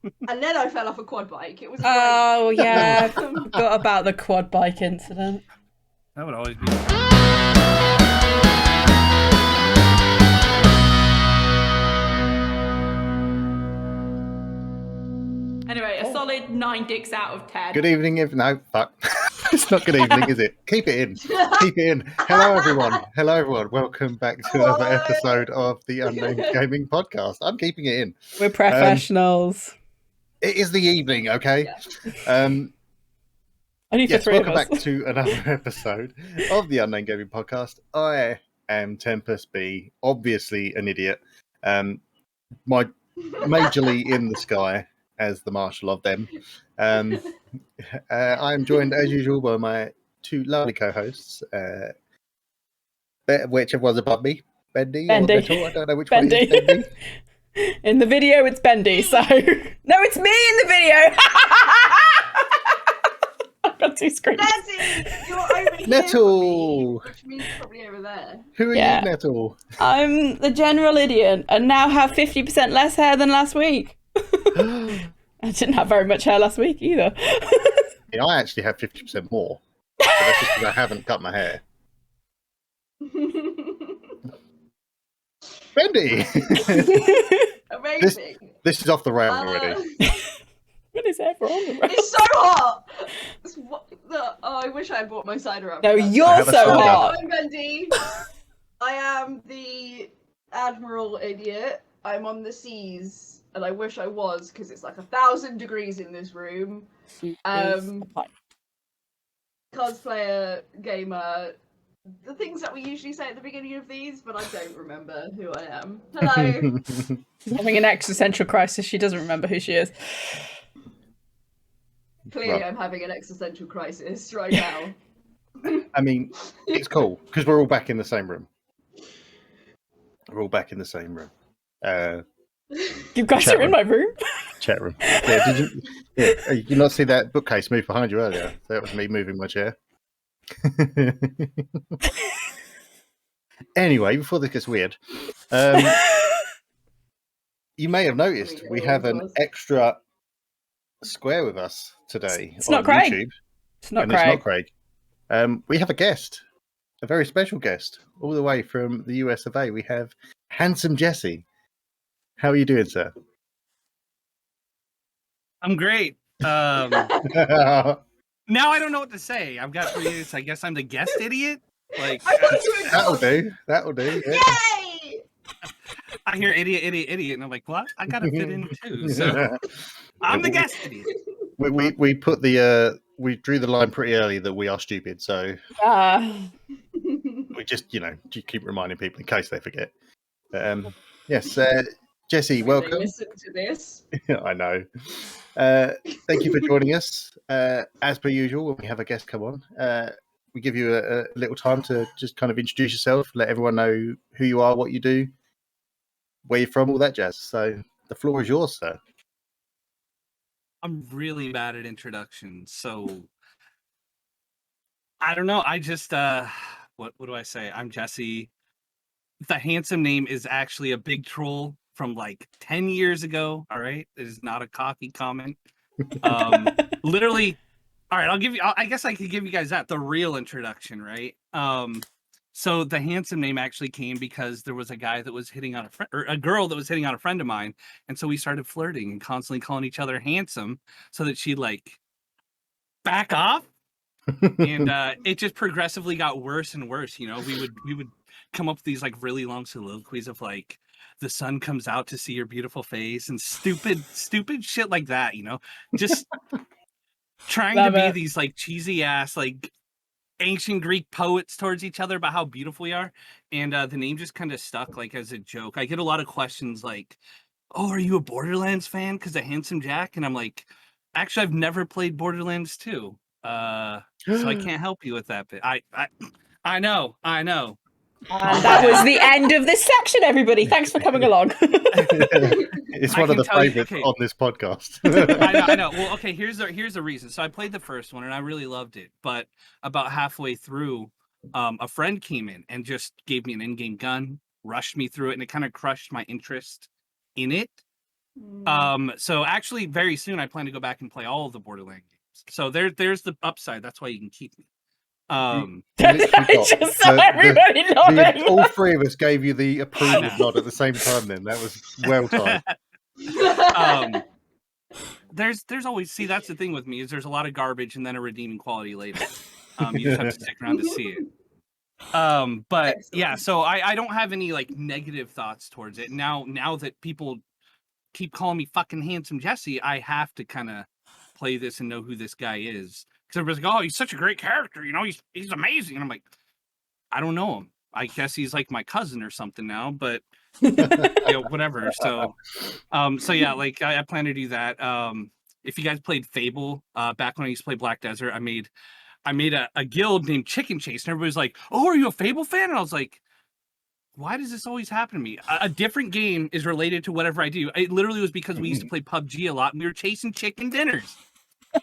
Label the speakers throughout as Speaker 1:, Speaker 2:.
Speaker 1: And then I fell off a quad bike. It was
Speaker 2: Oh,
Speaker 1: great.
Speaker 2: yeah. Forgot about the quad bike incident.
Speaker 3: That would always be.
Speaker 2: Anyway, a solid 9 dicks out of 10.
Speaker 4: Good evening, no, fuck. It's not good evening, is it? Keep it in. Keep it in. Hello, everyone. Hello, everyone. Welcome back to another episode of the Unnamed Gaming Podcast. I'm keeping it in.
Speaker 2: We're professionals.
Speaker 4: It is the evening, okay?
Speaker 2: Only for
Speaker 4: Yes,
Speaker 2: three
Speaker 4: welcome
Speaker 2: of us.
Speaker 4: back to another episode of the Unnamed Gaming Podcast. I am Tempusbe, obviously an idiot. My majorly in the sky as the marshal of them. I am joined, as usual, by my two lovely co-hosts, whichever one's above me, Bendy or Nettle. I don't know which one is Bendy.
Speaker 2: In the video, it's Bendy, so... No, it's me in the video! I've got two screens.
Speaker 1: Nettie, you're over here
Speaker 4: Nettle!
Speaker 1: for me, which means probably over there.
Speaker 4: Who are
Speaker 2: Yeah.
Speaker 4: you, Nettle?
Speaker 2: I'm the general idiot, and now have 50% less hair than last week. I didn't have very much hair last week either.
Speaker 4: Yeah, I actually have 50% more. But that's just because I haven't cut my hair. Bendy!
Speaker 1: Amazing.
Speaker 4: This is off the rails already.
Speaker 2: What is everyone on the road?
Speaker 1: It's so hot. I wish I had bought my cider up.
Speaker 2: No,
Speaker 1: for that.
Speaker 2: you're
Speaker 4: have a
Speaker 2: so
Speaker 4: soda.
Speaker 2: hot.
Speaker 1: I'm Bendy. I am the Admiral idiot. I'm on the seas, and I wish I was, because it's like 1,000 degrees in this room. Cosplayer, gamer, the things that we usually say at the beginning of these, but I don't remember who I am. Hello.
Speaker 2: She's having an existential crisis. She doesn't remember who she is.
Speaker 1: Clearly,
Speaker 4: Well.
Speaker 1: I'm having an existential crisis right now.
Speaker 4: I mean, it's cool, because we're all back in the same room. We're all back in the same room.
Speaker 2: You guys
Speaker 4: Chat
Speaker 2: are in my room?
Speaker 4: Chat room. Yeah, did you not see that bookcase move behind you earlier? That was me moving my chair. Anyway, before this gets weird, you may have noticed we have an extra square with us today
Speaker 2: It's
Speaker 4: on
Speaker 2: not Craig.
Speaker 4: YouTube.
Speaker 2: It's not
Speaker 4: And
Speaker 2: Craig.
Speaker 4: it's not Craig. We have a guest, a very special guest, all the way from the US of A. We have HandsomeJesse. How are you doing, sir?
Speaker 3: I'm great. Now I don't know what to say. I've got 3 years. I guess I'm the guest idiot. Like
Speaker 1: I thought you were
Speaker 4: That'll do. That'll do. Yeah.
Speaker 1: Yay!
Speaker 3: I hear idiot, idiot, idiot, and I'm like, what? I gotta fit in too. So I'm the guest idiot.
Speaker 4: we put the we drew the line pretty early that we are stupid, so we just keep reminding people in case they forget. Yes, Jesse, welcome.
Speaker 1: Listen to this.
Speaker 4: I know. Thank you for joining us. As per usual, when we have a guest come on, we give you a little time to just kind of introduce yourself, let everyone know who you are, what you do, where you're from, all that jazz. So the floor is yours, sir.
Speaker 3: I'm really bad at introductions, so I don't know. I just what do I say? I'm Jesse. The handsome name is actually a big troll from like 10 years ago. All right, it is not a cocky comment. Literally. All right, I guess I could give you guys the real introduction, right? So the handsome name actually came because there was a guy that was hitting on a girl that was hitting on a friend of mine, and so we started flirting and constantly calling each other handsome, so that she'd like back off, and it just progressively got worse and worse. We would come up with these like really long soliloquies of like, the sun comes out to see your beautiful face and stupid shit like that. Just trying to be these like cheesy ass like ancient Greek poets towards each other about how beautiful we are, and the name just kind of stuck like as a joke. I get a lot of questions like, "Oh, are you a Borderlands fan? Because of Handsome Jack?" And I'm like, "Actually, I've never played Borderlands 2, so I can't help you with that bit." I know.
Speaker 2: And that was the end of this section, everybody. Thanks for coming along.
Speaker 4: It's one of the favorites on this podcast.
Speaker 3: I know. Well, okay, here's the reason. So I played the first one and I really loved it, but about halfway through, a friend came in and just gave me an in-game gun, rushed me through it, and it kind of crushed my interest in it. So actually, very soon I plan to go back and play all of the Borderlands games. So there's the upside. That's why you can keep me.
Speaker 4: You literally
Speaker 2: I
Speaker 4: got
Speaker 2: just saw everybody nodding.
Speaker 4: all three of us gave you the approval nod at the same time. Then that was well timed.
Speaker 3: There's always that's the thing with me is there's a lot of garbage and then a redeeming quality later. You just have to stick around to see it. But yeah, so I don't have any like negative thoughts towards it. Now that people keep calling me fucking Handsome Jesse, I have to kind of play this and know who this guy is. Because everybody's like, oh, he's such a great character, you know, he's amazing. And I'm like, I don't know him. I guess he's like my cousin or something now, but you know, whatever. So yeah, like I plan to do that. If you guys played Fable, back when I used to play Black Desert, I made a guild named Chicken Chase, and everybody's like, oh, are you a Fable fan? And I was like, why does this always happen to me? A different game is related to whatever I do. It literally was because we used to play PUBG a lot, and we were chasing chicken dinners.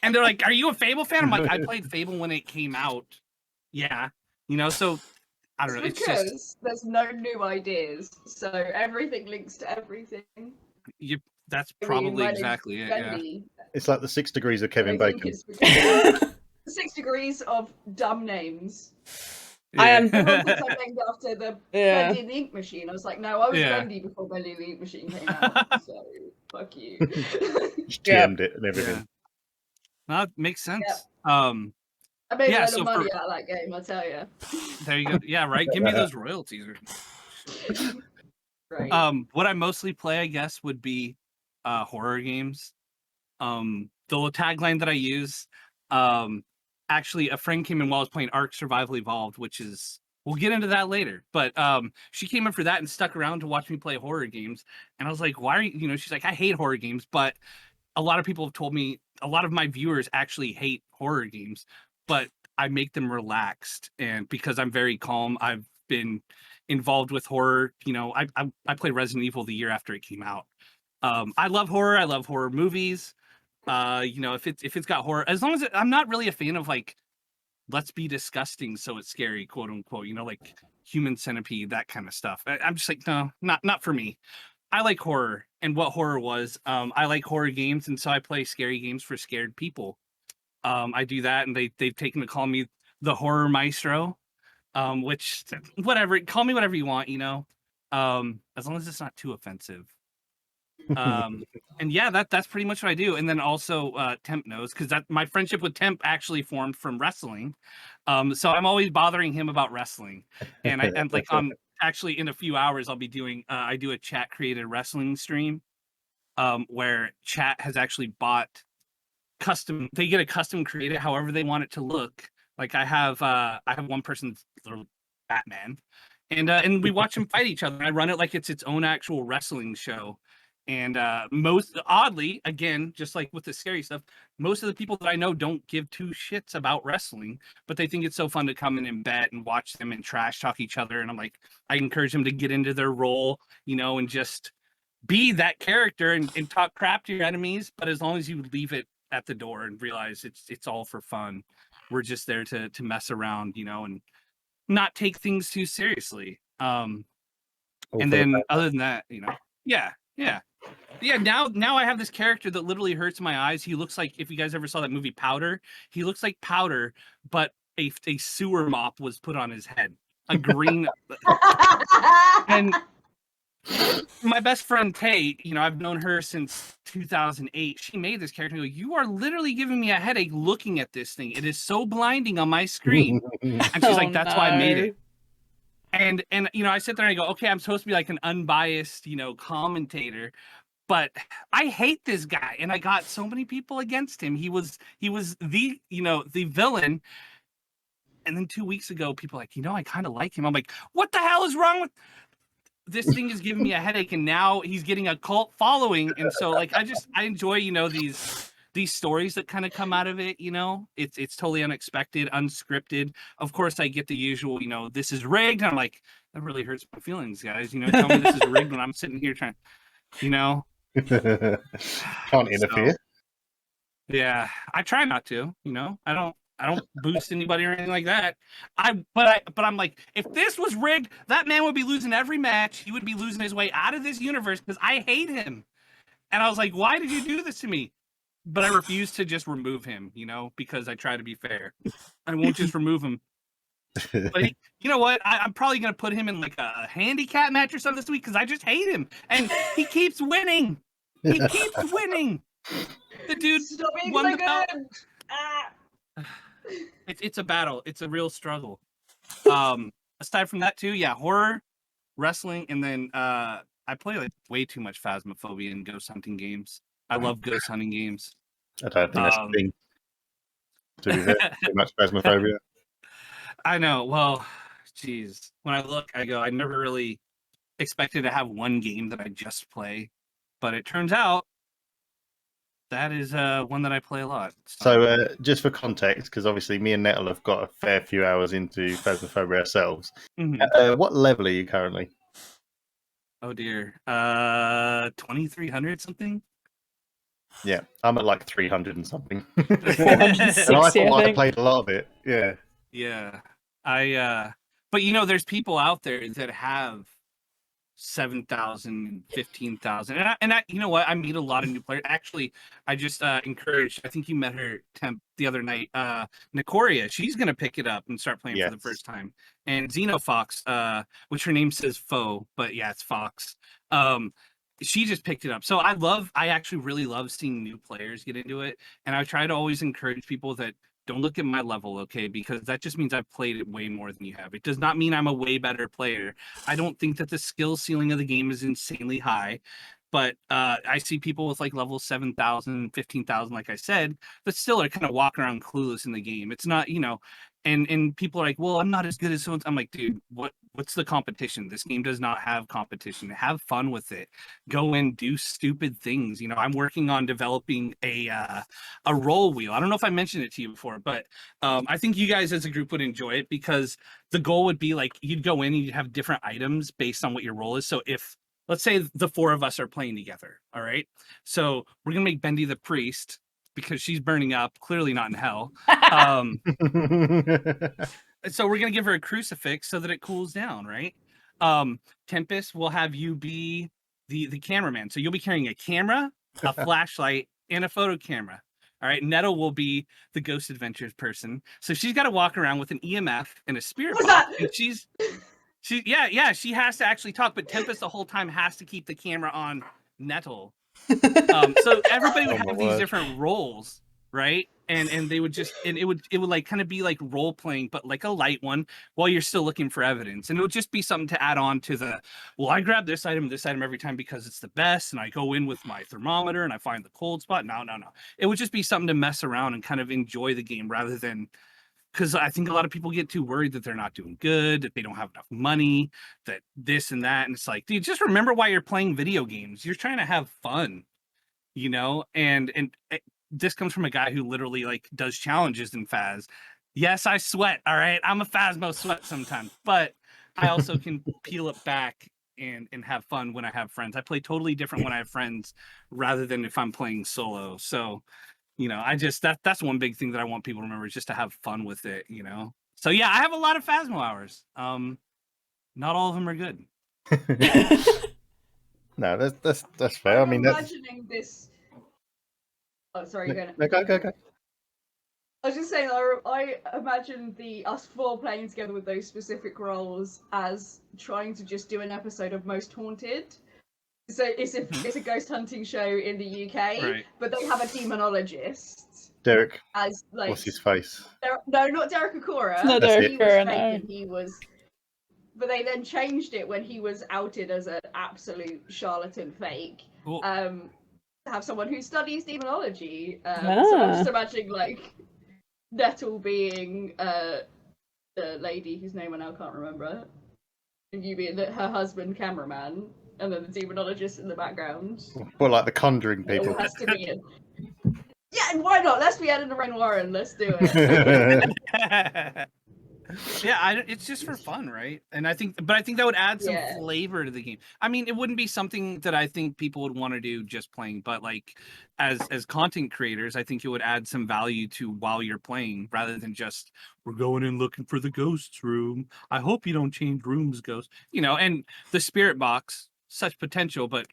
Speaker 3: And they're like, are you a Fable fan? I'm like, I played Fable when it came out. Yeah. You know, so I don't know. It's
Speaker 1: because
Speaker 3: just
Speaker 1: there's no new ideas, so everything links to everything.
Speaker 3: That's probably exactly it.
Speaker 1: Bendy.
Speaker 3: Yeah.
Speaker 4: It's like the 6 degrees of Kevin
Speaker 1: I think
Speaker 4: Bacon.
Speaker 1: it's because 6 degrees of dumb names.
Speaker 2: I am.
Speaker 1: Everyone thinks I'm named after the Bendy and the Ink Machine. I was like, no, I was Bendy before Bendy and the Ink Machine came out. So fuck you.
Speaker 4: Just TM'd it and everything.
Speaker 3: Yeah. That makes sense.
Speaker 1: Yep. I made a lot of money out of that game, I tell you.
Speaker 3: There you go. Yeah, right. Give me those royalties.
Speaker 1: Right.
Speaker 3: What I mostly play, I guess, would be horror games. The little tagline that I use, actually, a friend came in while I was playing Ark Survival Evolved, which is, we'll get into that later. But she came in for that and stuck around to watch me play horror games. And I was like, why are you, she's like, I hate horror games. But a lot of people have told me, a lot of my viewers actually hate horror games, but I make them relaxed. And because I'm very calm, I've been involved with horror. I played Resident Evil the year after it came out. I love horror. I love horror movies. If it's got horror, as long as I'm not really a fan of like, let's be disgusting so it's scary, quote unquote, like Human Centipede, that kind of stuff. I'm just like, no, not for me. I like horror and what horror was. I like horror games, and so I play scary games for scared people. I do that, and they've taken to call me the Horror Maestro, which whatever, call me whatever you want, as long as it's not too offensive. And yeah, that's pretty much what I do. And then also Temp knows, because that my friendship with Temp actually formed from wrestling. So I'm always bothering him about wrestling, and actually in a few hours I'll be doing I do a chat created wrestling stream, where chat has actually bought they get a custom created however they want it to look. Like I have one person's little Batman, and we watch them fight each other, and I run it like it's its own actual wrestling show. And most oddly, again, just like with the scary stuff, most of the people that I know don't give two shits about wrestling, but they think it's so fun to come in and bet and watch them and trash talk each other. And I'm like, I encourage them to get into their role, and just be that character and talk crap to your enemies. But as long as you leave it at the door and realize it's all for fun, we're just there to mess around, and not take things too seriously. And then other than that, yeah, now I have this character that literally hurts my eyes. He looks like, if you guys ever saw that movie Powder, he looks like Powder, but a sewer mop was put on his head. A green and my best friend Tay, I've known her since 2008. She made this character. And you are literally giving me a headache looking at this thing. It is so blinding on my screen. And she's like, that's why I made it. And I sit there and I go, okay, I'm supposed to be like an unbiased, commentator, but I hate this guy, and I got so many people against him. He was the the villain. And then 2 weeks ago, people are like, I kind of like him. I'm like, what the hell is wrong with this thing? Is giving me a headache, and now he's getting a cult following. And so like I enjoy these stories that kind of come out of it. It's totally unexpected, unscripted. Of course I get the usual, this is rigged. I'm like, that really hurts my feelings, guys. Tell me this is rigged when I'm sitting here trying,
Speaker 4: can't interfere.
Speaker 3: So, yeah, I try not to, I don't boost anybody or anything like that. But I'm like, if this was rigged, that man would be losing every match. He would be losing his way out of this universe because I hate him. And I was like, why did you do this to me? But I refused to just remove him, because I try to be fair. I won't just remove him. But you know what? I'm probably going to put him in like a handicap match or something this week because I just hate him. And he keeps winning. He keeps winning. The dude
Speaker 1: Stop being
Speaker 3: won
Speaker 1: so
Speaker 3: the belt.
Speaker 1: good. Ah.
Speaker 3: It's a battle. It's a real struggle. Aside from that too, yeah, horror, wrestling, and then I play like way too much Phasmophobia and ghost hunting games. I love ghost hunting games.
Speaker 4: I don't think that's a thing. To be fair, too much Phasmophobia.
Speaker 3: I know. Well, geez. When I look, I go, I never really expected to have one game that I just play, but it turns out that is one that I play a lot.
Speaker 4: So just for context, because obviously me and Nettle have got a fair few hours into Phasmophobia ourselves.
Speaker 3: Mm-hmm.
Speaker 4: What level are you currently?
Speaker 3: Oh dear, 2300 something.
Speaker 4: Yeah, I'm at like 300 and something.
Speaker 2: 460,
Speaker 4: And I thought
Speaker 2: I
Speaker 4: I
Speaker 2: think.
Speaker 4: played a lot of it. Yeah.
Speaker 3: Yeah, but there's people out there that have 7,000, 15,000, and I, you know what? I meet a lot of new players. Actually, I just encouraged. I think you met her the other night. Nicoria, she's gonna pick it up and start playing for the first time. And Xenofox, which her name says Foe, but yeah, it's Fox. She just picked it up. So I actually really love seeing new players get into it, and I try to always encourage people that don't look at my level, okay? Because that just means I've played it way more than you have. It does not mean I'm a way better player. I don't think that the skill ceiling of the game is insanely high, but I see people with like level 7,000, 15,000, like I said, but still are kind of walking around clueless in the game. It's not, and people are like, well, I'm not as good as someone. I'm like, dude, what's the competition? This game does not have competition. Have fun with it. Go and do stupid things. I'm working on developing a role wheel. I don't know if I mentioned it to you before, but I think you guys as a group would enjoy it because the goal would be like you'd go in and you'd have different items based on what your role is. So if let's say the four of us are playing together, all right? So we're gonna make Bendy the priest because she's burning up, clearly not in hell. So we're gonna give her a crucifix so that it cools down, right? Tempest will have you be the cameraman. So you'll be carrying a camera, a flashlight, and a photo camera. All right. Nettle will be the Ghost Adventures person. So she's got to walk around with an EMF and a spirit box. And she has to actually talk, but Tempest the whole time has to keep the camera on Nettle. So everybody would have these different roles, right? And they would just it would like kind of be like role playing, but like a light one while you're still looking for evidence. And it would just be something to add on to I grab this item every time because it's the best, and I go in with my thermometer and I find the cold spot. No. It would just be something to mess around and kind of enjoy the game rather than because I think a lot of people get too worried that they're not doing good, that they don't have enough money, that this and that. And it's like, dude, just remember why you're playing video games. You're trying to have fun, and this comes from a guy who literally like does challenges in Phas. Yes, I sweat. All right. I'm a Phasmo sweat sometimes, but I also can peel it back and have fun when I have friends. I play totally different when I have friends rather than if I'm playing solo. So, I just that's one big thing that I want people to remember is just to have fun with it, So yeah, I have a lot of Phasmo hours. Not all of them are good.
Speaker 4: No, that's fair. I mean,
Speaker 1: imagining this. Oh, sorry, you're going.
Speaker 4: Go.
Speaker 1: I was just saying, I imagine us four playing together with those specific roles as trying to just do an episode of Most Haunted. So it's a ghost hunting show in the UK,
Speaker 3: right.
Speaker 1: But they have a demonologist.
Speaker 4: Derek.
Speaker 1: As like
Speaker 4: what's his face?
Speaker 1: No, not Derek Akora.
Speaker 2: No, Derek Akora,
Speaker 1: He was. But they then changed it when he was outed as an absolute charlatan fake.
Speaker 3: Cool.
Speaker 1: To have someone who studies demonology. So I'm just imagining like Nettle being the lady whose name I now can't remember, and you being her husband cameraman, and then the demonologist in the background.
Speaker 4: Well, like the Conjuring people.
Speaker 1: It all has to be in. Yeah, and why not? Let's be Ed and Lorraine Warren. Let's do it.
Speaker 3: Yeah, it's just for fun, right? And I think that would add some flavor to the game. I mean, it wouldn't be something that I think people would want to do just playing, but like as content creators, I think it would add some value to while you're playing rather than just we're going in looking for the ghosts room. I hope you don't change rooms, ghost. And the spirit box, such potential, but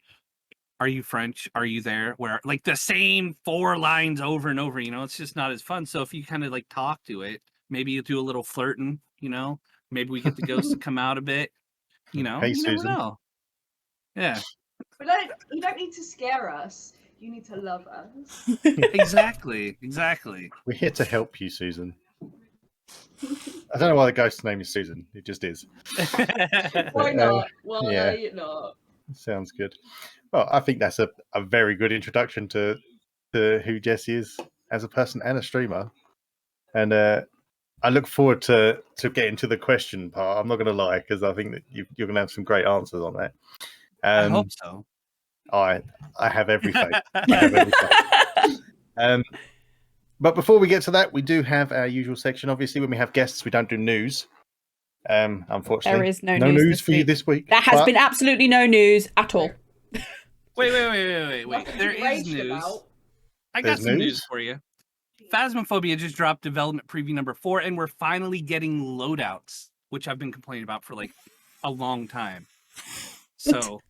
Speaker 3: Are you French? Are you there? Where like the same 4 lines over and over, it's just not as fun. So if you kind of like talk to it, maybe you do a little flirting, maybe we get the ghost to come out a bit,
Speaker 4: Hey,
Speaker 3: you never
Speaker 4: Susan.
Speaker 3: know. Yeah,
Speaker 1: You don't need to scare us. You need to love us.
Speaker 3: exactly.
Speaker 4: We're here to help you, Susan. I don't know why the ghost's name is Susan. It just is.
Speaker 1: Why not? Why not?
Speaker 4: Sounds good. Well, I think that's a very good introduction to who Jesse is as a person and a streamer. And I look forward to getting to the question part. I'm not going to lie, because I think that you're going to have some great answers on that.
Speaker 3: I hope so.
Speaker 4: I have every faith. But before we get to that, we do have our usual section. Obviously, when we have guests, we don't do news. Unfortunately,
Speaker 2: There is no
Speaker 4: news
Speaker 2: this
Speaker 4: for you
Speaker 2: week.
Speaker 4: this week.
Speaker 2: There has been absolutely no news at all.
Speaker 3: Wait.
Speaker 1: Nothing
Speaker 3: There
Speaker 1: to
Speaker 3: is
Speaker 1: rage
Speaker 3: news.
Speaker 1: about.
Speaker 3: I got
Speaker 4: There's
Speaker 3: some
Speaker 4: news?
Speaker 3: news for you. Phasmophobia just dropped development preview number 4, and we're finally getting loadouts, which I've been complaining about for like a long time. So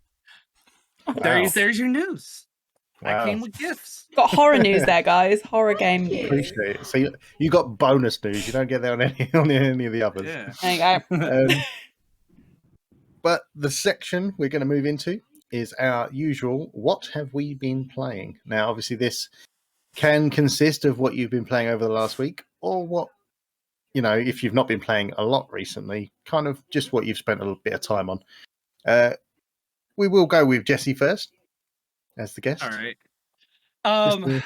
Speaker 3: there's your news.
Speaker 4: Wow.
Speaker 3: I came with gifts.
Speaker 2: Got horror news there, guys. Horror game news.
Speaker 4: Appreciate it. So you got bonus news. You don't get that on any of the others.
Speaker 3: Yeah.
Speaker 2: There you go.
Speaker 4: But the section we're going to move into is our usual "What have we been playing?" Now, obviously, this can consist of what you've been playing over the last week, or what, if you've not been playing a lot recently, kind of just what you've spent a little bit of time on. We will go with Jesse first as the guest.
Speaker 3: All right.
Speaker 4: Just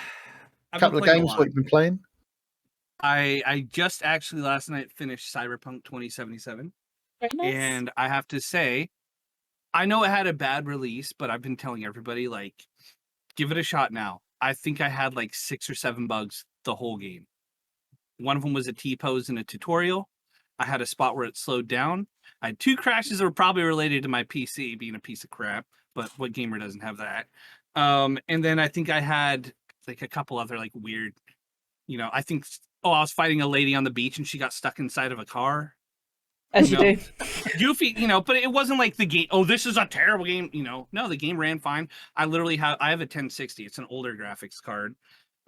Speaker 4: a couple of games. What you've been playing?
Speaker 3: I just actually last night finished Cyberpunk 2077.
Speaker 2: Very nice.
Speaker 3: And I have to say, I know it had a bad release, but I've been telling everybody, like, give it a shot now. I think I had like 6 or 7 bugs the whole game. One of them was a T-pose in a tutorial. I had a spot where it slowed down. I had 2 crashes that were probably related to my PC being a piece of crap, but what gamer doesn't have that? And then I think I had like a couple other like weird, I think, I was fighting a lady on the beach and she got stuck inside of a car.
Speaker 2: As you do.
Speaker 3: Goofy, but it wasn't like the game, this is a terrible game, No, the game ran fine. I have a 1060. It's an older graphics card.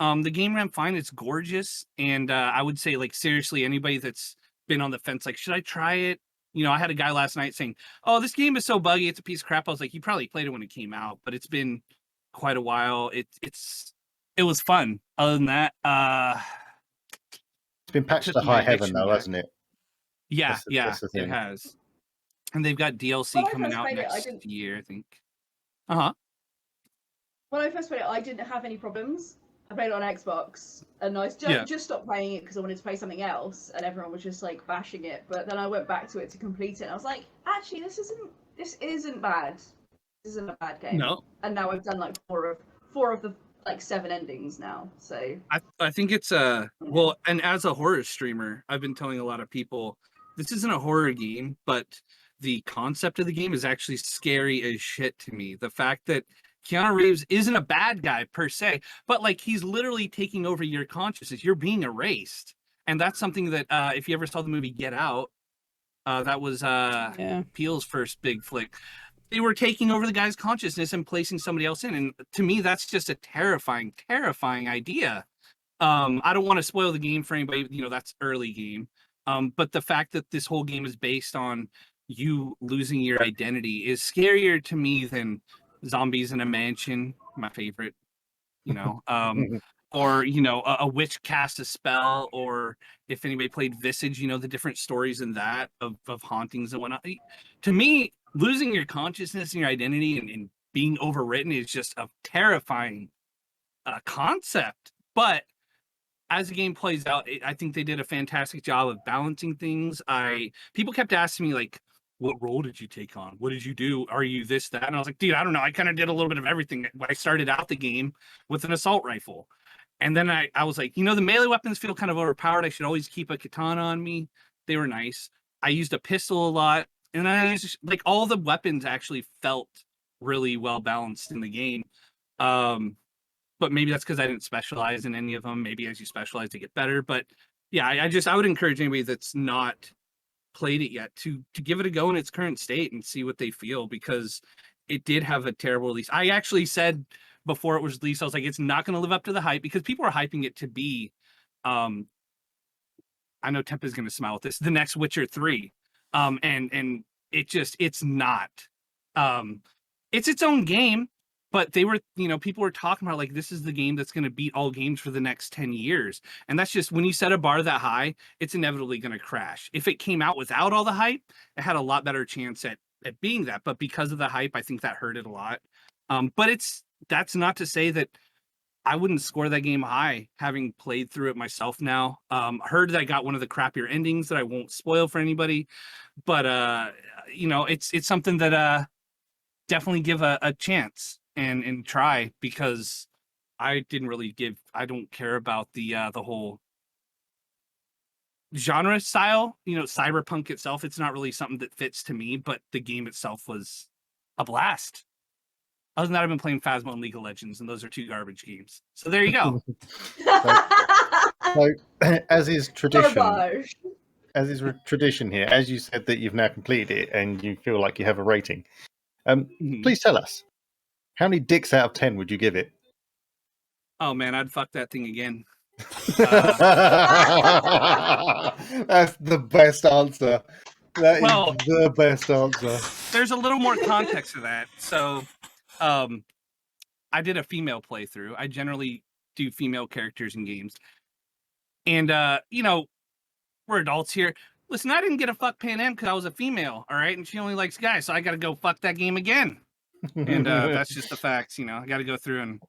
Speaker 3: The game ran fine. It's gorgeous. And I would say, like, seriously, anybody that's been on the fence, like, should I try it? I had a guy last night saying, oh, this game is so buggy, it's a piece of crap. I was like, you probably played it when it came out, but it's been quite a while. It was fun. Other than that,
Speaker 4: it's been patched to high heaven, though, hasn't it?
Speaker 3: Yeah,
Speaker 4: that's the thing.
Speaker 3: it has. And they've got DLC coming out next year, I think. Uh-huh.
Speaker 1: When I first played it, I didn't have any problems. I played it on Xbox, and I just stopped playing it because I wanted to play something else, and everyone was just like bashing it. But then I went back to it to complete it, and I was like, actually, this isn't bad. This isn't a bad game.
Speaker 3: No.
Speaker 1: And now I've done like four of the like 7 endings now. So
Speaker 3: I think it's well, and as a horror streamer, I've been telling a lot of people this isn't a horror game, but the concept of the game is actually scary as shit to me. The fact that Keanu Reeves isn't a bad guy per se, but like he's literally taking over your consciousness. You're being erased. And that's something that if you ever saw the movie Get Out, that was Peele's first big flick. They were taking over the guy's consciousness and placing somebody else in. And to me, that's just a terrifying, terrifying idea. I don't want to spoil the game for anybody, that's early game. But the fact that this whole game is based on you losing your identity is scarier to me than Zombies in a Mansion, my favorite, or, a witch cast a spell, or if anybody played Visage, the different stories in that of hauntings and whatnot. To me, losing your consciousness and your identity and being overwritten is just a terrifying concept. But as the game plays out, I think they did a fantastic job of balancing things. People kept asking me, like, what role did you take on? What did you do? Are you this, that? And I was like, dude, I don't know. I kind of did a little bit of everything. I started out the game with an assault rifle. And then I was like, the melee weapons feel kind of overpowered. I should always keep a katana on me. They were nice. I used a pistol a lot. And I just, like, all the weapons actually felt really well balanced in the game. But maybe that's because I didn't specialize in any of them. Maybe as you specialize to get better. But yeah, I would encourage anybody that's not played it yet to give it a go in its current state and see what they feel, because it did have a terrible release. I actually said before it was released, I was like, it's not going to live up to the hype because people are hyping it to be, I know Temp is going to smile at this, the next Witcher 3. And it's not. It's its own game, but they were, people were talking about like, this is the game that's going to beat all games for the next 10 years. And that's just, when you set a bar that high, it's inevitably going to crash. If it came out without all the hype, it had a lot better chance at being that. But because of the hype, I think that hurt it a lot. But that's not to say that I wouldn't score that game high, having played through it myself now. Heard that I got one of the crappier endings that I won't spoil for anybody. But, it's something that definitely give a chance and try, because I don't care about the whole genre style. Cyberpunk itself, it's not really something that fits to me, but the game itself was a blast. Other than that, I've been playing Phasmo and League of Legends, and those are 2 garbage games. So there you go.
Speaker 4: So, as is tradition,
Speaker 1: Garbage.
Speaker 4: tradition here, as you said that you've now completed it and you feel like you have a rating,
Speaker 3: Mhm.
Speaker 4: please tell us, how many dicks out of 10 would you give it?
Speaker 3: Oh man, I'd fuck that thing again.
Speaker 4: That's the best answer. That is
Speaker 3: Well-
Speaker 4: the best answer.
Speaker 3: There's a little more context to that. So, I did a female playthrough. I generally do female characters in games. And, we're adults here. Listen, I didn't get a fuck Pan Am because I was a female, all right? And she only likes guys, so I got to go fuck that game again. And that's just the facts, I got to go through and...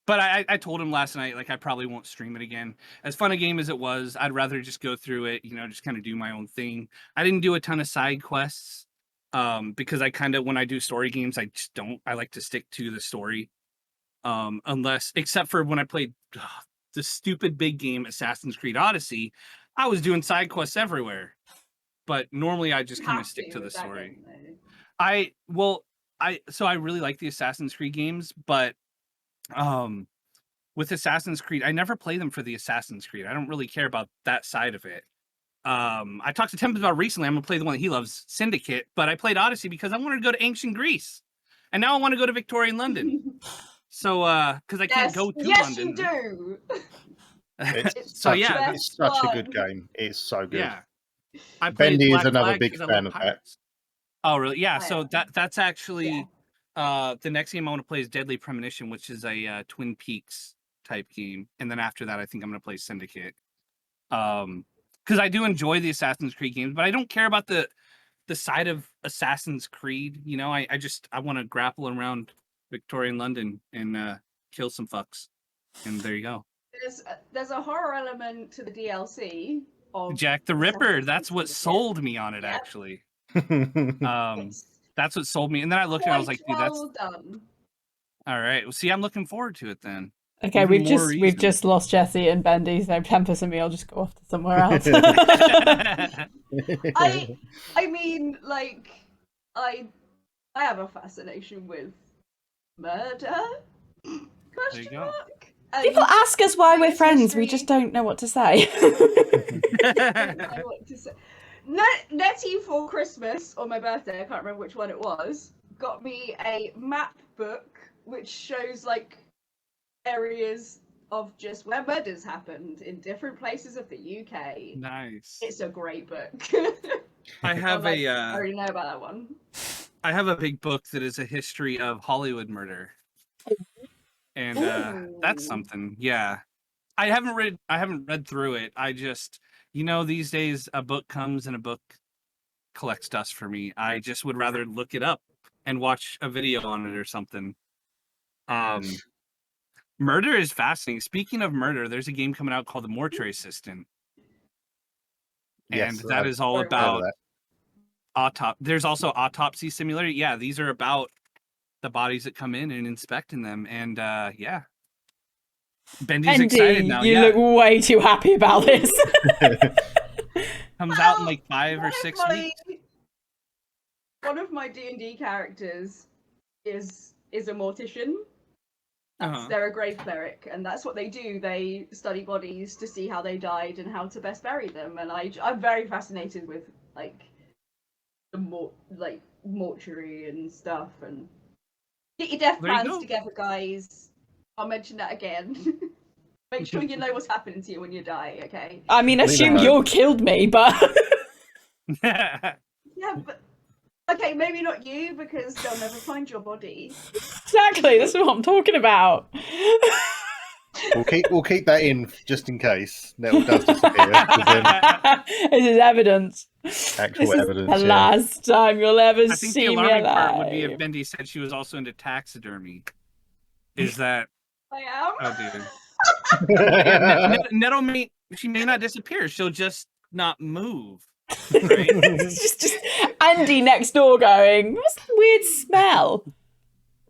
Speaker 3: But I told him last night, like, I probably won't stream it again. As fun a game as it was, I'd rather just go through it, just kind of do my own thing. I didn't do a ton of side quests because I kind of, when I do story games, I just don't. I like to stick to the story. Except for when I played the stupid big game Assassin's Creed Odyssey, I was doing side quests everywhere. But normally I just kind of stick to the story. I really like the Assassin's Creed games, but with Assassin's Creed, I never play them for the Assassin's Creed. I don't really care about that side of it. I talked to Tempusbe about recently. I'm gonna play the one that he loves, Syndicate, but I played Odyssey because I wanted to go to ancient Greece, and now I want to go to Victorian London. So, because I can't go to London.
Speaker 1: Yes, you do.
Speaker 4: It's
Speaker 3: So,
Speaker 4: it's such a good game. It's so good.
Speaker 3: Yeah, I played
Speaker 4: Bendy is
Speaker 3: Black
Speaker 4: another
Speaker 3: Flag
Speaker 4: big
Speaker 3: 'cause I
Speaker 4: fan
Speaker 3: love
Speaker 4: of that.
Speaker 3: pirates. Oh, really? Yeah.
Speaker 1: Oh,
Speaker 3: So
Speaker 1: yeah.
Speaker 3: that's actually the next game I want to play is Deadly Premonition, which is a Twin Peaks type game, and then after that, I think I'm going to play Syndicate. Because I do enjoy the Assassin's Creed games, but I don't care about the side of Assassin's Creed. I want to grapple around Victorian London and kill some fucks, and there you go.
Speaker 1: There's a horror element to the DLC of
Speaker 3: Jack the Ripper.
Speaker 1: Assassin's
Speaker 3: That's
Speaker 1: Creed
Speaker 3: what
Speaker 1: Syndicate.
Speaker 3: sold me on it,
Speaker 1: Yep.
Speaker 3: actually.
Speaker 1: It's
Speaker 3: That's what sold me, and then I looked and I was like,
Speaker 1: quite
Speaker 3: dude, that's
Speaker 1: well done.
Speaker 3: all right. Well, see, I'm looking forward to it then.
Speaker 2: Okay,
Speaker 3: Even
Speaker 2: we've
Speaker 3: more
Speaker 2: just
Speaker 3: reason.
Speaker 2: lost Jesse and Bendy, so Tempus and me will just go off to somewhere else.
Speaker 1: I mean, like, I have a fascination with murder.
Speaker 3: There you
Speaker 1: Question
Speaker 3: go.
Speaker 1: mark.
Speaker 2: People ask us why we're
Speaker 1: British
Speaker 2: friends, we
Speaker 1: history-
Speaker 2: just don't know what to say.
Speaker 1: I don't know what to say. Nettie for Christmas or my birthday, I can't remember which one it was, got me a map book which shows like areas of just where murders happened in different places of the UK.
Speaker 3: Nice.
Speaker 1: It's a great book.
Speaker 3: I have
Speaker 1: I
Speaker 3: a
Speaker 1: already know about that one.
Speaker 3: I have a big book that is a history of Hollywood murder, and that's
Speaker 1: Ooh.
Speaker 3: something. Yeah, I haven't read through it. I just, these days a book comes and a book collects dust for me. I just would rather look it up and watch a video on it or something. Murder is fascinating. Speaking of murder, there's a game coming out called The Mortuary Assistant, and that is all
Speaker 1: Very
Speaker 3: about
Speaker 1: well.
Speaker 3: There's also Autopsy Simulator. Yeah, these are about the bodies that come in and inspecting them, and yeah. Bendy's excited now.
Speaker 2: You look way too happy about this.
Speaker 3: Comes out in like 5 or 6 weeks.
Speaker 1: One of my D&D characters is a mortician. They're a grave cleric, and that's what they do. They study bodies to see how they died and how to best bury them. And I'm very fascinated with like the mortuary and stuff. And Get your death
Speaker 3: There you
Speaker 1: plans
Speaker 3: go.
Speaker 1: together, guys. I'll mention that again. Make sure you know what's happening to you when you die, okay?
Speaker 2: I mean,
Speaker 4: Leave
Speaker 2: assume
Speaker 4: it
Speaker 2: you killed me, but
Speaker 1: Yeah, but okay, maybe not you because they'll never find your body.
Speaker 2: exactly, that's what I'm talking about.
Speaker 4: We'll keep that in just in case Nettle does disappear. 'Cause then
Speaker 2: This is evidence.
Speaker 4: actual
Speaker 2: This is
Speaker 4: evidence.
Speaker 2: the
Speaker 4: Yeah.
Speaker 2: last time you'll ever
Speaker 3: I think the
Speaker 2: see me
Speaker 3: alarming part would be if
Speaker 2: alive.
Speaker 3: Bendy said she was also into taxidermy. Is that
Speaker 1: I am.
Speaker 3: oh dude? Yeah, Nettle she may not disappear. She'll just not move. Right?
Speaker 2: It's just Andy next door going, what's the weird smell?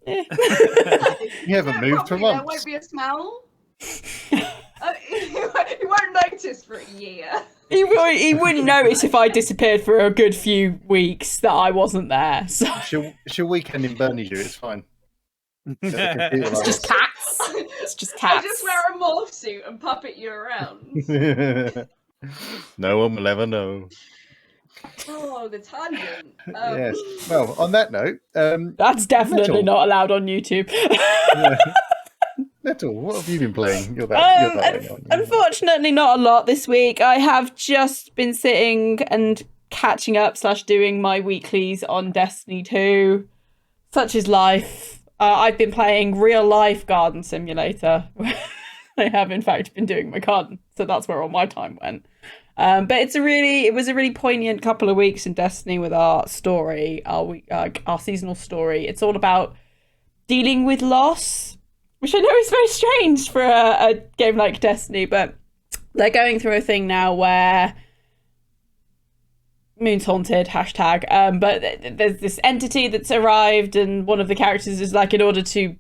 Speaker 4: You haven't moved for
Speaker 1: Probably there
Speaker 4: months.
Speaker 1: won't be a smell. You won't notice for a year.
Speaker 2: He wouldn't notice if I disappeared for a good few weeks that I wasn't there. So
Speaker 4: She'll weekend in Bernie you. It's fine.
Speaker 2: it's just cats. It's just
Speaker 1: I
Speaker 2: cats.
Speaker 1: just wear a morph suit and puppet you around.
Speaker 4: No one will ever know.
Speaker 1: Oh, the tangent.
Speaker 4: Yes. Well, on that note,
Speaker 2: That's definitely
Speaker 4: Nettle.
Speaker 2: not allowed on YouTube.
Speaker 4: Nettle, what have you been playing? You're that way, aren't you?
Speaker 2: Unfortunately, not a lot this week. I have just been sitting and catching up / doing my weeklies on Destiny 2. Such is life. I've been playing real life Garden Simulator. I have, in fact, been doing my garden, so that's where all my time went. But it was a really poignant couple of weeks in Destiny with our story, our seasonal story. It's all about dealing with loss, which I know is very strange for a game like Destiny, but they're going through a thing now where Moon's haunted, #, but there's this entity that's arrived, and one of the characters is like, in order to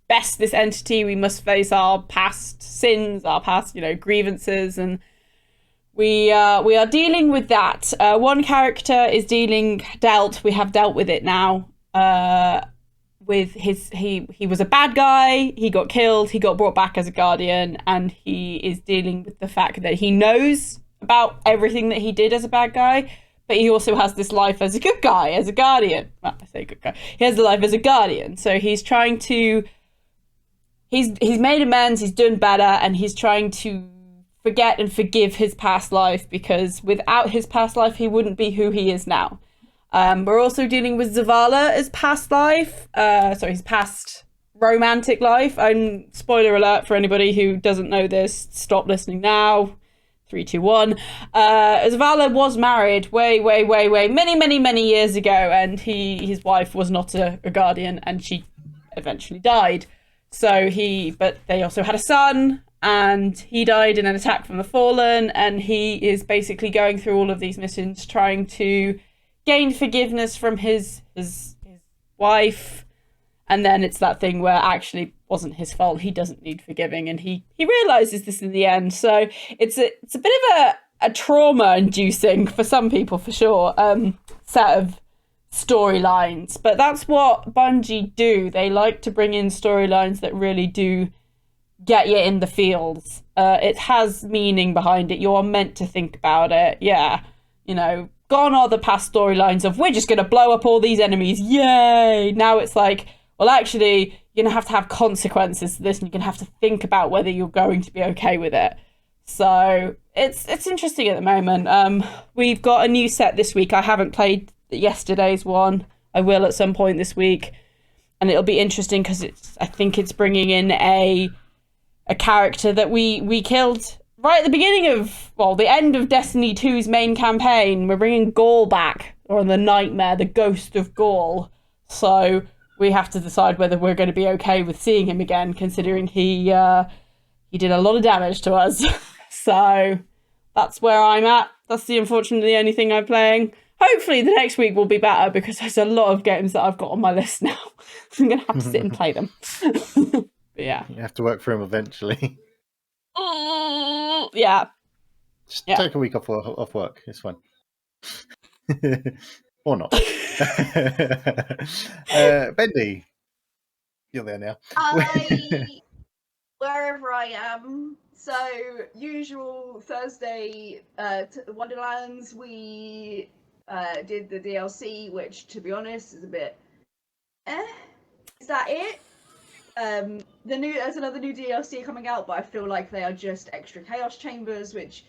Speaker 2: best this entity, we must face our past sins, our past, grievances, and we are dealing with that. One character is we have dealt with it now. With he was a bad guy, he got killed, he got brought back as a guardian, and he is dealing with the fact that he knows about everything that he did as a bad guy, but he also has this life as a good guy, as a guardian. Well, I say good guy. He has a life as a guardian, so he's trying to he's made amends, he's done better, and he's trying to forget and forgive his past life, because without his past life he wouldn't be who he is now. We're also dealing with Zavala as past life, his past romantic life. Spoiler alert for anybody who doesn't know this, stop listening now. 3, 2, 1. Zavala was married way, many years ago, and his wife was not a guardian, and she eventually died. But they also had a son, and he died in an attack from the Fallen, and he is basically going through all of these missions trying to gain forgiveness from his wife, and then it's that thing where actually it wasn't his fault, he doesn't need forgiving, and he realizes this in the end. So it's a bit of a trauma inducing for some people, for sure, set of storylines, but that's what Bungie do. They like to bring in storylines that really do get you in the feels. It has meaning behind it, you're meant to think about it. Gone are the past storylines of, we're just going to blow up all these enemies, yay! Now it's like, well, actually, you're going to have consequences to this, and you're going to have to think about whether you're going to be okay with it. So it's interesting at the moment. We've got a new set this week. I haven't played yesterday's one. I will at some point this week, and it'll be interesting because I think it's bringing in a character that we killed right at the beginning of, the end of Destiny 2's main campaign. We're bringing Gaul back, or the Nightmare, the ghost of Gaul. So we have to decide whether we're going to be okay with seeing him again, considering he did a lot of damage to us. So that's where I'm at. That's unfortunately the only thing I'm playing. Hopefully the next week will be better, because there's a lot of games that I've got on my list now. I'm going to have to sit and play them. But yeah.
Speaker 4: You have to work for him eventually.
Speaker 2: Yeah.
Speaker 4: Just take a week off work. It's fine. Or not. Bendy, you're there now.
Speaker 1: Wherever I am. So, usual Thursday Wonderlands, we did the DLC, which, to be honest, is a bit that it? There's another new DLC coming out, but I feel like they are just extra chaos chambers, which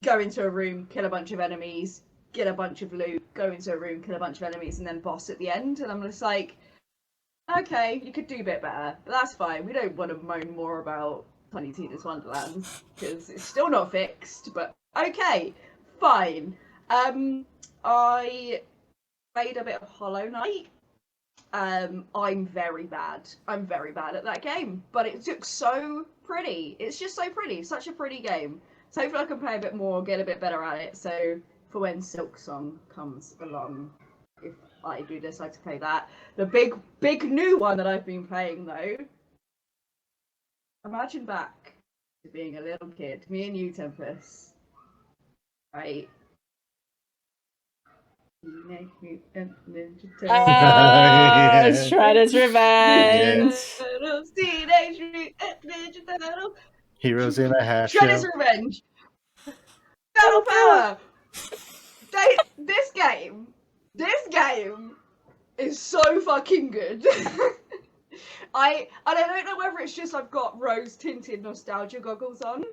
Speaker 1: go into a room, kill a bunch of enemies, get a bunch of loot, go into a room, kill a bunch of enemies, and then boss at the end. And I'm just like, okay, you could do a bit better, but that's fine. We don't want to moan more about Tiny Tina's Wonderlands because it's still not fixed. But okay, fine. I played a bit of Hollow Knight. I'm very bad. I'm very bad at that game, but it looks so pretty. It's just so pretty. Such a pretty game. So hopefully I can play a bit more, get a bit better at it. So for when Silksong comes along, if I do decide to play that. The big new one that I've been playing though. Imagine back to being a little kid, me and you, Tempus. Right? Teenage Mutant Ninja Turtles.
Speaker 2: Shredder's Revenge.
Speaker 1: Teenage Mutant Ninja Turtles.
Speaker 4: Heroes in a half
Speaker 1: Shredder's
Speaker 4: shell.
Speaker 1: Revenge. Battle Power. This game is so fucking good. I don't know whether it's just I've got rose tinted nostalgia goggles on,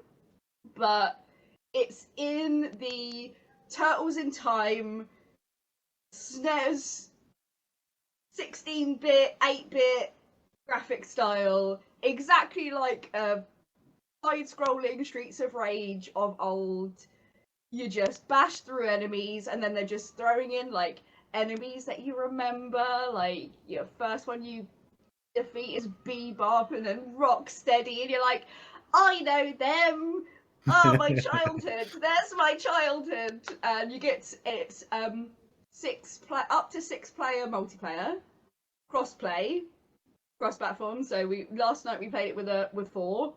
Speaker 1: but it's in the Turtles in Time SNES 16-bit, 8-bit graphic style, exactly like a side-scrolling Streets of Rage of old. You just bash through enemies, and then they're just throwing in like enemies that you remember. Like your first one you defeat is Bebop, and then Rocksteady, and you're like, I know them. Oh, my childhood. There's my childhood. And you get it's up to 6 player multiplayer, cross-play, cross-platform. So last night we played it with 4.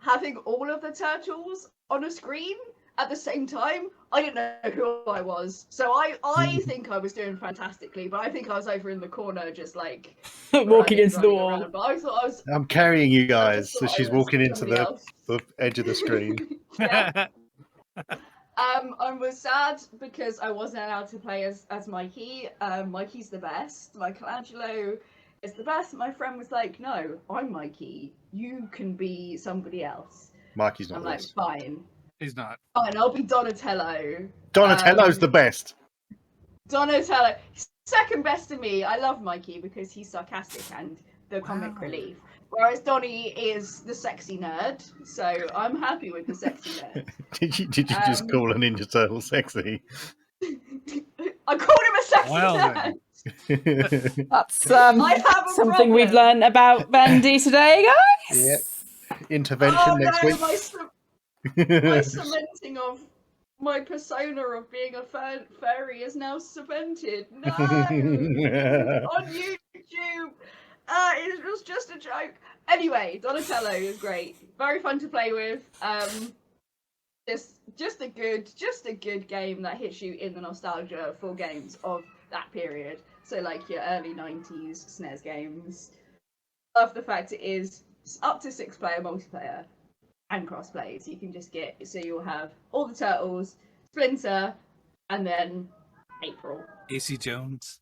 Speaker 1: Having all of the turtles on a screen at the same time, I didn't know who I was. So I think I was doing fantastically, but I think I was over in the corner just like
Speaker 2: walking into the wall.
Speaker 1: Around. But I thought I was.
Speaker 4: I'm carrying you guys, so
Speaker 1: thought I
Speaker 4: she's
Speaker 1: was
Speaker 4: walking into
Speaker 1: somebody else.
Speaker 4: the edge of the screen.
Speaker 1: Yeah. I was sad because I wasn't allowed to play as Mikey. Mikey's the best. Michelangelo is the best. My friend was like, "No, I'm Mikey. You can be somebody else."
Speaker 4: Mikey's not
Speaker 1: I'm
Speaker 4: the
Speaker 1: like,
Speaker 4: best.
Speaker 1: "Fine,
Speaker 3: He's not.
Speaker 1: fine. I'll be Donatello."
Speaker 4: Donatello's the best.
Speaker 1: Donatello, second best to me. I love Mikey because he's sarcastic and the comic
Speaker 3: Wow.
Speaker 1: relief. Whereas Donnie is the sexy nerd, so I'm happy with the sexy nerd.
Speaker 4: Did you just call a Ninja Turtle sexy?
Speaker 1: I called him a sexy
Speaker 3: Well,
Speaker 1: nerd.
Speaker 3: then.
Speaker 2: That's
Speaker 1: I have a
Speaker 2: something we've
Speaker 1: problem.
Speaker 2: learned about Bendy today, guys.
Speaker 4: Yep. Intervention
Speaker 1: Oh
Speaker 4: next
Speaker 1: no,
Speaker 4: week.
Speaker 1: my cementing of my persona of being a fairy is now cemented. No, on YouTube. It was just a joke. Anyway, Donatello is great. Very fun to play with. Just a good game that hits you in the nostalgia for games of that period. So like your early 90s SNES games. Love the fact it is up to 6 player multiplayer and crossplay. So you can just so you'll have all the turtles, Splinter, and then April.
Speaker 3: AC Jones.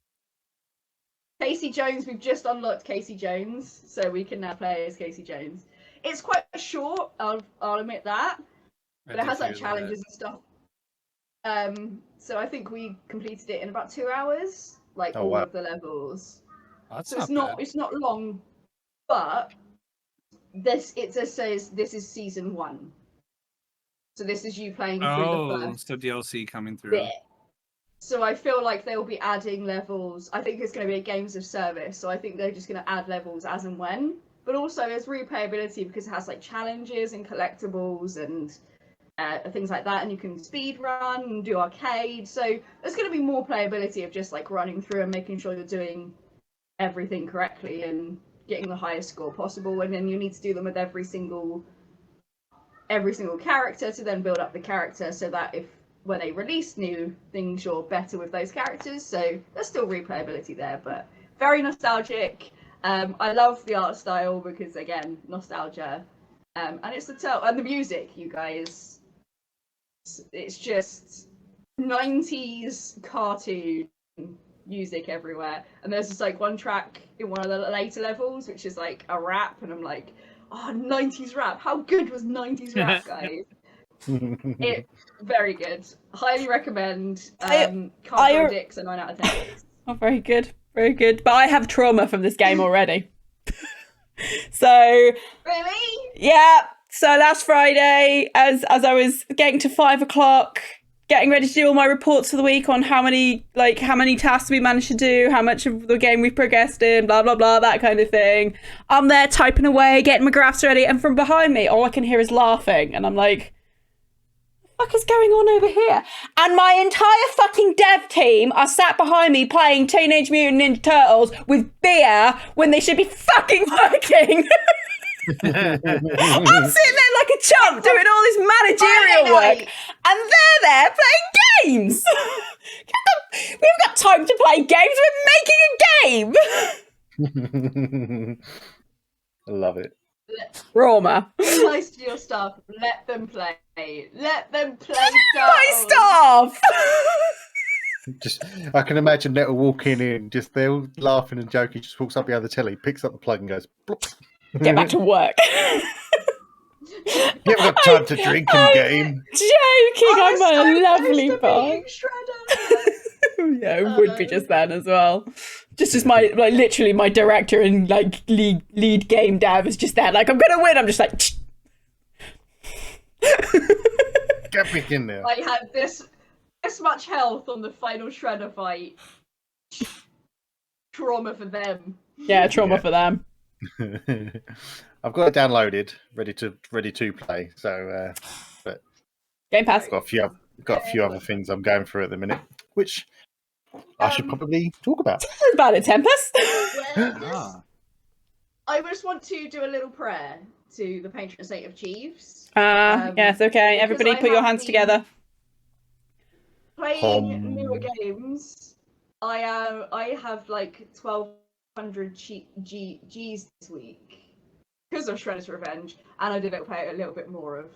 Speaker 1: Casey Jones, we've just unlocked Casey Jones, so we can now play as Casey Jones. It's quite short, I'll admit that, but it has like challenges and stuff. So I think we completed it in about 2 hours, like all of the levels.
Speaker 3: That's
Speaker 1: So
Speaker 3: not
Speaker 1: it's not long, but it just says this is season 1. So this is you playing through the first
Speaker 3: so DLC coming through.
Speaker 1: bit. So I feel like they'll be adding levels. I think it's going to be a games of service. So I think they're just going to add levels as and when. But also there's replayability because it has like challenges and collectibles and things like that. And you can speed run and do arcade. So there's going to be more playability of just like running through and making sure you're doing everything correctly and getting the highest score possible. And then you need to do them with every single character to then build up the character so that when they release new things, you're better with those characters. So there's still replayability there, but very nostalgic. I love the art style because, again, nostalgia. And it's and the music, you guys. It's just 90s cartoon music everywhere. And there's just like one track in one of the later levels, which is like a rap, and I'm like, oh, 90s rap. How good was 90s rap, guys? Very good. Highly recommend. Can't throw dicks, a 9 out of 10.
Speaker 2: Oh, very good. Very good. But I have trauma from this game already. So
Speaker 1: Really?
Speaker 2: yeah. So last Friday, as I was getting to 5 o'clock, getting ready to do all my reports for the week on how many tasks we managed to do, how much of the game we've progressed in, blah, blah, blah, that kind of thing. I'm there typing away, getting my graphs ready, and from behind me, all I can hear is laughing. And I'm like, what the fuck is going on over here? And my entire fucking dev team are sat behind me playing Teenage Mutant Ninja Turtles with beer when they should be fucking working. I'm sitting there like a chump doing all this managerial work, and they're there playing games. We haven't got time to play games. We're making a game.
Speaker 4: I love it.
Speaker 2: Trauma.
Speaker 1: Be nice to your staff. Let them play. Let them play.
Speaker 2: My staff.
Speaker 4: Just, I can imagine Nettle walking in, just they're all laughing and joking. Just walks up behind the telly, picks up the plug, and goes, plop.
Speaker 2: Get back to work.
Speaker 4: You haven't got time to drink and game.
Speaker 2: Joking, I'm a lovely boy.
Speaker 1: Shredder.
Speaker 2: Yeah, it would be just then as well. Just as my literally my director and like lead game dev is just there. Like, I'm gonna win. I'm just like.
Speaker 4: Get back in there.
Speaker 1: I had this much health on the final Shredder fight. Trauma for them.
Speaker 2: Yeah, trauma for them.
Speaker 4: I've got it downloaded, ready to play. So, but
Speaker 2: Game Pass.
Speaker 4: I've got a few other things I'm going through at the minute, which I should probably talk about.
Speaker 2: Tell us about it, Tempest.
Speaker 1: I just want to do a little prayer to the patron saint of Chiefs.
Speaker 2: Yes, okay. Everybody put your hands together.
Speaker 1: Playing newer games, I have like 1,200 G's this week because of Shredder's Revenge, and I did play a little bit more of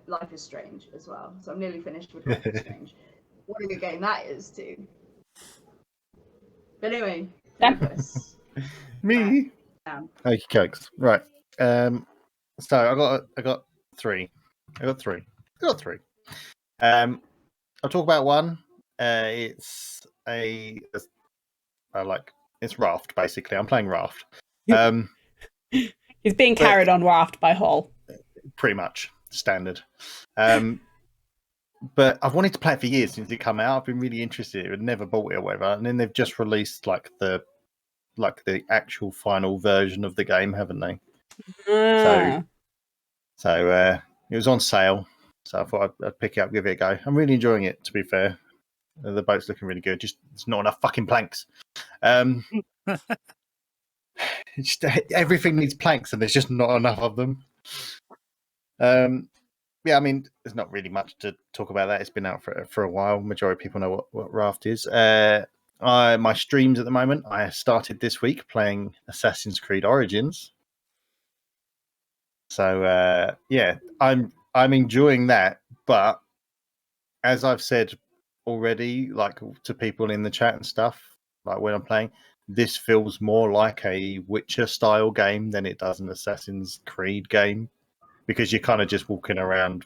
Speaker 1: Life is Strange as well. So I'm nearly finished with Life is Strange. What a good game that is too. But anyway,
Speaker 4: Me. Okay, cokes. Right. So I got three. I'll talk about one. It's Raft, basically. I'm playing Raft.
Speaker 2: He's being carried on Raft by Hall.
Speaker 4: Pretty much standard. But I've wanted to play it for years since it came out. I've been really interested. I've never bought it or whatever. And then they've just released the actual final version of the game, haven't they? So it was on sale. So I thought I'd pick it up, give it a go. I'm really enjoying it, to be fair. The boat's looking really good. Just there's not enough fucking planks. Just, everything needs planks, and there's just not enough of them. Yeah, I mean, there's not really much to talk about that. It's been out for a while. Majority of people know what Raft is. My streams at the moment, I started this week playing Assassin's Creed Origins. So yeah, I'm enjoying that. But as I've said already, like to people in the chat and stuff, like when I'm playing, this feels more like a Witcher style game than it does an Assassin's Creed game, because you're kind of just walking around.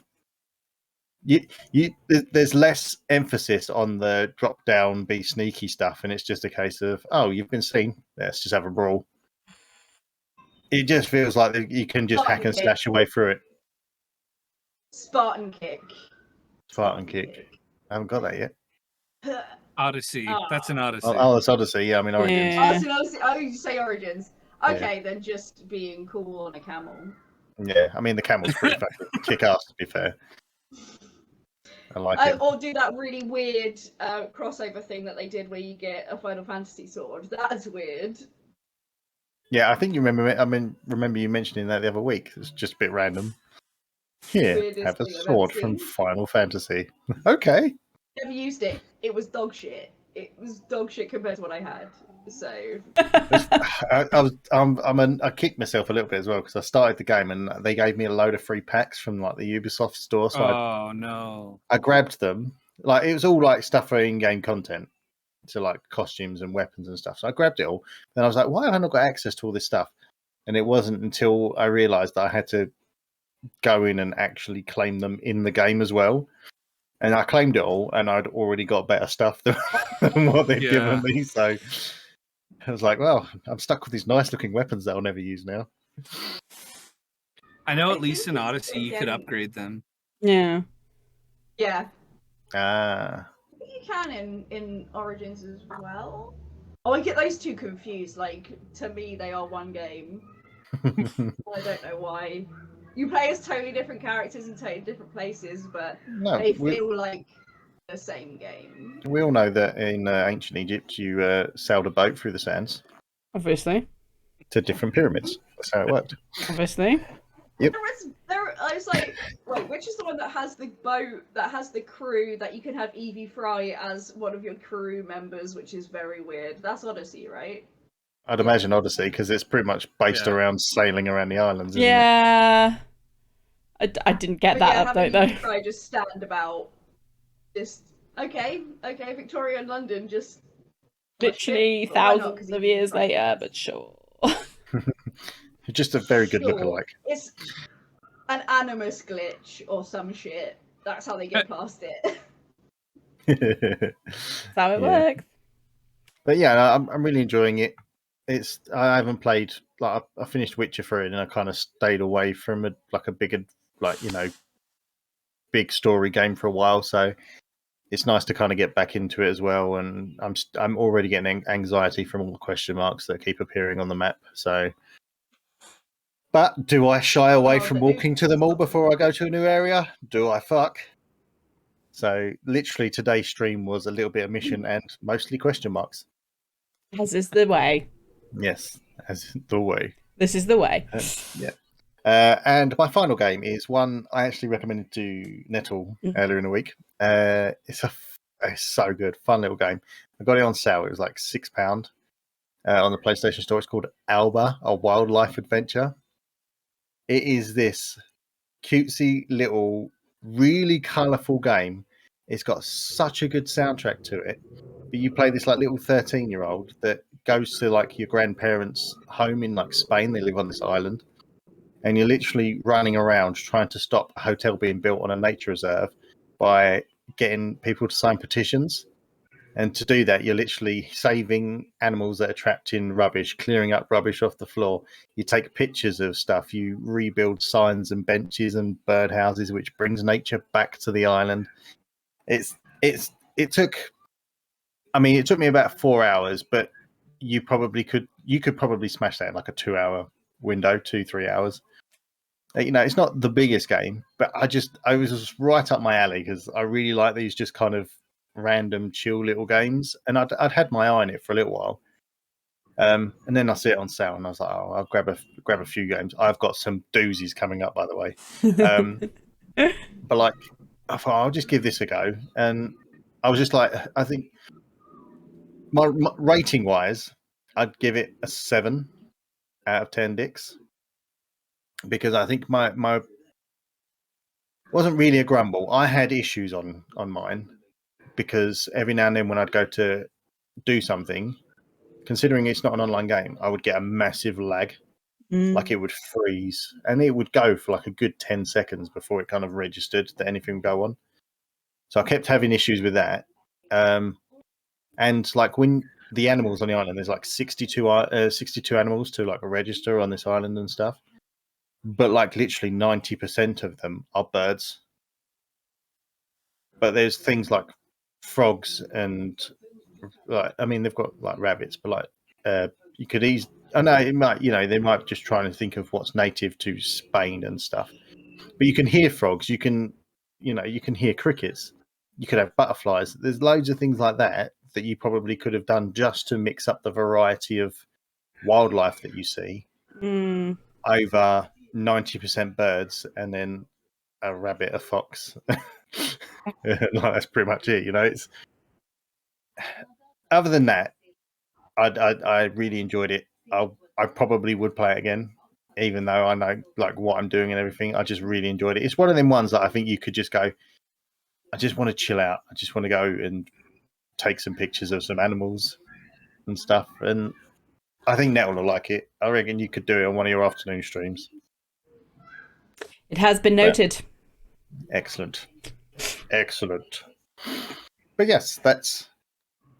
Speaker 4: There's less emphasis on the drop down, be sneaky stuff, and it's just a case of, oh, you've been seen, let's just have a brawl. It just feels like you can just hack and slash your way through it.
Speaker 1: Spartan kick.
Speaker 4: I haven't got that yet.
Speaker 3: Odyssey. That's an Odyssey.
Speaker 4: Oh, it's Odyssey. Yeah, I mean Origins.
Speaker 1: Yeah. Oh, you say Origins. Okay, yeah. Then just being cool on a camel.
Speaker 4: Yeah, I mean the camel's pretty fucking kick-ass, to be fair. I like it.
Speaker 1: Or do that really weird crossover thing that they did where you get a Final Fantasy sword. That's weird.
Speaker 4: Yeah, I think you remember. I mean, remember you mentioning that the other week. It's just a bit random. Here, have a sword from Final Fantasy. Okay.
Speaker 1: Never used it. It was dog shit. It was dog shit compared to what I had. So
Speaker 4: I kicked myself a little bit as well because I started the game and they gave me a load of free packs from like the Ubisoft store. So
Speaker 3: no!
Speaker 4: I grabbed them. Like it was all like stuff for in-game content. to like costumes and weapons and stuff. So I grabbed it all. Then I was like, why have I not got access to all this stuff? And it wasn't until I realised that I had to go in and actually claim them in the game as well. And I claimed it all, and I'd already got better stuff than what they'd given me. So I was like, well, I'm stuck with these nice looking weapons that I'll never use now.
Speaker 3: I know at least in Odyssey you could upgrade them.
Speaker 2: Yeah.
Speaker 1: Yeah.
Speaker 4: Ah.
Speaker 1: I think you can in Origins as well. Oh, I get those two confused. Like, to me, they are one game. I don't know why. You play as totally different characters in totally different places, but they feel like the same game.
Speaker 4: We all know that in ancient Egypt, you sailed a boat through the sands.
Speaker 2: Obviously.
Speaker 4: To different pyramids. That's how it worked.
Speaker 2: Obviously.
Speaker 4: Yep.
Speaker 1: I was like, wait, which is the one that has the boat, that has the crew, that you can have Evie Fry as one of your crew members, which is very weird. That's Odyssey, right?
Speaker 4: I'd imagine Odyssey, because it's pretty much based around sailing around the islands, isn't
Speaker 2: it? I didn't get that update, though.
Speaker 1: I just stand about, okay, Victoria and London, just...
Speaker 2: Literally thousands of years later, but sure.
Speaker 4: Just a very good lookalike.
Speaker 1: It's an Animus glitch or some shit. That's how they get past it.
Speaker 2: That's how it works.
Speaker 4: But yeah, I'm really enjoying it. I haven't played, like, I finished Witcher 3 and I kind of stayed away from a bigger, big story game for a while. So it's nice to kind of get back into it as well. And I'm already getting anxiety from all the question marks that keep appearing on the map. So, but do I shy away from walking to the mall before I go to a new area? Do I fuck? So literally today's stream was a little bit of mission and mostly question marks.
Speaker 2: As is the way.
Speaker 4: Yes, as the way. This
Speaker 2: is the way.
Speaker 4: And my final game is one I actually recommended to Nettle earlier in the week. It's so good, fun little game. I got it on sale. It was like £6 on the PlayStation Store. It's called Alba, a wildlife adventure. It is this cutesy little, really colourful game. It's got such a good soundtrack to it. But you play this like little 13-year-old that goes to like your grandparents' home in like Spain. They live on this island. And you're literally running around trying to stop a hotel being built on a nature reserve by getting people to sign petitions. And to do that, you're literally saving animals that are trapped in rubbish, clearing up rubbish off the floor. You take pictures of stuff. You rebuild signs and benches and birdhouses, which brings nature back to the island. It took me about 4 hours, but you could probably smash that in like a 2-hour window, 2-3 hours. It's not the biggest game, but I was just right up my alley because I really like these just kind of random chill little games, and I'd had my eye on it for a little while, and then I see it on sale, and I was like, oh, I'll grab a few games. I've got some doozies coming up, by the way, but like I thought I'll just give this a go, and I was just like, I think my rating wise, I'd give it a 7 out of 10 dicks. Because I think my wasn't really a grumble. I had issues on mine because every now and then when I'd go to do something, considering it's not an online game, I would get a massive lag. Like it would freeze and it would go for like a good 10 seconds before it kind of registered that anything would go on. So I kept having issues with that. And like when the animals on the island, there's like 62 animals to like register on this island and stuff. But like literally 90% of them are birds. But there's things like frogs and they've got like rabbits, but like you could easily. I know it might, they might just trying to think of what's native to Spain and stuff. But you can hear frogs. You can hear crickets. You could have butterflies. There's loads of things like that you probably could have done just to mix up the variety of wildlife that you see. Over 90% birds and then a rabbit, a fox. That's pretty much it. It's other than that, I really enjoyed it. I probably would play it again, even though I know like what I'm doing and everything. I just really enjoyed it. It's one of them ones that I think you could just go, I just want to chill out. I just want to go and take some pictures of some animals and stuff. And I think Nettle will like it. I reckon you could do it on one of your afternoon streams.
Speaker 2: It has been noted.
Speaker 4: Excellent. Excellent. But yes, that's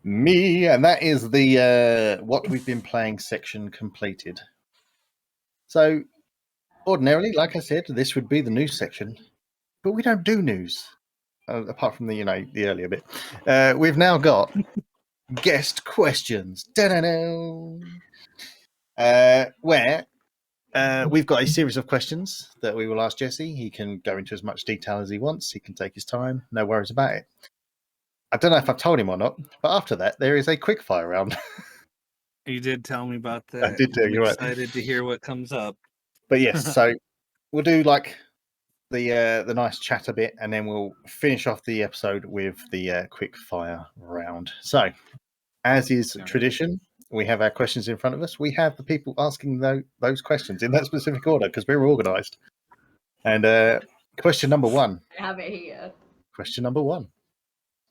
Speaker 4: me, and that is the what we've been playing section completed. So ordinarily, like I said, this would be the news section, but we don't do news apart from the the earlier bit. We've now got guest questions. Where we've got a series of questions that we will ask Jesse. He can go into as much detail as he wants. He can take his time. No worries about it. I don't know if I've told him or not, but after that, there is a quick fire round.
Speaker 3: You did tell me about that.
Speaker 4: I did tell you,
Speaker 3: I'm
Speaker 4: right.
Speaker 3: excited to hear what comes up.
Speaker 4: But yes, so we'll do like the nice chatter bit, and then we'll finish off the episode with the quick fire round. So, as is tradition, we have our questions in front of us. We have the people asking those questions in that specific order because we're organised. And question number one.
Speaker 1: I have it here.
Speaker 4: Question number one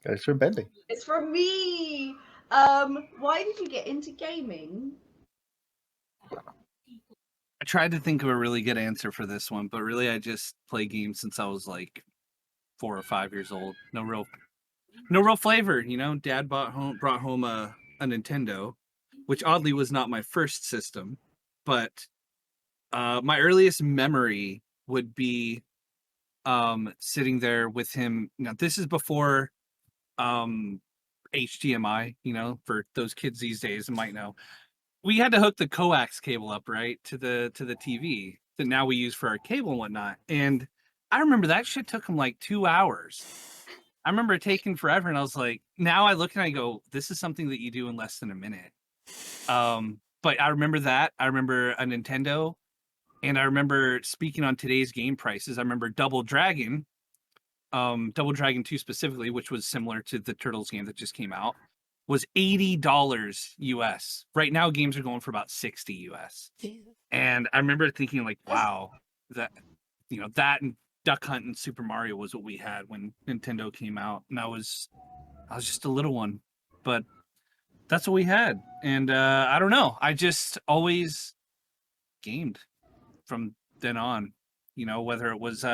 Speaker 4: goes from Bendy.
Speaker 1: It's from me. Why did you get into gaming?
Speaker 3: I tried to think of a really good answer for this one, but really I just play games since I was like 4 or 5 years old. No real flavor, Dad brought home a Nintendo, which oddly was not my first system, but my earliest memory would be sitting there with him. Now this is before HDMI, for those kids these days might know. We had to hook the coax cable up, right, to the TV that now we use for our cable and whatnot. And I remember that shit took him like 2 hours. I remember it taking forever, and I was like, now I look and I go, this is something that you do in less than a minute. But I remember that. I remember a Nintendo, and I remember speaking on today's game prices. I remember Double Dragon 2 specifically, which was similar to the Turtles game that just came out, was $80 US. Right now, games are going for about $60 US. Jesus. And I remember thinking, like, wow, that and Duck Hunt and Super Mario was what we had when Nintendo came out, and I was just a little one, but that's what we had. And I don't know, I just always gamed from then on. Whether it was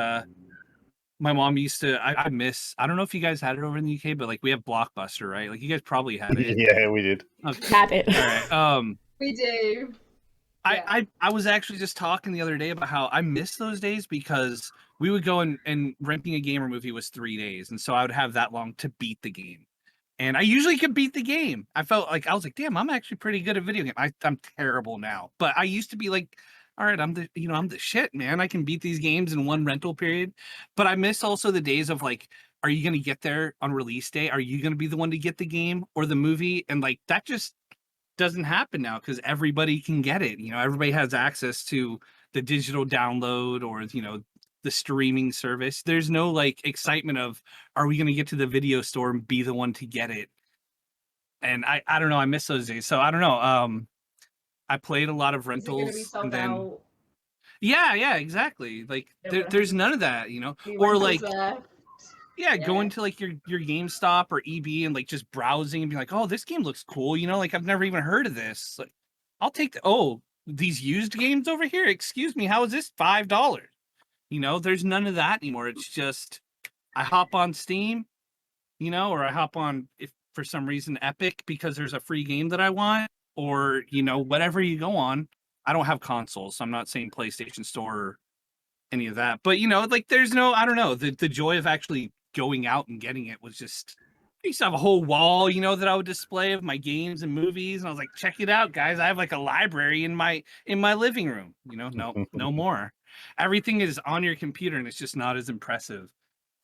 Speaker 3: my mom used to. I don't know if you guys had it over in the UK, but like we have Blockbuster, right? Like you guys probably had it.
Speaker 4: Yeah, we did.
Speaker 2: Okay. Had it.
Speaker 3: All right.
Speaker 1: We do.
Speaker 3: I was actually just talking the other day about how I miss those days because we would go and renting a game or movie was 3 days, and so I would have that long to beat the game. And I usually could beat the game. I felt like I was like, damn, I'm actually pretty good at video game. I'm terrible now, but I used to be like, all right, I'm the shit, man. I can beat these games in one rental period. But I miss also the days of like, are you going to get there on release day? Are you going to be the one to get the game or the movie? And like, that just doesn't happen now because everybody can get it. Everybody has access to the digital download or, the streaming service. There's no like excitement of, are we going to get to the video store and be the one to get it? And I don't know. I miss those days. So I don't know. I played a lot of rentals.
Speaker 1: Is it gonna be sold out?
Speaker 3: Yeah, exactly. Like there's none of that, or like, going to like your GameStop or EB and like just browsing and be like, oh, this game looks cool. Like I've never even heard of this. Like I'll take these used games over here. Excuse me. How is this $5? There's none of that anymore. It's just, I hop on Steam, or I hop on, if for some reason, Epic, because there's a free game that I want, or, whatever you go on. I don't have consoles, so I'm not saying PlayStation Store or any of that. But, like there's no, I don't know, the joy of actually going out and getting it was just, I used to have a whole wall, that I would display of my games and movies. And I was like, check it out, guys. I have like a library in my living room, no more. Everything is on your computer and it's just not as impressive.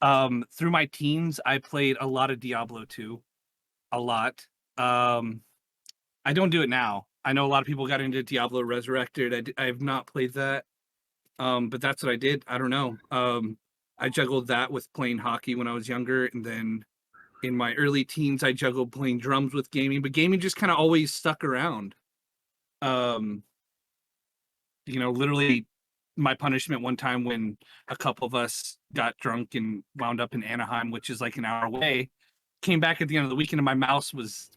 Speaker 3: Through my teens, I played a lot of Diablo 2, a lot. I don't do it now. I know a lot of people got into Diablo Resurrected. I have not played that. But that's what I did. I don't know. I juggled that with playing hockey when I was younger. And then in my early teens, I juggled playing drums with gaming. But gaming just kind of always stuck around. Literally my punishment one time when a couple of us got drunk and wound up in Anaheim, which is like an hour away, came back at the end of the weekend and my mouse was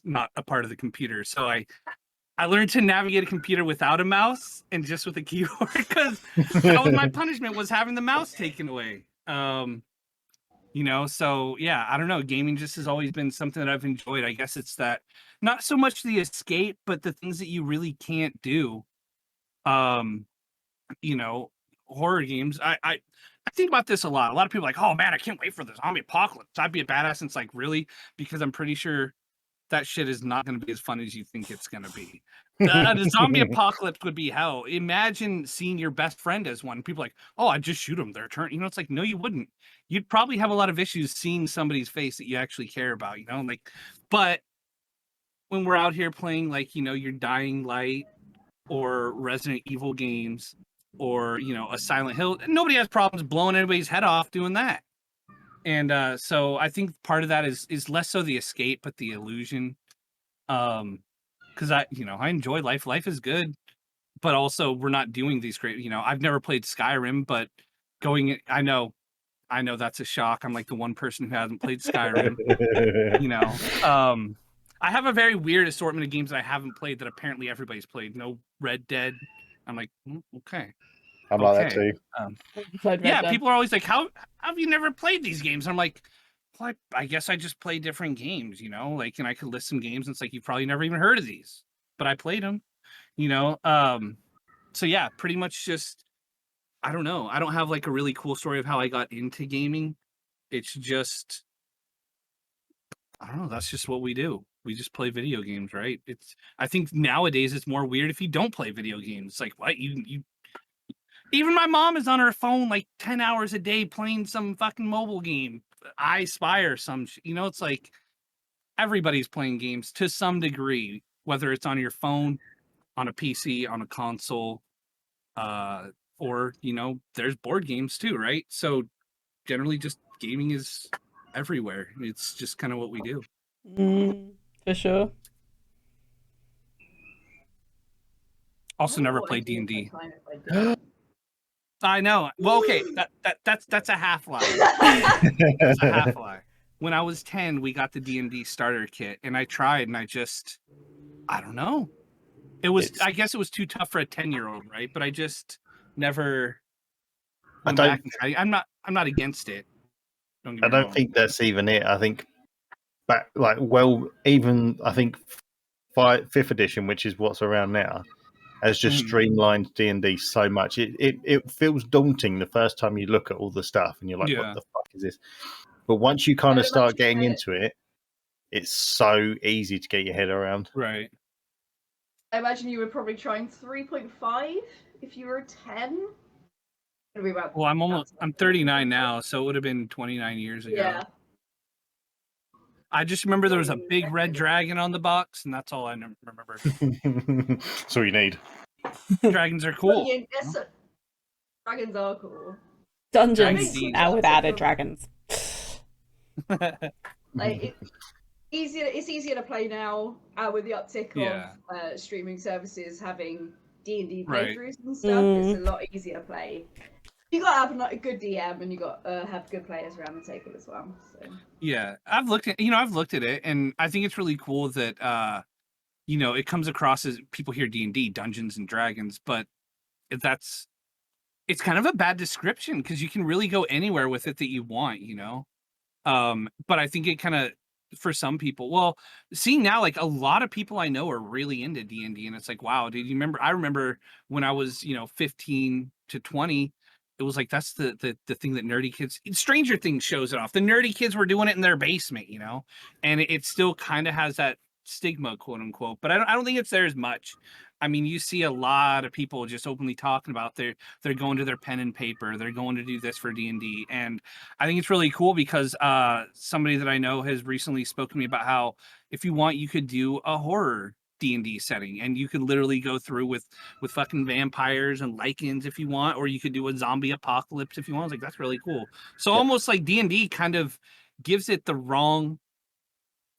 Speaker 3: not a part of the computer. So I learned to navigate a computer without a mouse and just with a keyboard, because that was my punishment, was having the mouse taken away. You know, so yeah, I don't know. Gaming just has always been something that I've enjoyed. I guess it's that, not so much the escape, but the things that you really can't do. You know, horror games. I think about this a lot. A lot of people are like, oh man, I can't wait for the zombie apocalypse. I'd be a badass. And it's like, really? Because I'm pretty sure that shit is not going to be as fun as you think it's going to be. The zombie apocalypse would be hell. Imagine seeing your best friend as one. People are like, oh, I'd just shoot them. Their turn. You know, it's like, no, you wouldn't. You'd probably have a lot of issues seeing somebody's face that you actually care about, you know? Like, but when we're out here playing, like, you know, your Dying Light or Resident Evil games, or, you know, a Silent Hill, nobody has problems blowing anybody's head off doing that. And so I think part of that is less so the escape, but the illusion. Because I enjoy life. Life is good, but also we're not doing these great. You know, I've never played Skyrim, but I know that's a shock. I'm like the one person who hasn't played Skyrim. You know, I have a very weird assortment of games that I haven't played that apparently everybody's played. No Red Dead. I'm like, okay.
Speaker 4: I'm like that too.
Speaker 2: Yeah,
Speaker 3: people are always like, how have you never played these games? And I'm like, well, I guess I just play different games, you know, like, and I could list some games and it's like, you've probably never even heard of these, but I played them, you know? So yeah, pretty much just, I don't know. I don't have like a really cool story of how I got into gaming. It's just, I don't know. That's just what we do. We just play video games, right? I think nowadays it's more weird if you don't play video games. It's like, what? You even my mom is on her phone like 10 hours a day playing some fucking mobile game. I Spy or you know, it's like everybody's playing games to some degree, whether it's on your phone, on a PC, on a console, or, you know, there's board games too, right? So generally just gaming is everywhere. It's just kind of what we do.
Speaker 2: For sure.
Speaker 3: Also never played D&D. I know. Well, okay, that's a half lie. That's a half lie. When I was 10, we got the D&D starter kit, and I tried, and I don't know. I guess it was too tough for a 10-year-old, right? But I just never went back. I'm not against it.
Speaker 4: I don't think that's even it. I think back, like, well, even I think 5th edition, which is what's around now, has just streamlined D&D so much. It feels daunting the first time you look at all the stuff and you're like, what the fuck is this? But once you kind of start getting into it, it's so easy to get your head around.
Speaker 3: Right.
Speaker 1: I imagine you were probably trying 3.5 if you were 10.
Speaker 3: Well, I'm 39 now, so it would have been 29 years ago.
Speaker 1: Yeah.
Speaker 3: I just remember there was a big red dragon on the box, and that's all I remember.
Speaker 4: That's all you need.
Speaker 3: Dragons are cool.
Speaker 1: Dragons are cool.
Speaker 2: Dungeons now with added dragons.
Speaker 1: Like it's easier to play now with the uptick of streaming services having D&D playthroughs and stuff. It's a lot easier to play. You gotta have a good DM, and you got have good players around the table as well. So. Yeah,
Speaker 3: I've looked at it, and I think it's really cool that you know, it comes across as people hear D&D, Dungeons and Dragons, but it's kind of a bad description because you can really go anywhere with it that you want, you know. But I think it kind of, for some people, well, seeing now, like, a lot of people I know are really into D&D, and it's like, wow, dude, I remember when I was, you know, 15 to 20. It was like, that's the thing that nerdy kids, Stranger Things shows it off. The nerdy kids were doing it in their basement, you know, and it still kind of has that stigma, quote unquote, but I don't think it's there as much. I mean, you see a lot of people just openly talking about they're going to their pen and paper, they're going to do this for D&D, and I think it's really cool because somebody that I know has recently spoken to me about how if you want, you could do a horror D&D setting, and you could literally go through with fucking vampires and lycans if you want, or you could do a zombie apocalypse if you want. I was like, that's really cool. So almost like D&D kind of gives it the wrong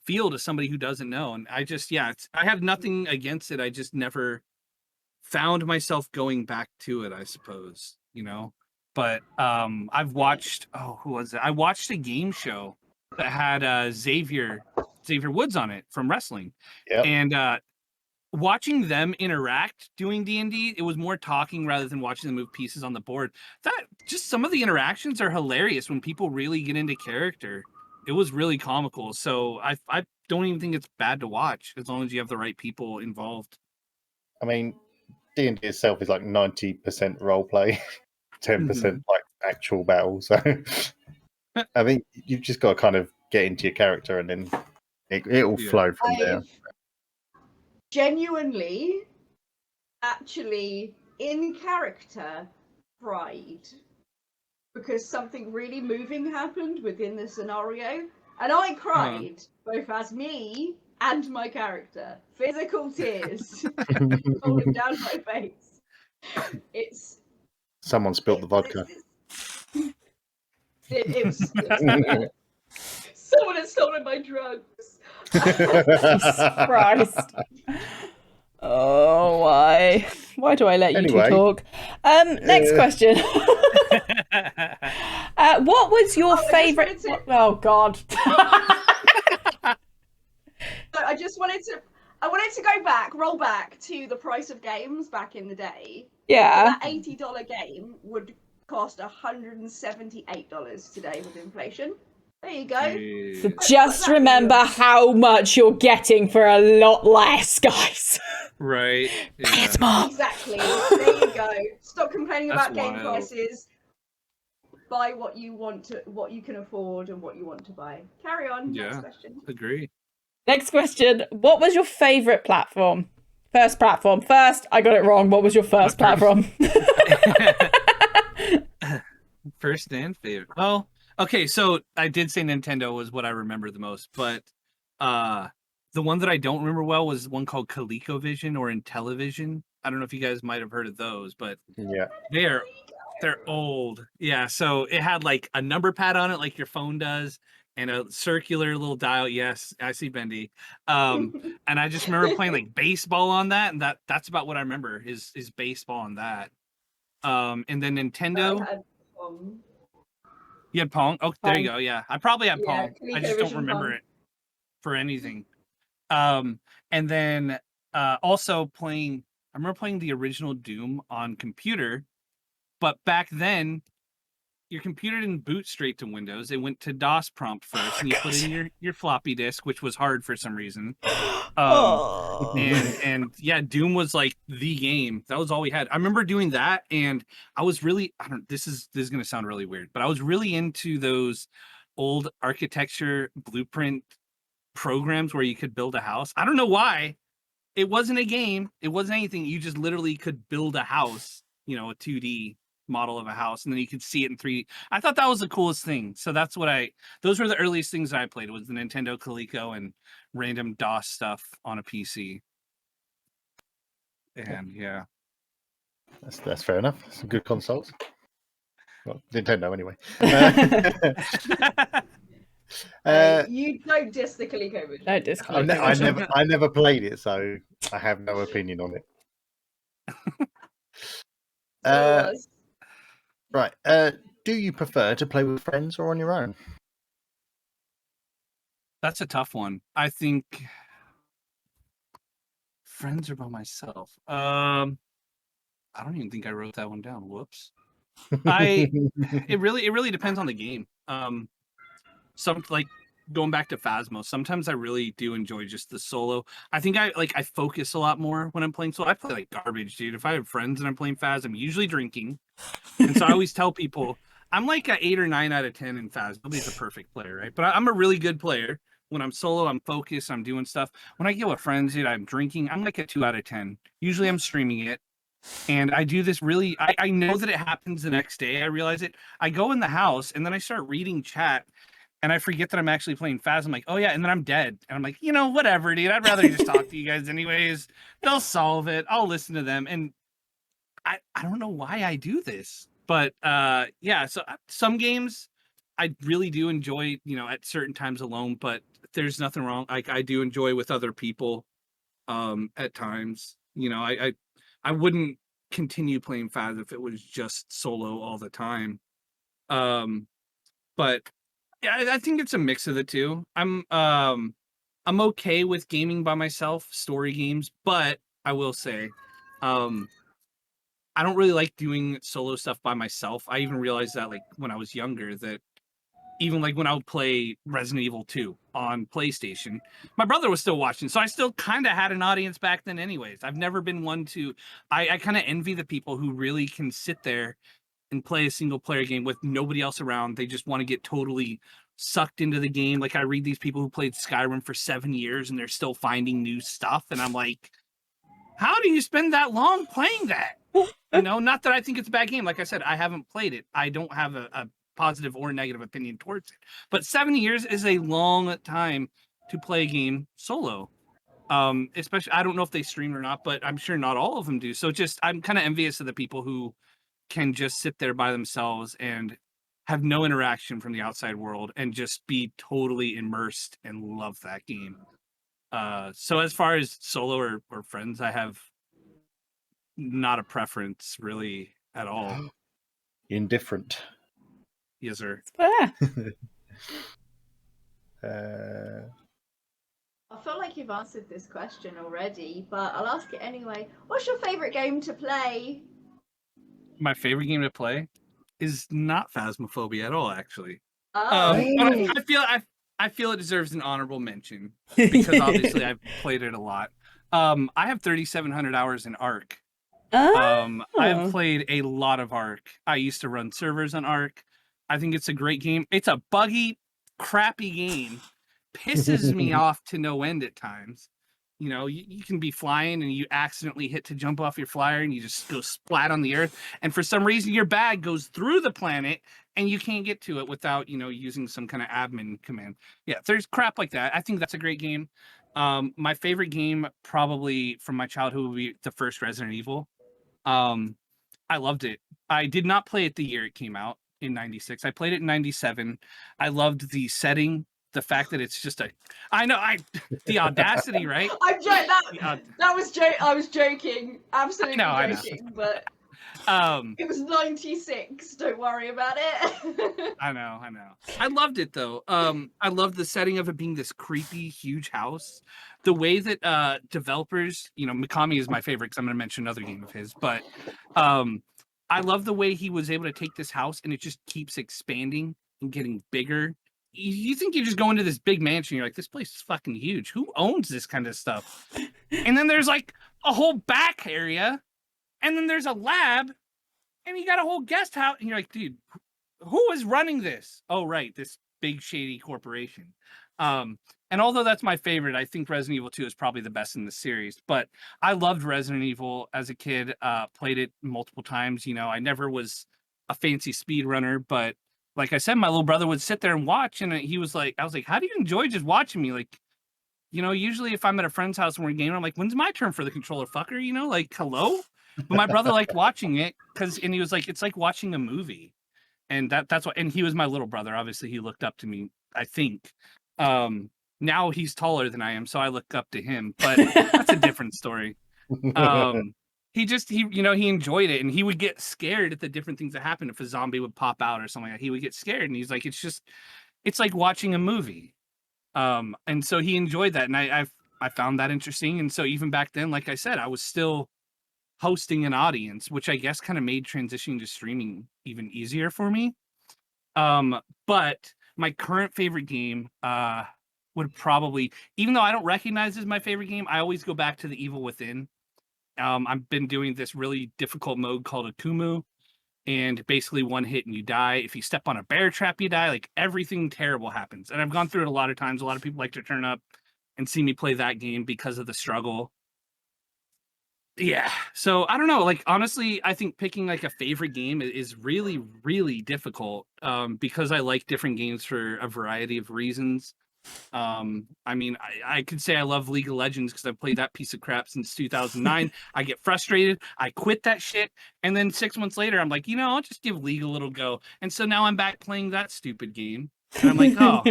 Speaker 3: feel to somebody who doesn't know. And I just, I have nothing against it. I just never found myself going back to it, I suppose, you know. But I've watched, who was it? I watched a game show that had Xavier Woods on it from wrestling.
Speaker 4: Yep.
Speaker 3: And watching them interact doing D&D, it was more talking rather than watching them move pieces on the board. That just some of the interactions are hilarious when people really get into character. It was really comical. So I don't even think it's bad to watch as long as you have the right people involved.
Speaker 4: I mean, D&D itself is like 90% role play, 10% like actual battle. So I think you've just got to kind of get into your character, and then it will flow from there.
Speaker 1: Genuinely, actually, in character, cried because something really moving happened within the scenario, and I cried both as me and my character. Physical tears falling down my face.
Speaker 4: Someone spilled the vodka.
Speaker 1: It was someone had stolen my drugs.
Speaker 2: Jesus Christ. Oh, why? Why do I let you two talk? Next question. What was your favourite... Oh, God.
Speaker 1: I wanted to roll back to the price of games back in the day.
Speaker 2: Yeah.
Speaker 1: So that $80 game would cost $178 today with inflation. There you go.
Speaker 2: So just remember how much you're getting for a lot less, guys.
Speaker 3: Right.
Speaker 2: Yeah. It's more.
Speaker 1: Exactly. There you go. Stop complaining about game prices. Buy what you want to, what you can afford, and what you want to buy. Carry on.
Speaker 3: Yeah.
Speaker 1: Next question.
Speaker 3: Agree.
Speaker 2: Next question. What was your favourite platform? First platform. First, I got it wrong. What was your first platform?
Speaker 3: First and favorite. Well, okay, so I did say Nintendo was what I remember the most, but the one that I don't remember well was one called ColecoVision or Intellivision. I don't know if you guys might have heard of those, but
Speaker 4: yeah,
Speaker 3: they're old. Yeah, so it had like a number pad on it like your phone does, and a circular little dial. Yes, I see Bendy. And I just remember playing like baseball on that, and that's about what I remember is baseball on that. And then Nintendo. You had Pong? Oh, there you go. Yeah, I probably had Pong. I just don't remember it for anything. And then also playing. I remember playing the original Doom on computer, but back then your computer didn't boot straight to Windows. It went to DOS prompt first, and you put in your floppy disk, which was hard for some reason. And yeah, Doom was like the game. That was all we had. I remember doing that, and I was really this is gonna sound really weird, but I was really into those old architecture blueprint programs where you could build a house. I don't know why. It wasn't a game. It wasn't anything. You just literally could build a house, a 2D model of a house, and then you could see it in 3D. I thought that was the coolest thing. So that's what those were the earliest things that I played, was the Nintendo Coleco and random DOS stuff on a PC. And yeah.
Speaker 4: That's fair enough. Some good consoles. Well, Nintendo anyway.
Speaker 1: You don't diss the ColecoVision.
Speaker 2: Don't diss ColecoVision.
Speaker 4: I never played it, so I have no opinion on it. Right. Do you prefer to play with friends or on your own?
Speaker 3: That's a tough one. I think friends or by myself. I don't even think I wrote that one down. Whoops. It really depends on the game. Some like going back to Phasmo, sometimes I really do enjoy just the solo. I think I focus a lot more when I'm playing solo. I play like garbage, dude. If I have friends and I'm playing Phas, I'm usually drinking. And so I always tell people I'm like a 8 or 9 out of 10 in Phas. Nobody's a perfect player, right? But I'm a really good player. When I'm solo, I'm focused, I'm doing stuff. When I get with friends, dude, I'm drinking. I'm like a 2 out of 10. Usually I'm streaming it. And I do this really, I know that it happens the next day. I realize it. I go in the house and then I start reading chat and I forget that I'm actually playing Phas. I'm like, oh yeah. And then I'm dead. And I'm like, whatever, dude. I'd rather just talk to you guys anyways. They'll solve it. I'll listen to them. And I don't know why I do this, but yeah. So some games I really do enjoy, at certain times alone, but there's nothing wrong. Like I do enjoy with other people at times. I wouldn't continue playing Phas if it was just solo all the time. But Yeah, I think it's a mix of the two. I'm okay with gaming by myself, story games, but I will say, um, I don't really like doing solo stuff by myself. I even realized that like when I was younger that even like when I would play Resident Evil 2 on PlayStation, my brother was still watching. So I still kind of had an audience back then anyways. I've never been one to I kind of envy the people who really can sit there and play a single player game with nobody else around. They just want to get totally sucked into the game. Like I read these people who played Skyrim for 7 years and they're still finding new stuff and I'm like, how do you spend that long playing that? You know, not that I think it's a bad game. Like I said, I haven't played it. I don't have a positive or negative opinion towards it. But 7 years is a long time to play a game solo. Especially, I don't know if they stream or not, but I'm sure not all of them do. So just, I'm kind of envious of the people who can just sit there by themselves and have no interaction from the outside world and just be totally immersed and love that game. So as far as solo or friends, I have not a preference really at all.
Speaker 4: Indifferent.
Speaker 3: Yes, sir.
Speaker 2: Yeah.
Speaker 1: I feel like you've answered this question already, but I'll ask it anyway. What's your favorite game to play?
Speaker 3: My favorite game to play is not Phasmophobia at all, actually.
Speaker 1: Oh,
Speaker 3: But I feel it deserves an honorable mention because obviously I've played it a lot. I have 3,700 hours in Ark. I've played a lot of Ark. I used to run servers on Ark. I think it's a great game. It's a buggy, crappy game. Pisses me off to no end at times. You know, you can be flying and you accidentally hit to jump off your flyer and you just go splat on the earth. And for some reason, your bag goes through the planet and you can't get to it without, you know, using some kind of admin command. Yeah, there's crap like that. I think that's a great game. My favorite game probably from my childhood would be the first Resident Evil. I loved it. I did not play it the year it came out in 96. I played it in 97. I loved the setting. The fact that it's just the audacity, right?
Speaker 1: I'm joking. That was I was joking, absolutely joking. But it was 96. Don't worry about it.
Speaker 3: I know. I loved it though. I loved the setting of it being this creepy, huge house. The way that developers, you know, Mikami is my favorite because I'm going to mention another game of his, but I love the way he was able to take this house and it just keeps expanding and getting bigger. You think you just go into this big mansion, you're like, this place is fucking huge. Who owns this kind of stuff? And then there's like a whole back area, and then there's a lab, and you got a whole guest house, and you're like, dude, who is running this? Oh, right, this big shady corporation. And although that's my favorite, I think Resident Evil 2 is probably the best in the series. But I loved Resident Evil as a kid, played it multiple times. You know, I never was a fancy speedrunner, but like I said, my little brother would sit there and watch, and he was like, I was like, how do you enjoy just watching me? Like, you know, usually if I'm at a friend's house and we're gaming, I'm like, when's my turn for the controller, fucker? You know, like, hello? But my brother liked watching it and he was like, it's like watching a movie. And that's what, and he was my little brother. Obviously, he looked up to me, I think. Now he's taller than I am, so I look up to him, but that's a different story. He enjoyed it, and he would get scared at the different things that happened. If a zombie would pop out or something like that, he would get scared, and he's like, it's like watching a movie. And so he enjoyed that, and I found that interesting. And so even back then, like I said, I was still hosting an audience, which I guess kind of made transitioning to streaming even easier for me. But my current favorite game would probably, even though I don't recognize it as my favorite game, I always go back to The Evil Within. I've been doing this really difficult mode called Akumu, and basically one hit and you die. If you step on a bear trap, you die. Like, everything terrible happens. And I've gone through it a lot of times. A lot of people like to turn up and see me play that game because of the struggle. Yeah. So I don't know. Like, honestly, I think picking like a favorite game is really, really difficult because I like different games for a variety of reasons. I mean, I could say I love League of Legends because I've played that piece of crap since 2009. I get frustrated, I quit that shit, and then 6 months later, I'm like, you know, I'll just give League a little go. And so now I'm back playing that stupid game. And I'm like, oh.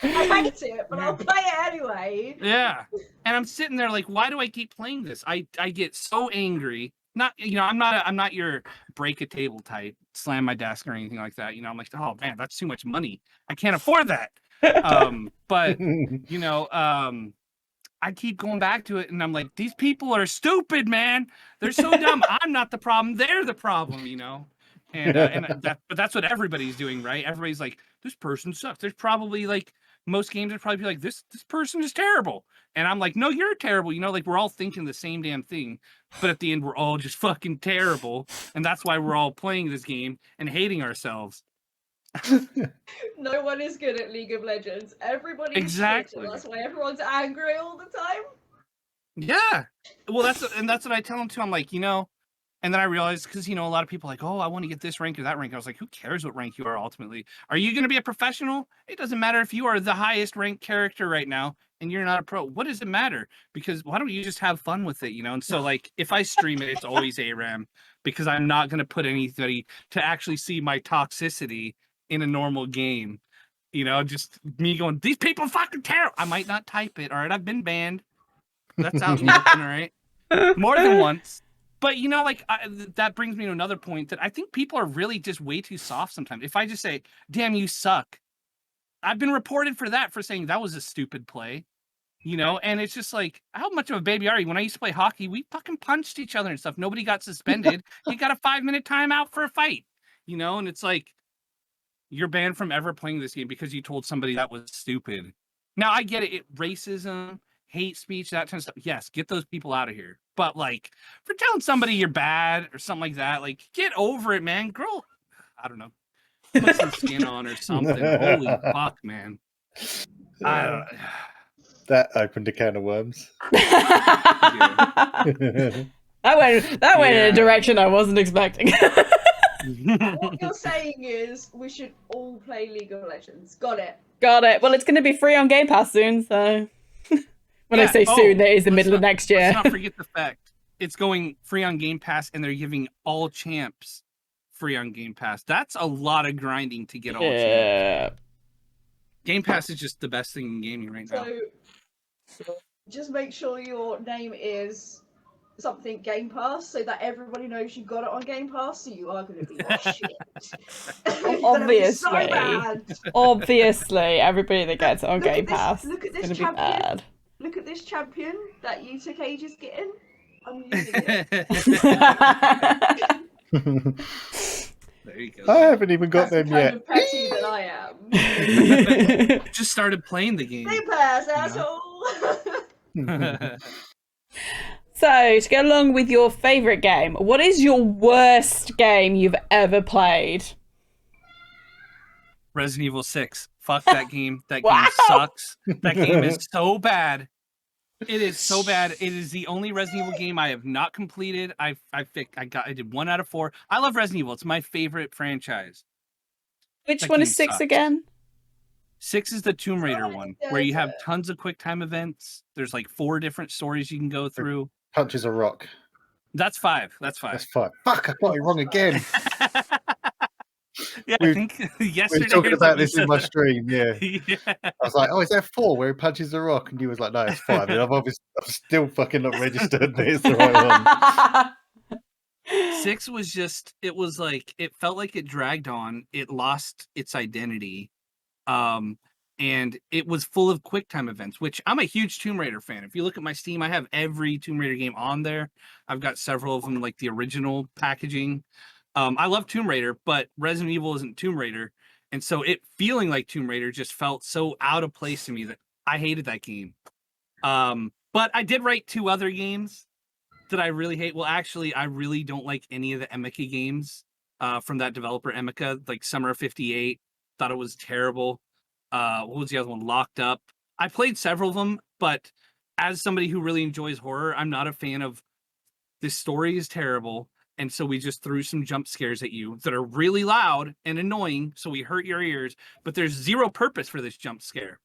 Speaker 1: I hate it, but I'll play it anyway.
Speaker 3: Yeah. And I'm sitting there like, why do I keep playing this? I get so angry. not, you know, I'm not your break a table type, slam my desk or anything like that. You know, I'm like, oh man, that's too much money. I can't afford that. But you know, I keep going back to it, and I'm like, these people are stupid, man. They're so dumb. I'm not the problem. They're the problem, you know. But that's what everybody's doing, right? Everybody's like, this person sucks. There's probably like most games would probably be like, this person is terrible, and I'm like, no, you're terrible. You know, like we're all thinking the same damn thing, but at the end, we're all just fucking terrible, and that's why we're all playing this game and hating ourselves.
Speaker 1: No one is good at League of Legends. Everybody is
Speaker 3: Exactly.
Speaker 1: shit. That's why everyone's angry all the time.
Speaker 3: Yeah. Well, that's what I tell them too. I'm like, you know, and then I realized, because, you know, a lot of people are like, oh, I want to get this rank or that rank. I was like, who cares what rank you are ultimately? Are you going to be a professional? It doesn't matter if you are the highest ranked character right now and you're not a pro. What does it matter? Because why don't you just have fun with it, you know? And so, like, if I stream it, it's always ARAM, because I'm not going to put anybody to actually see my toxicity in a normal game. You know, just me going, these people fucking terrible. I might not type it. All right, I've been banned. That's out in the open, all right? More than once. But, you know, like, that brings me to another point that I think people are really just way too soft sometimes. If I just say, damn, you suck. I've been reported for that, for saying that was a stupid play. You know, and it's just like, how much of a baby are you? When I used to play hockey, we fucking punched each other and stuff. Nobody got suspended. You got a 5-minute timeout for a fight. You know, and it's like, you're banned from ever playing this game because you told somebody that was stupid. Now, I get it. Racism, hate speech, that kind of stuff. Yes, get those people out of here. But, like, for telling somebody you're bad or something like that, like, get over it, man. Girl, I don't know. Put some skin on or something. Holy fuck, man. I don't know.
Speaker 4: That opened a can of worms.
Speaker 2: That went in a direction I wasn't expecting.
Speaker 1: What you're saying is we should all play League of Legends. Got it.
Speaker 2: Got it. Well, it's going to be free on Game Pass soon, so... When I say soon, it is the middle of next year.
Speaker 3: Let's not forget the fact it's going free on Game Pass, and they're giving all champs free on Game Pass. That's a lot of grinding to get all champs. Game Pass is just the best thing in gaming right now.
Speaker 1: So just make sure your name is something Game Pass, so that everybody knows you got it on Game Pass, so you are going to be shit.
Speaker 2: Obviously. Obviously, everybody that gets it on Game Pass is going to be bad.
Speaker 1: Look at this champion that you took ages getting. I'm using it.
Speaker 3: There you go.
Speaker 4: I haven't even got them yet.
Speaker 1: That's the kind of petty that I am.
Speaker 3: Just started playing the game.
Speaker 1: Game Pass, asshole!
Speaker 2: So, to go along with your favourite game, what is your worst game you've ever played?
Speaker 3: Resident Evil 6. Fuck that game. That game sucks. That game is so bad. It is so bad. It is the only Resident Evil game I have not completed. I did 1 out of 4. I love Resident Evil. It's my favorite franchise.
Speaker 2: Which one is 6 again?
Speaker 3: 6 is the Tomb Raider one, where you have tons of quick time events. There's like 4 different stories you can go through.
Speaker 4: Punches a rock.
Speaker 3: That's 5. That's 5.
Speaker 4: That's 5. Fuck, I got it wrong again.
Speaker 3: Yeah, I think yesterday
Speaker 4: we were talking about this in my
Speaker 3: that.
Speaker 4: stream. Yeah. I was like, "Oh, is there 4 where he punches the rock?" And he was like, "No, it's 5." And I'm still fucking not registered that it's the right one.
Speaker 3: 6 was just. It was like it felt like it dragged on. It lost its identity, and it was full of quick time events. Which I'm a huge Tomb Raider fan. If you look at my Steam, I have every Tomb Raider game on there. I've got several of them, like the original packaging. I love Tomb Raider, but Resident Evil isn't Tomb Raider. And so it feeling like Tomb Raider just felt so out of place to me that I hated that game. But I did write 2 other games that I really hate. Well, actually, I really don't like any of the Emeka games from that developer, Emeka, like Summer of 58. Thought it was terrible. What was the other one? Locked Up. I played several of them, but as somebody who really enjoys horror, I'm not a fan of this story is terrible. And so we just threw some jump scares at you that are really loud and annoying, so we hurt your ears, but there's zero purpose for this jump scare.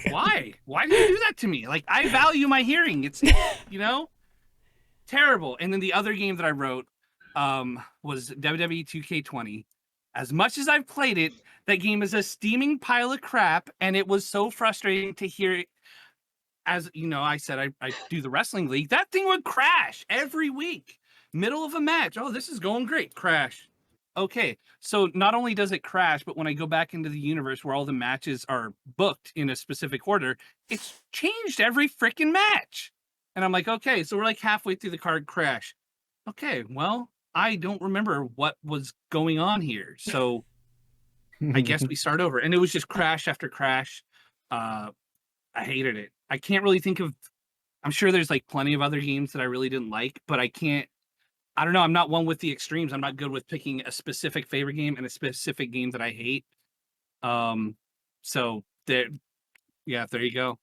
Speaker 3: Why? Why did you do that to me? Like, I value my hearing. It's, you know, terrible. And then the other game that I wrote was WWE 2K20. As much as I've played it, that game is a steaming pile of crap, and it was so frustrating to hear it. As you know, I said I do the wrestling league. That thing would crash every week. middle of a match. Oh, this is going great. Crash. Okay, so not only does it crash, but when I go back into the universe where all the matches are booked in a specific order, it's changed every freaking match. And I'm like, okay, so we're like halfway through the card crash. Okay, well, I don't remember what was going on here. So I guess we start over. And it was just crash after crash. I hated it. I can't really think of, I'm sure there's like plenty of other games that I really didn't like, but I don't know. I'm not one with the extremes. I'm not good with picking a specific favorite game and a specific game that I hate. So there you go.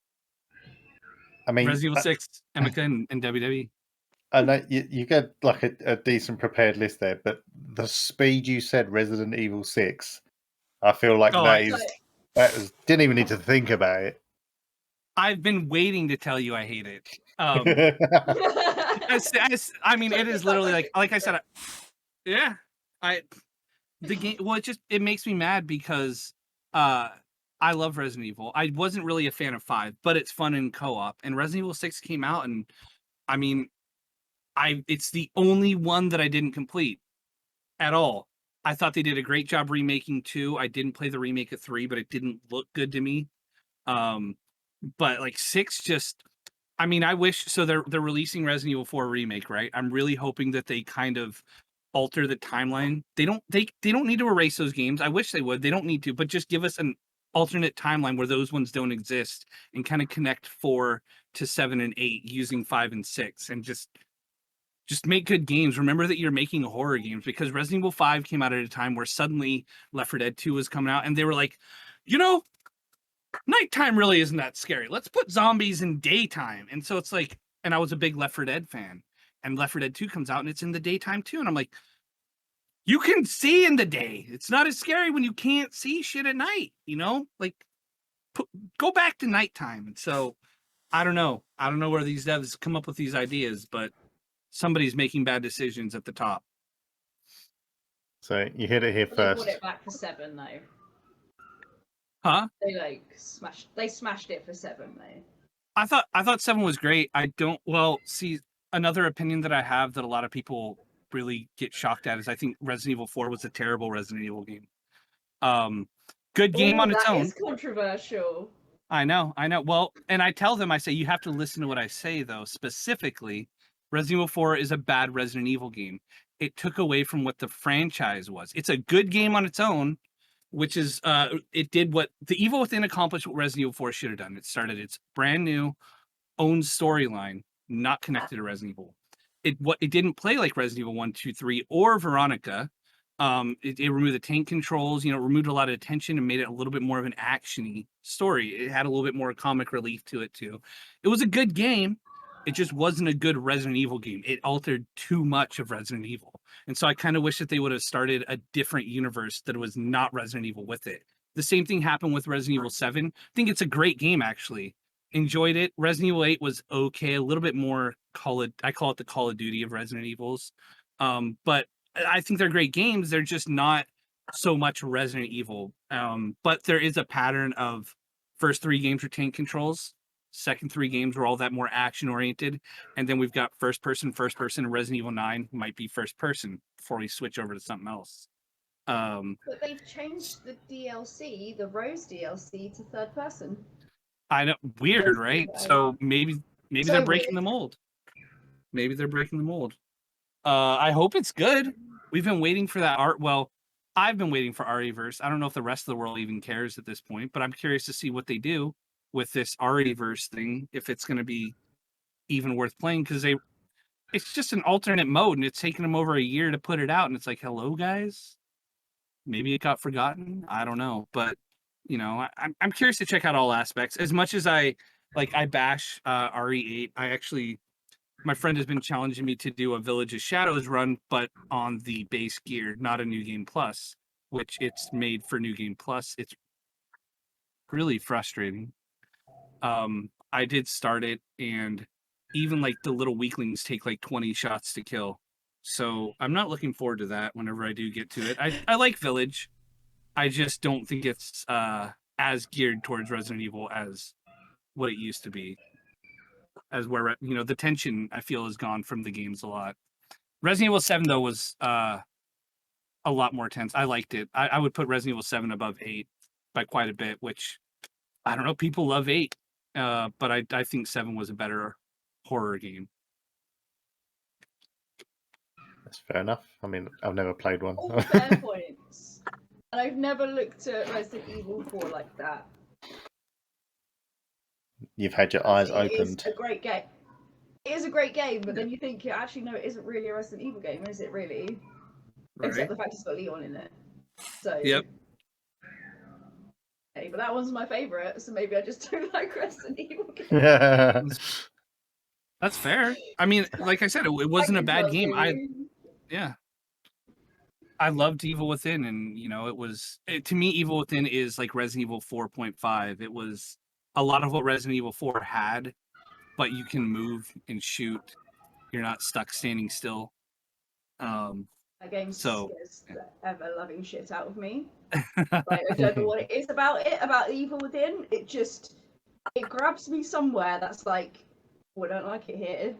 Speaker 4: I mean,
Speaker 3: Resident Evil 6, Emeka, and WWE.
Speaker 4: I know you get like a decent prepared list there, but the speed you said Resident Evil 6, I feel like didn't even need to think about it.
Speaker 3: I've been waiting to tell you I hate it. I mean, it is literally like I said, the game. Well, it makes me mad because I love Resident Evil. I wasn't really a fan of 5, but it's fun in co-op. And Resident Evil 6 came out, and I mean, it's the only one that I didn't complete at all. I thought they did a great job remaking 2. I didn't play the remake of 3, but it didn't look good to me. But like 6 just, I mean, I wish, so they're releasing Resident Evil 4 remake, right? I'm really hoping that they kind of alter the timeline. They don't need to erase those games. I wish they would. They don't need to, but just give us an alternate timeline where those ones don't exist and kind of connect 4 to 7 and 8 using 5 and 6 and just make good games. Remember that you're making horror games, because Resident Evil 5 came out at a time where suddenly Left 4 Dead 2 was coming out and they were like, nighttime really isn't that scary. Let's put zombies in daytime. And so it's like, and I was a big Left 4 Dead fan, and Left 4 Dead 2 comes out and it's in the daytime too. And I'm like, you can see in the day. It's not as scary when you can't see shit at night, like go back to nighttime. And so I don't know where these devs come up with these ideas, but somebody's making bad decisions at the top.
Speaker 4: So you hit it here first.
Speaker 1: They brought it back for 7 though.
Speaker 3: Huh?
Speaker 1: They smashed it for 7 though.
Speaker 3: I thought 7 was great. See, another opinion that I have that a lot of people really get shocked at is I think Resident Evil 4 was a terrible Resident Evil game. Good game on its own.
Speaker 1: That is controversial.
Speaker 3: I know. Well, and I tell them, I say, you have to listen to what I say, though. Specifically, Resident Evil 4 is a bad Resident Evil game. It took away from what the franchise was. It's a good game on its own, which is, it did what the Evil Within accomplished what Resident Evil 4 should have done. It started its brand new, own storyline, not connected to Resident Evil. It didn't play like Resident Evil 1, 2, 3, or Veronica. It removed the tank controls, removed a lot of tension and made it a little bit more of an action-y story. It had a little bit more comic relief to it too. It was a good game. It just wasn't a good Resident Evil game. It altered too much of Resident Evil. And so I kind of wish that they would have started a different universe that was not Resident Evil with it. The same thing happened with Resident Evil 7. I think it's a great game, actually. Enjoyed it. Resident Evil 8 was okay, a little bit more I call it the Call of Duty of Resident Evils. But I think they're great games. They're just not so much Resident Evil. But there is a pattern of first 3 games were tank controls. Second 3 games were all that more action oriented. And then we've got first person, and Resident Evil 9 might be first person before we switch over to something else.
Speaker 1: But they've changed the DLC, the Rose DLC, to third person.
Speaker 3: I know, weird, right? So maybe they're breaking the mold. Maybe they're breaking the mold. I hope it's good. We've been waiting for that art. Well, I've been waiting for RE-verse. I don't know if the rest of the world even cares at this point, but I'm curious to see what they do with this RE-verse thing, if it's going to be even worth playing, because it's just an alternate mode, and it's taken them over a year to put it out, and it's like, hello, guys? Maybe it got forgotten. I don't know, but I'm curious to check out all aspects. As much as I bash RE8, my friend has been challenging me to do a Village of Shadows run, but on the base gear, not a New Game Plus, which it's made for New Game Plus. It's really frustrating. I did start it, and even like the little weaklings take like 20 shots to kill. So I'm not looking forward to that whenever I do get to it. I like Village. I just don't think it's as geared towards Resident Evil as what it used to be. As where the tension I feel has gone from the games a lot. Resident Evil 7 though was a lot more tense. I liked it. I would put Resident Evil 7 above 8 by quite a bit, which I don't know. People love 8, but I think 7 was a better horror game.
Speaker 4: That's fair enough. I mean, I've never played one.
Speaker 1: All fair points. And I've never looked at Resident Evil 4 like that.
Speaker 4: You've had your eyes
Speaker 1: It
Speaker 4: opened.
Speaker 1: is a great game. It is a great game, but then you think, yeah, actually, no, it isn't really a Resident Evil game, is it really?
Speaker 3: Right.
Speaker 1: Except the fact it's got Leon in it. So.
Speaker 3: Yep.
Speaker 1: Hey, but that one's my favourite, so maybe I just don't like Resident Evil games.
Speaker 3: That's fair. I mean, like I said, it wasn't a bad game. I loved Evil Within, and to me, Evil Within is like Resident Evil 4.5. It was a lot of what Resident Evil 4 had, but you can move and shoot. You're not stuck standing still.
Speaker 1: That game scares
Speaker 3: yeah.
Speaker 1: the ever-loving shit out of me. Like, I don't know what it is about Evil Within. It grabs me somewhere that's like, oh, I don't like it here.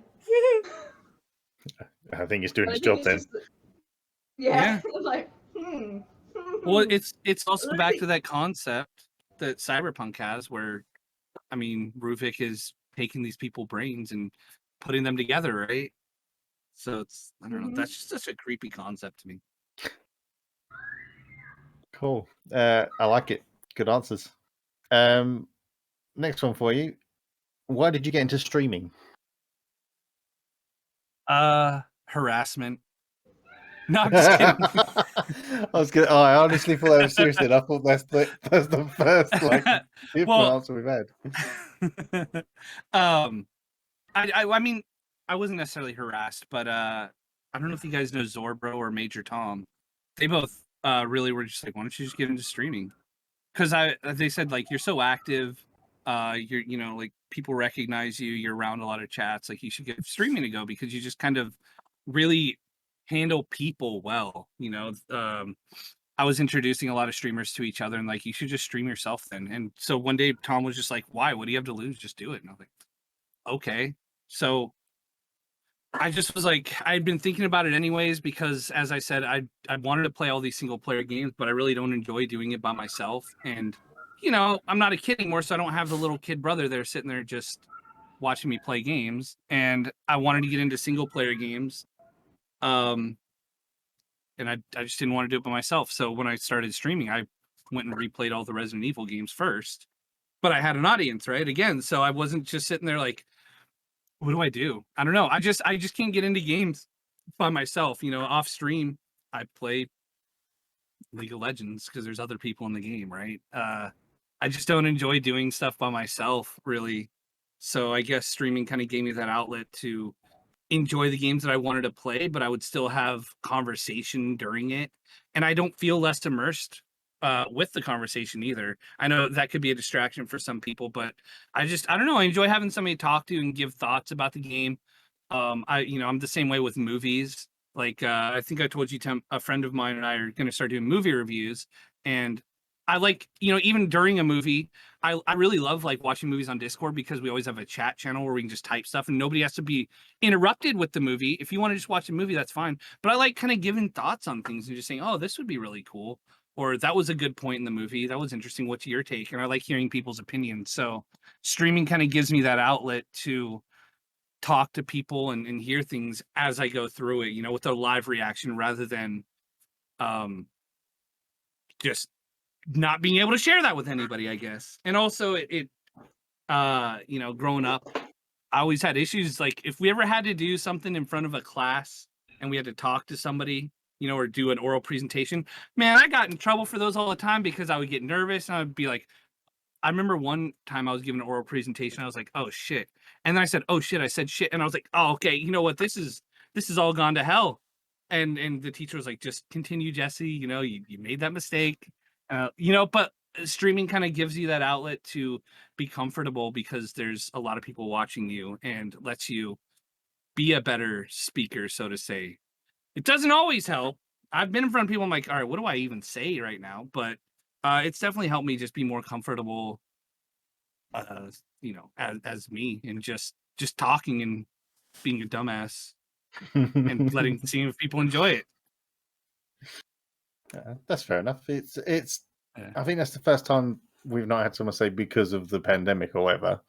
Speaker 4: I think it's doing its job then.
Speaker 1: Yeah.
Speaker 3: Well, it's also back to that concept that Cyberpunk has, where, I mean, Ruvik is taking these people's brains and putting them together, right? So it's, I don't know, that's just such a creepy concept to me.
Speaker 4: Cool. I like it. Good answers. Next one for you. Why did you get into streaming?
Speaker 3: Harassment. No, I'm just kidding.
Speaker 4: I honestly thought that was serious. I thought that's the first different answer we've had.
Speaker 3: I mean, I wasn't necessarily harassed, but I don't know if you guys know Zorbro or Major Tom. They both really were just like, why don't you just get into streaming? Because they said, like, you're so active, you're like, people recognize you, you're around a lot of chats, like, you should get streaming to go, because you just kind of really handle people well. I was introducing a lot of streamers to each other, and like, you should just stream yourself then. And so one day Tom was just like, why? What do you have to lose? Just do it. And I was like, okay. So I just was like, I'd been thinking about it anyways, because as I said, I wanted to play all these single player games, but I really don't enjoy doing it by myself. And, I'm not a kid anymore, so I don't have the little kid brother there sitting there just watching me play games. And I wanted to get into single player games. And I just didn't want to do it by myself. So when I started streaming, I went and replayed all the Resident Evil games first. But I had an audience, right? Again, so I wasn't just sitting there like, what do I do? I don't know. I just can't get into games by myself. Off stream, I play League of Legends because there's other people in the game, right? I just don't enjoy doing stuff by myself, really. So I guess streaming kind of gave me that outlet to enjoy the games that I wanted to play, but I would still have conversation during it. And I don't feel less immersed with the conversation either. I know that could be a distraction for some people, but I don't know. I enjoy having somebody to talk to and give thoughts about the game. I'm the same way with movies. Like, I think I told you, a friend of mine and I are going to start doing movie reviews. And I like, even during a movie, I really love like watching movies on Discord, because we always have a chat channel where we can just type stuff and nobody has to be interrupted with the movie. If you want to just watch a movie, that's fine. But I like kind of giving thoughts on things and just saying, oh, this would be really cool. Or that was a good point in the movie. That was interesting. What's your take? And I like hearing people's opinions. So streaming kind of gives me that outlet to talk to people and hear things as I go through it, with a live reaction, rather than just not being able to share that with anybody, I guess. And also it growing up, I always had issues. Like, if we ever had to do something in front of a class and we had to talk to somebody, or do an oral presentation, man, I got in trouble for those all the time, because I would get nervous and I'd be like, I remember one time I was giving an oral presentation, I was like, oh shit. And then I said, oh shit, I said shit. And I was like, oh, okay, you know what? This is all gone to hell. And the teacher was like, just continue, Jesse, you made that mistake. But streaming kind of gives you that outlet to be comfortable, because there's a lot of people watching you and lets you be a better speaker, so to say. It doesn't always help. I've been in front of people, I'm like, all right, what do I even say right now? But it's definitely helped me just be more comfortable, as me, and just talking and being a dumbass. and seeing if people enjoy it.
Speaker 4: That's fair enough. It's.
Speaker 3: Yeah.
Speaker 4: I think that's the first time we've not had someone say because of the pandemic or whatever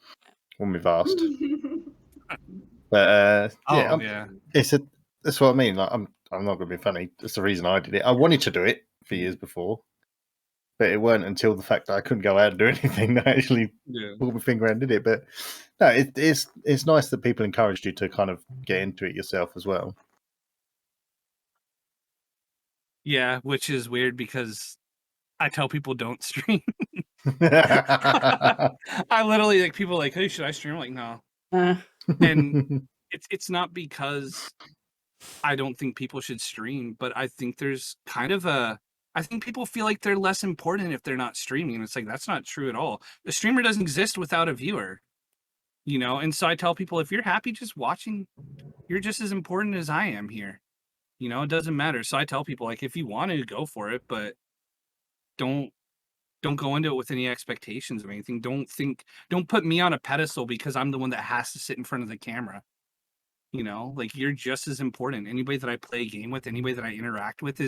Speaker 4: when we've asked. But
Speaker 3: Yeah.
Speaker 4: That's what I mean. Like, I'm not going to be funny. That's the reason I did it. I wanted to do it for years before, but it weren't until the fact that I couldn't go out and do anything that I actually pulled my finger out and did it. But no, it's nice that people encouraged you to kind of get into it yourself as well.
Speaker 3: Yeah, which is weird because I tell people don't stream. I literally like people are like, hey, should I stream? I'm like, no. And it's not because I don't think people should stream, but I think there's kind of I think people feel like they're less important if they're not streaming. And it's like, that's not true at all. The streamer doesn't exist without a viewer, you know? And so I tell people, if you're happy just watching, you're just as important as I am here. You know, it doesn't matter. So I tell people, like, if you want to, go for it, but don't go into it with any expectations of anything. Don't put me on a pedestal because I'm the one that has to sit in front of the camera. You know, like, you're just as important. Anybody that I play a game with, anybody that I interact with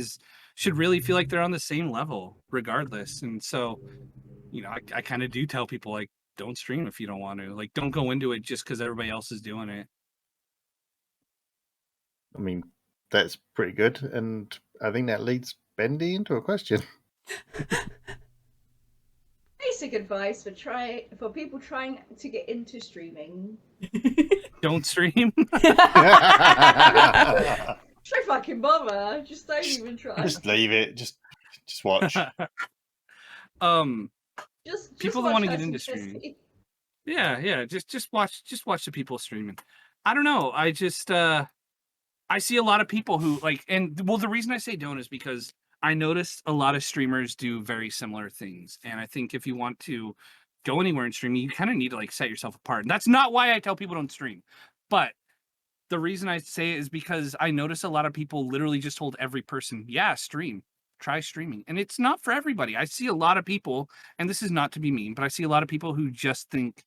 Speaker 3: should really feel like they're on the same level regardless. And so, you know, I kind of do tell people, like, don't stream if you don't want to. Like, don't go into it just because everybody else is doing it.
Speaker 4: I mean, that's pretty good. And I think that leads Bendy into a question.
Speaker 1: Basic advice for people trying to get into streaming.
Speaker 3: Don't stream.
Speaker 1: Try fucking bother. Just don't even try.
Speaker 4: Just leave it. Just watch.
Speaker 1: Just
Speaker 3: people that want to get into streaming. Yeah. Just watch the people streaming. I don't know. I just I see a lot of people who like, and well, the reason I say don't is because I noticed a lot of streamers do very similar things. And I think if you want to go anywhere in streaming, you kind of need to like set yourself apart. And that's not why I tell people don't stream. But the reason I say it is because I notice a lot of people literally just told every person, yeah, stream, try streaming. And it's not for everybody. I see a lot of people, and this is not to be mean, but I see a lot of people who just think,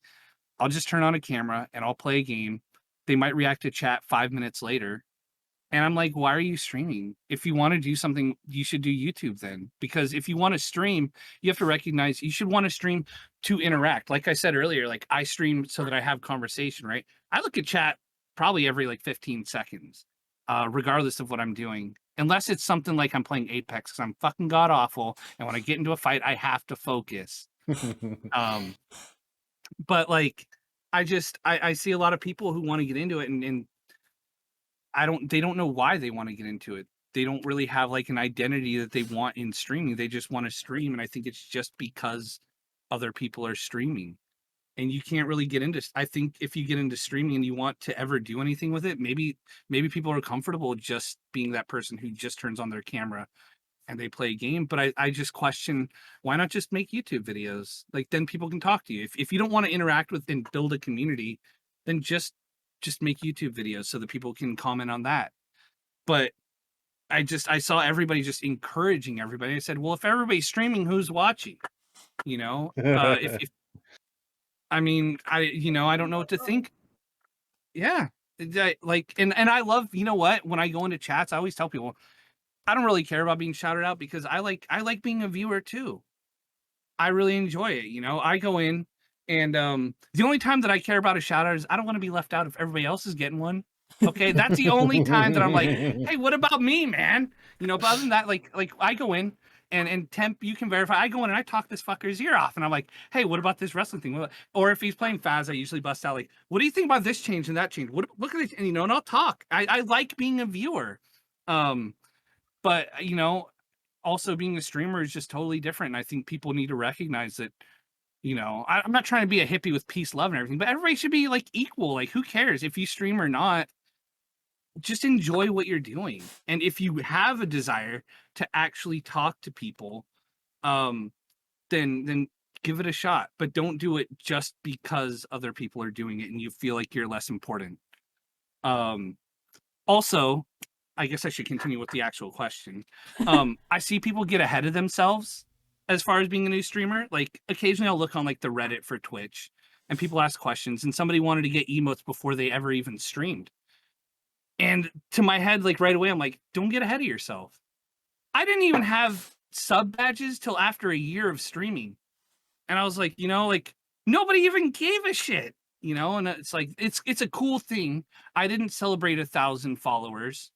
Speaker 3: I'll just turn on a camera and I'll play a game. They might react to chat 5 minutes later. And I'm like, why are you streaming? If you want to do something, you should do YouTube then. Because if you want to stream, you have to recognize you should want to stream to interact. Like I said earlier, like I stream so that I have conversation, right? I look at chat probably every like 15 seconds, regardless of what I'm doing. Unless it's something like I'm playing Apex because I'm fucking god awful. And when I get into a fight, I have to focus. But like, I see a lot of people who want to get into it and they don't know why they want to get into it. They don't really have like an identity that they want in streaming. They just want to stream. And I think it's just because other people are streaming and you can't really get into, I think if you get into streaming and you want to ever do anything with it, maybe people are comfortable just being that person who just turns on their camera and they play a game. But I just question, why not just make YouTube videos? Like then people can talk to you. If you don't want to interact with and build a community, then just make YouTube videos so that people can comment on that. But I saw everybody just encouraging everybody. I said, well, if everybody's streaming, who's watching? You know, if I mean, I don't know what to think. Yeah. Like, and I love, you know what, when I go into chats, I always tell people, I don't really care about being shouted out because I like being a viewer too. I really enjoy it. You know, I go in, and the only time that I care about a shout out is I don't want to be left out if everybody else is getting one. Okay, that's the only time that I'm like, hey, what about me, man? You know, but other than that, like I go in and Temp, you can verify. I go in and I talk this fucker's ear off, and I'm like, hey, what about this wrestling thing? Or if he's playing Faz, I usually bust out like, what do you think about this change and that change? Look at this, and and I'll talk. I like being a viewer, but also being a streamer is just totally different. And I think people need to recognize that. I'm not trying to be a hippie with peace, love, and everything, but everybody should be like equal. Like, who cares if you stream or not? Just enjoy what you're doing. And if you have a desire to actually talk to people, then give it a shot. But don't do it just because other people are doing it and you feel like you're less important. Also, I guess I should continue with the actual question. I see people get ahead of themselves as far as being a new streamer. Like occasionally I'll look on like the Reddit for Twitch and people ask questions and somebody wanted to get emotes before they ever even streamed. And to my head, like right away, I'm like, don't get ahead of yourself. I didn't even have sub badges till after a year of streaming. And I was like, like nobody even gave a shit, and it's like, it's a cool thing. I didn't celebrate 1,000 followers.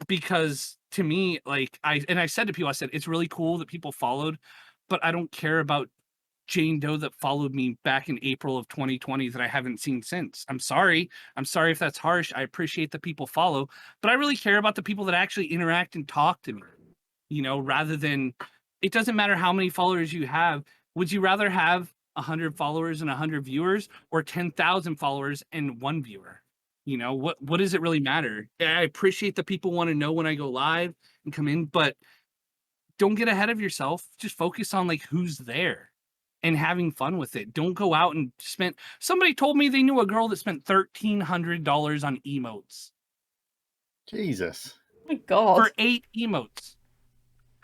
Speaker 3: Because to me, like I said to people, I said, it's really cool that people followed, but I don't care about Jane Doe that followed me back in April of 2020 that I haven't seen since. I'm sorry if that's harsh. I appreciate that people follow, but I really care about the people that actually interact and talk to me, rather than, it doesn't matter how many followers you have. Would you rather have 100 followers and 100 viewers, or 10,000 followers and 1 viewer? What does it really matter? I appreciate that people want to know when I go live and come in, but don't get ahead of yourself. Just focus on like who's there and having fun with it. Don't go out and spend. Somebody told me they knew a girl that spent $1,300 on emotes.
Speaker 4: Jesus.
Speaker 2: Oh my God.
Speaker 3: For 8 emotes.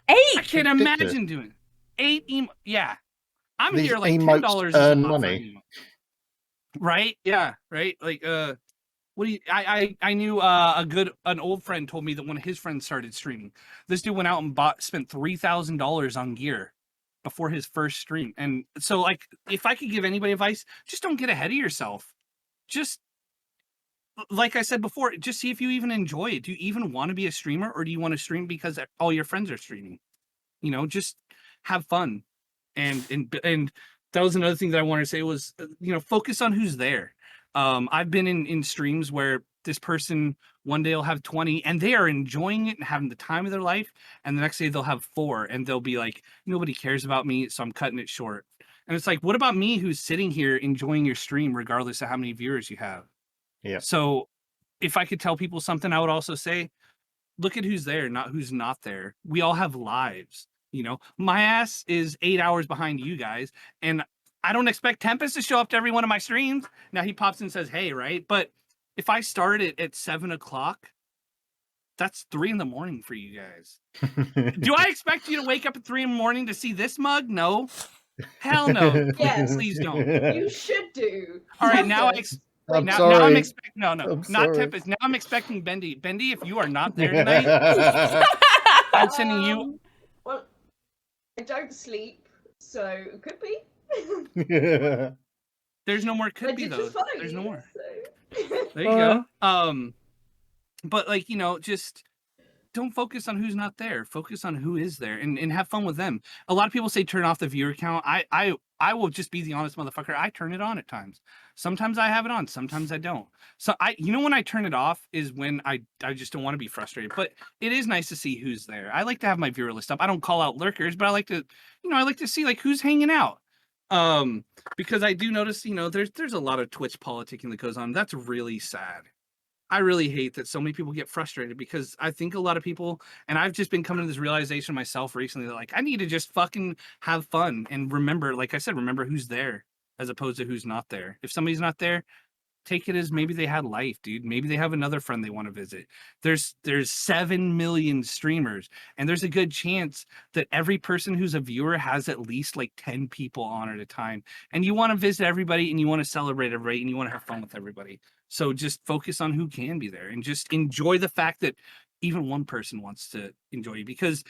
Speaker 2: 8?
Speaker 3: I can't imagine doing 8 emotes. Yeah. I'm
Speaker 4: These
Speaker 3: here like
Speaker 4: emotes
Speaker 3: $10 is
Speaker 4: earn
Speaker 3: a lot for
Speaker 4: money.
Speaker 3: an emote. Right? Yeah. Right. Like, what do you? I knew an old friend told me that when his friends started streaming, this dude went out and spent $3,000 on gear before his first stream. And so, like, if I could give anybody advice, just don't get ahead of yourself. Just like I said before, just see if you even enjoy it. Do you even want to be a streamer, or do you want to stream because all your friends are streaming? Just have fun. And that was another thing that I wanted to say was, focus on who's there. I've been in streams where this person one day will have 20 and they are enjoying it and having the time of their life, and the next day they'll have 4 and they'll be like, nobody cares about me, so I'm cutting it short. And it's like, what about me who's sitting here enjoying your stream regardless of how many viewers you have?
Speaker 4: Yeah.
Speaker 3: So if I could tell people something, I would also say, look at who's there, not who's not there. We all have lives. My ass is 8 hours behind you guys, and I don't expect Tempusbe to show up to every one of my streams. Now he pops in and says, hey, right? But if I started at 7 o'clock, that's 3 a.m. for you guys. Do I expect you to wake up at 3 a.m. to see this mug? No. Hell no.
Speaker 1: Yes.
Speaker 3: Please don't.
Speaker 1: You should do.
Speaker 3: All right, now
Speaker 4: I'm
Speaker 3: now
Speaker 4: sorry.
Speaker 3: I'm expecting
Speaker 4: I'm
Speaker 3: not
Speaker 4: sorry.
Speaker 3: Tempusbe. Now I'm expecting Bendy. Bendy, if you are not there tonight, I'm sending you.
Speaker 1: Well, I don't sleep, so it could be.
Speaker 3: There's no more could
Speaker 1: I
Speaker 3: be
Speaker 1: did
Speaker 3: though.
Speaker 1: just follow
Speaker 3: There's
Speaker 1: you,
Speaker 3: no more.
Speaker 1: so.
Speaker 3: There you go. But like, just don't focus on who's not there. Focus on who is there and have fun with them. A lot of people say turn off the viewer count. I will just be the honest motherfucker. I turn it on at times. Sometimes I have it on, sometimes I don't. So when I turn it off is when I just don't want to be frustrated. But it is nice to see who's there. I like to have my viewer list up. I don't call out lurkers, but I like to see like who's hanging out. Because I do notice, there's a lot of Twitch politicking that goes on. That's really sad. I really hate that so many people get frustrated, because I think a lot of people, and I've just been coming to this realization myself recently, that like, I need to just fucking have fun and remember, like I said, remember who's there as opposed to who's not there. If somebody's not there, take it as maybe they had life, dude. Maybe they have another friend they want to visit. There's 7 million streamers, and there's a good chance that every person who's a viewer has at least like 10 people on at a time. And you want to visit everybody, and you want to celebrate everybody, and you want to have fun with everybody. So just focus on who can be there and just enjoy the fact that even one person wants to enjoy you, because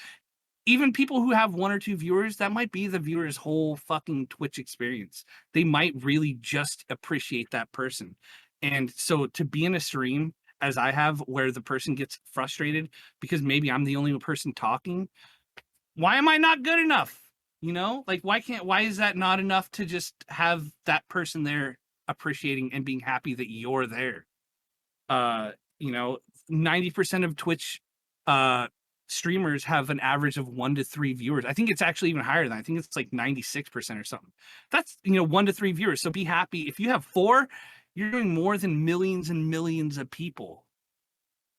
Speaker 3: even people who have 1 or 2 viewers, that might be the viewer's whole fucking Twitch experience. They might really just appreciate that person. And so to be in a stream, as I have, where the person gets frustrated because maybe I'm the only person talking, why am I not good enough? Like, why is that not enough to just have that person there appreciating and being happy that you're there? 90% of Twitch streamers have an average of 1 to 3 viewers. I think it's actually even higher than that. I think it's like 96% or something. That's 1 to 3 viewers. So be happy. If you have 4, you're doing more than millions and millions of people.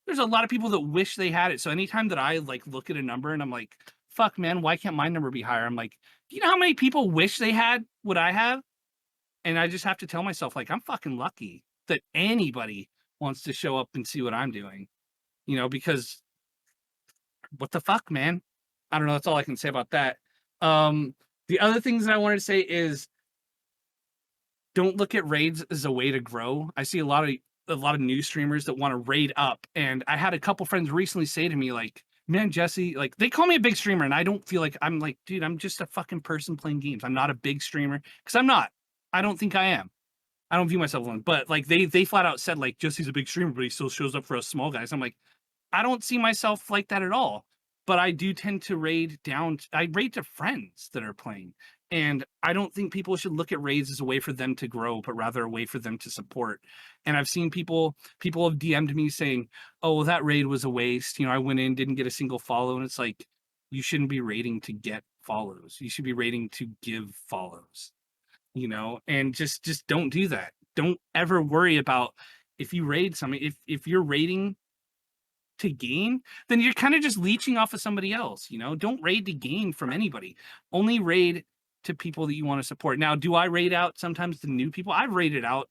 Speaker 3: There's a lot of people that wish they had it. So anytime that I like look at a number and I'm like, fuck man, why can't my number be higher? I'm like, do you know how many people wish they had what I have? And I just have to tell myself, like, I'm fucking lucky that anybody wants to show up and see what I'm doing, because what the fuck, man? I don't know. That's all I can say about that. The other things that I wanted to say is, don't look at raids as a way to grow. I see a lot of a lot of new streamers that want to raid up. And I had a couple friends recently say to me, like, man, Jesse, like, they call me a big streamer, and I don't feel like I'm like, dude, I'm just a fucking person playing games. I'm not a big streamer, because I'm not. I don't think I am. I don't view myself one, but like they flat out said, like, Jesse's a big streamer, but he still shows up for us small guys. I'm like, I don't see myself like that at all. But I do tend to raid down. I raid to friends that are playing. And I don't think people should look at raids as a way for them to grow, but rather a way for them to support. And I've seen people have DM'd me saying, oh, well, that raid was a waste. You know, I went in, didn't get a single follow. And it's like, you shouldn't be raiding to get follows. You should be raiding to give follows, you know, and just don't do that. Don't ever worry about if you raid something. If you're raiding to gain, then you're kind of just leeching off of somebody else, you know. Don't raid to gain from anybody. Only raid to people that you want to support. Now, do I raid out sometimes to new people? I've raided out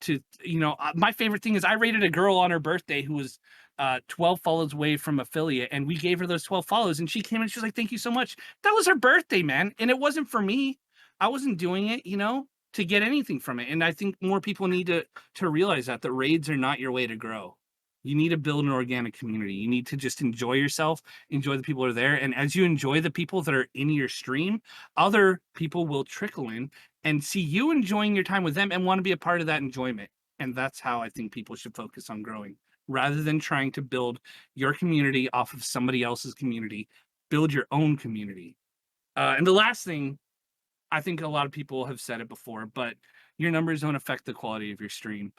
Speaker 3: to, you know, my favorite thing is I raided a girl on her birthday who was 12 follows away from affiliate, and we gave her those 12 follows, and she came and she was like, thank you so much. That was her birthday, man. And it wasn't for me. I wasn't doing it, you know, to get anything from it. And I think more people need to realize that raids are not your way to grow. You need to build an organic community. You need to just enjoy yourself, enjoy the people that are there. And as you enjoy the people that are in your stream, other people will trickle in and see you enjoying your time with them and want to be a part of that enjoyment. And that's how I think people should focus on growing, rather than trying to build your community off of somebody else's community. Build your own community. And the last thing, I think a lot of people have said it before, but your numbers don't affect the quality of your stream.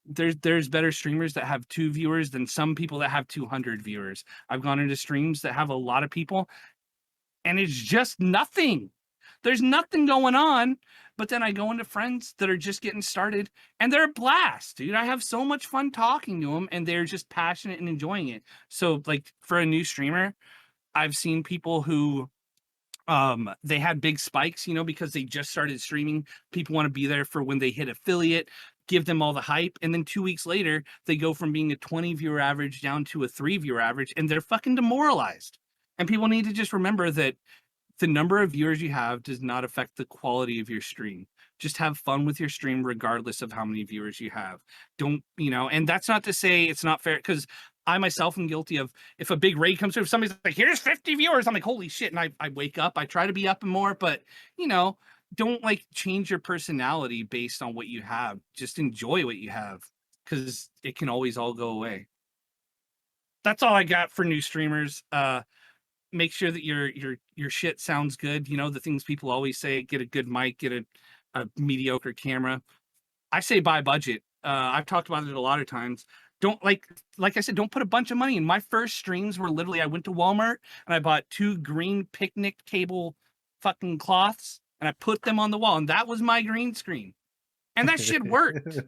Speaker 3: There's better streamers that have 2 viewers than some people that have 200 viewers. I've gone into streams that have a lot of people, and it's just nothing. There's nothing going on. But then I go into friends that are just getting started, and they're a blast, dude. I have so much fun talking to them, and they're just passionate and enjoying it. So, like, for a new streamer, I've seen people who they had big spikes, you know, because they just started streaming. People want to be there for when they hit affiliate, give them all the hype, and then 2 weeks later they go from being a 20 viewer average down to a 3 viewer average, and they're fucking demoralized. And people need to just remember that the number of viewers you have does not affect the quality of your stream. Just have fun with your stream regardless of how many viewers you have. Don't, you know, and that's not to say it's not fair, because I myself am guilty of, if a big raid comes through, if somebody's like, here's 50 viewers, I'm like, holy shit. And I wake up, I try to be up and more, but, you know, don't like change your personality based on what you have. Just enjoy what you have, because it can always all go away. That's all I got for new streamers. Make sure that your shit sounds good. You know, the things people always say: get a good mic, get a mediocre camera. I say buy budget. I've talked about it a lot of times. Don't like I said, don't put a bunch of money in. My first streams were literally, I went to Walmart and I bought 2 green picnic table fucking cloths, and I put them on the wall, and that was my green screen. And that shit worked.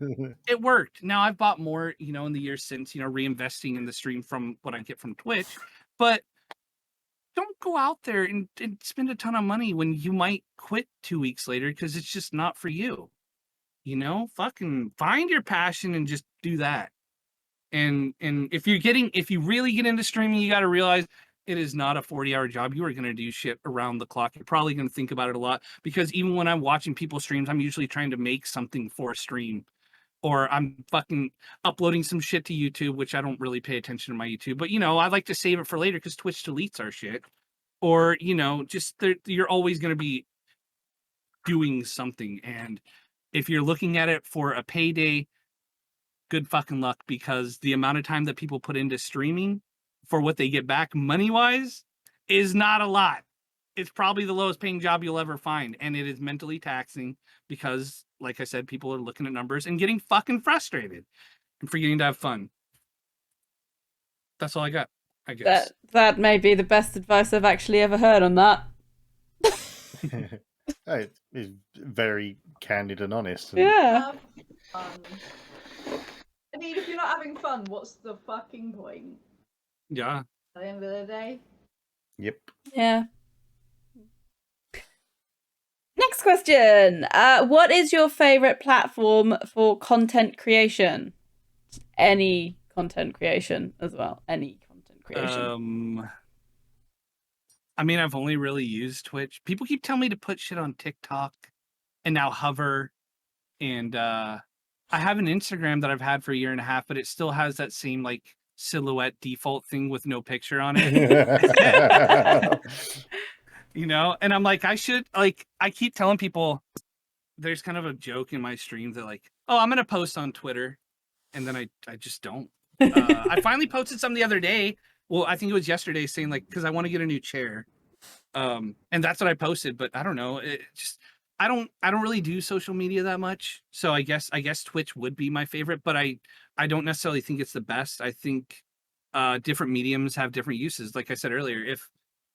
Speaker 3: It worked. Now I've bought more, you know, in the years since, you know, reinvesting in the stream from what I get from Twitch. But don't go out there and spend a ton of money when you might quit 2 weeks later because it's just not for you. You know, fucking find your passion and just do that. And if you really get into streaming, you got to realize it is not a 40-hour job. You are going to do shit around the clock. You're probably going to think about it a lot, because even when I'm watching people's streams, I'm usually trying to make something for a stream, or I'm fucking uploading some shit to YouTube, which I don't really pay attention to my YouTube, but you know, I like to save it for later because Twitch deletes our shit. Or, you know, just you're always going to be doing something. And if you're looking at it for a payday, good fucking luck, because the amount of time that people put into streaming for what they get back money-wise is not a lot. It's probably the lowest paying job you'll ever find, and it is mentally taxing because, like I said, people are looking at numbers and getting fucking frustrated and forgetting to have fun. That's all I got, I guess.
Speaker 2: That may be the best advice I've actually ever heard on that.
Speaker 4: It's very candid and honest.
Speaker 2: Yeah.
Speaker 1: I mean, if you're not having fun, what's the fucking point?
Speaker 3: Yeah.
Speaker 1: At the end of the day.
Speaker 4: Yep.
Speaker 2: Yeah. Next question. What is your favorite platform for content creation? Any content creation as well. Any content creation.
Speaker 3: I mean, I've only really used Twitch. People keep telling me to put shit on TikTok and now Hover and I have an Instagram that I've had for a year and a half, but it still has that same like silhouette default thing with no picture on it. You know, and I'm like, I should like. I keep telling people there's kind of a joke in my stream that like, oh, I'm gonna post on Twitter, and then I just don't. I finally posted some the other day. Well, I think it was yesterday, saying like, because I want to get a new chair. And that's what I posted, but I don't know. It just I don't really do social media that much. So I guess Twitch would be my favorite, but I don't necessarily think it's the best. I think different mediums have different uses. Like I said earlier,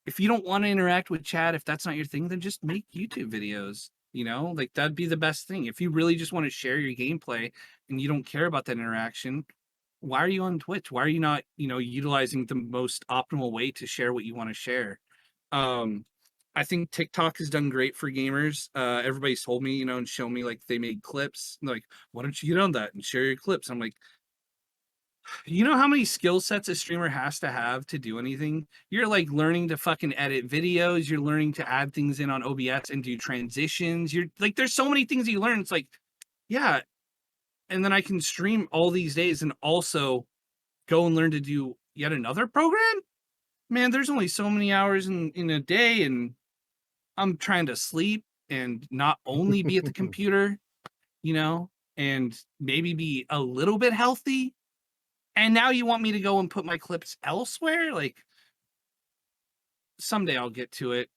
Speaker 3: if you don't want to interact with chat, if that's not your thing, then just make YouTube videos. You know, like that'd be the best thing. If you really just want to share your gameplay and you don't care about that interaction, why are you on Twitch? Why are you not, utilizing the most optimal way to share what you want to share? I think TikTok has done great for gamers. Everybody's told me, and shown me like they made clips. Like, why don't you get on that and share your clips? I'm like, you know how many skill sets a streamer has to have to do anything? You're like learning to fucking edit videos. You're learning to add things in on OBS and do transitions. You're like, there's so many things you learn. It's like, yeah. And then I can stream all these days and also go and learn to do yet another program. Man, there's only so many hours in a day, and I'm trying to sleep and not only be at the computer, and maybe be a little bit healthy. And now you want me to go and put my clips elsewhere? Like, someday I'll get to it,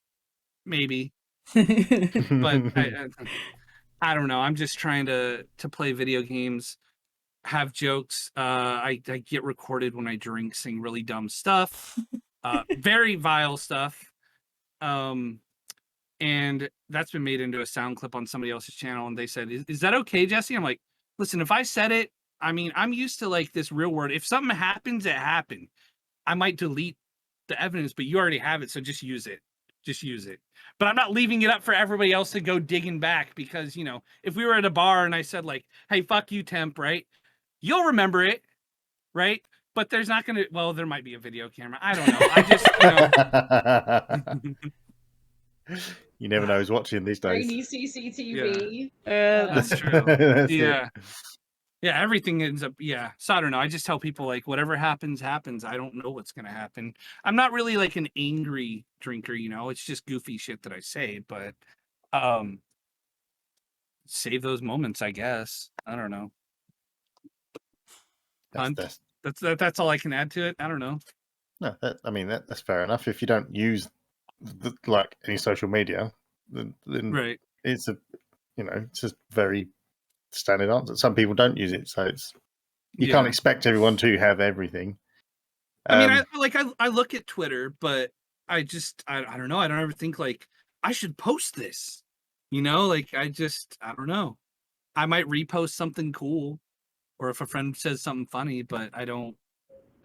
Speaker 3: maybe. But I don't know. I'm just trying to play video games, have jokes. I get recorded when I drink, sing really dumb stuff, very vile stuff. And that's been made into a sound clip on somebody else's channel. And they said, is that okay, Jesse? I'm like, listen, if I said it, I mean, I'm used to like this real world. If something happens, it happened. I might delete the evidence, but you already have it. So just use it. Just use it. But I'm not leaving it up for everybody else to go digging back because, if we were at a bar and I said like, hey, fuck you, Temp, right? You'll remember it, right? But there's not going to, well, there might be a video camera. I don't know. I just,
Speaker 4: You never know who's watching these days.
Speaker 1: Grainy CCTV.
Speaker 3: That's true.
Speaker 4: That's
Speaker 3: Yeah.
Speaker 4: it.
Speaker 3: Yeah, everything ends up, yeah. So I don't know. I just tell people like whatever happens, happens. I don't know what's gonna happen. I'm not really like an angry drinker, it's just goofy shit that I say, but save those moments, I guess. I don't know. That's all I can add to it. I don't know.
Speaker 4: No, that's fair enough. If you don't use like any social media, then
Speaker 3: Right.
Speaker 4: it's it's just very standard answer. Some people don't use it, so you can't expect everyone to have everything.
Speaker 3: I mean, I look at Twitter, but I don't know. I don't ever think like I should post this. Like I don't know. I might repost something cool, or if a friend says something funny, but I don't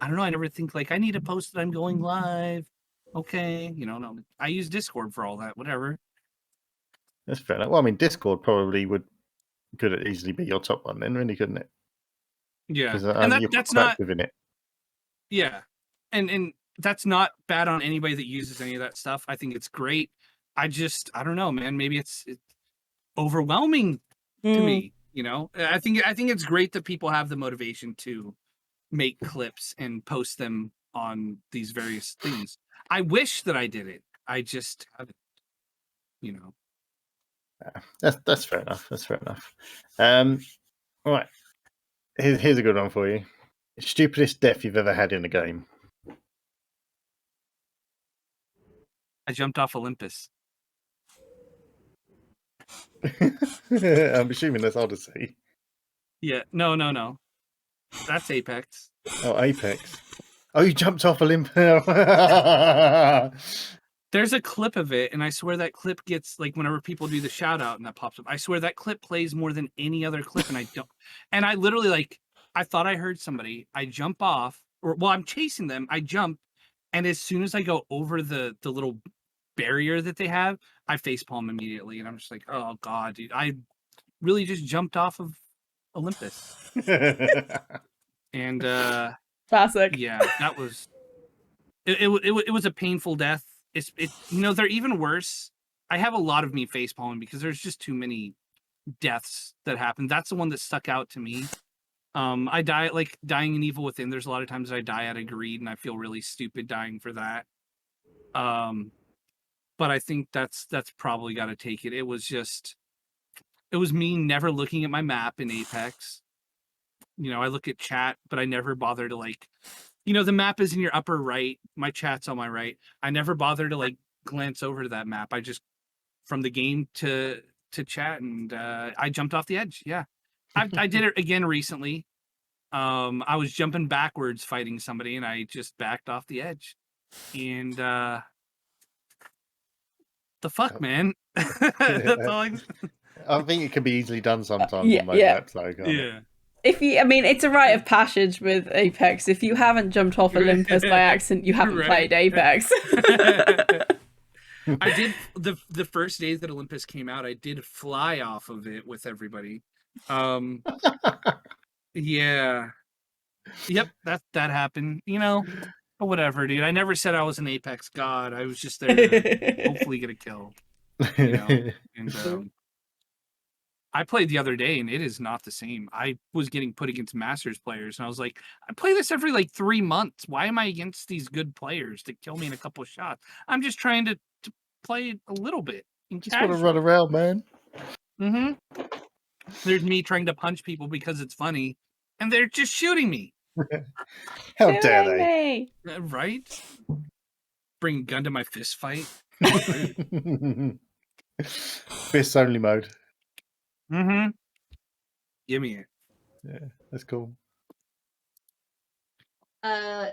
Speaker 3: know. I never think like I need to post that I'm going live. Okay, no. I use Discord for all that. Whatever.
Speaker 4: That's fair enough. Well, I mean, Discord probably could easily be your top one then, really, couldn't it?
Speaker 3: Yeah,
Speaker 4: and
Speaker 3: that's not
Speaker 4: within it.
Speaker 3: Yeah, and that's not bad on anybody that uses any of that stuff. I think it's great. I don't know, man. Maybe it's overwhelming to me. I think it's great that people have the motivation to make clips and post them on these various things. I wish that I did it. I just haven't.
Speaker 4: That's fair enough. That's fair enough. All right. Here's a good one for you. Stupidest death you've ever had in a game.
Speaker 3: I jumped off Olympus.
Speaker 4: I'm assuming that's Odyssey.
Speaker 3: Yeah. No. That's Apex.
Speaker 4: Oh, Apex. Oh, you jumped off Olympus.
Speaker 3: There's a clip of it, and I swear that clip gets like whenever people do the shout out and that pops up. I swear that clip plays more than any other clip, and I don't. And I literally like I thought I heard somebody. I jump off, or well, I'm chasing them. I jump, and as soon as I go over the little barrier that they have, I facepalm immediately, and I'm just like, oh god, dude, I really just jumped off of Olympus. And
Speaker 2: classic.
Speaker 3: Yeah, that was it was a painful death. They're even worse. I have a lot of me facepalming because there's just too many deaths that happened. That's the one that stuck out to me. I die like dying in Evil Within. There's a lot of times I die out of greed, and I feel really stupid dying for that. But I think that's probably got to take it. It was me never looking at my map in Apex. You know, I look at chat, but I never bother to like, you know, the map is in your upper right. My chat's on my right. I never bother to like glance over to that map. I just from the game to chat, and I jumped off the edge. Yeah, I did it again recently. I was jumping backwards fighting somebody, and I just backed off the edge. And the fuck, man. That's all
Speaker 4: I think it can be easily done sometimes
Speaker 2: Yeah,
Speaker 4: on most
Speaker 2: yeah.
Speaker 4: maps, though. Can't it?
Speaker 3: Yeah.
Speaker 2: If you, I mean, it's a rite of passage with Apex. If you haven't jumped off Olympus by accident, you haven't
Speaker 3: Right.
Speaker 2: played Apex.
Speaker 3: I did the first days that Olympus came out, I did fly off of it with everybody. Yeah. Yep, that happened. You know, whatever, dude. I never said I was an Apex god. I was just there to hopefully get a kill. You know, and I played the other day, and it is not the same. I was getting put against Masters players, and I was like, I play this every like 3 months. Why am I against these good players to kill me in a couple of shots? I'm just trying to play a little bit.
Speaker 4: Just want to run around, man.
Speaker 3: Mm-hmm. There's me trying to punch people because it's funny, and they're just shooting me.
Speaker 4: How dare they?
Speaker 3: Right? Bring a gun to my fist fight.
Speaker 4: Fists only mode.
Speaker 3: Mm-hmm. Give me it.
Speaker 4: Yeah, that's cool.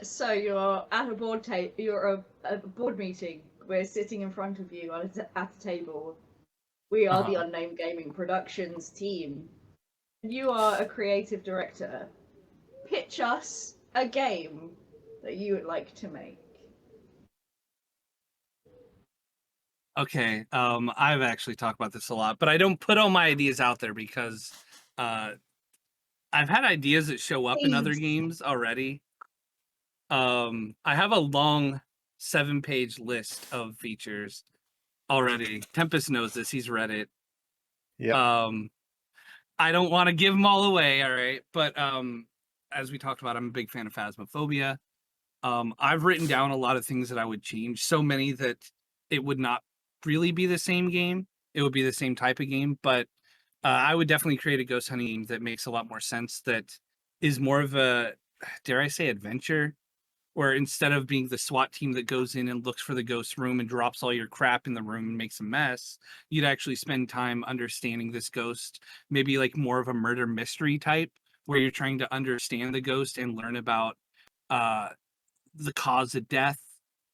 Speaker 1: So you're at a board you're a board meeting. We're sitting in front of you at a table. We are the Unnamed Gaming Productions team. You are a creative director. Pitch us a game that you would like to make.
Speaker 3: Okay, I've actually talked about this a lot, but I don't put all my ideas out there because I've had ideas that show up in other games already. I have a long 7-page list of features already. Tempest knows this; he's read it.
Speaker 4: Yeah.
Speaker 3: I don't want to give them all away, all right? But as we talked about, I'm a big fan of Phasmophobia. I've written down a lot of things that I would change, so many that it would not really be the same game. It would be the same type of game, but I would definitely create a ghost hunting game that makes a lot more sense, that is more of a, dare I say, adventure, where instead of being the SWAT team that goes in and looks for the ghost room and drops all your crap in the room and makes a mess, you'd actually spend time understanding this ghost, maybe like more of a murder mystery type, where you're trying to understand the ghost and learn about the cause of death,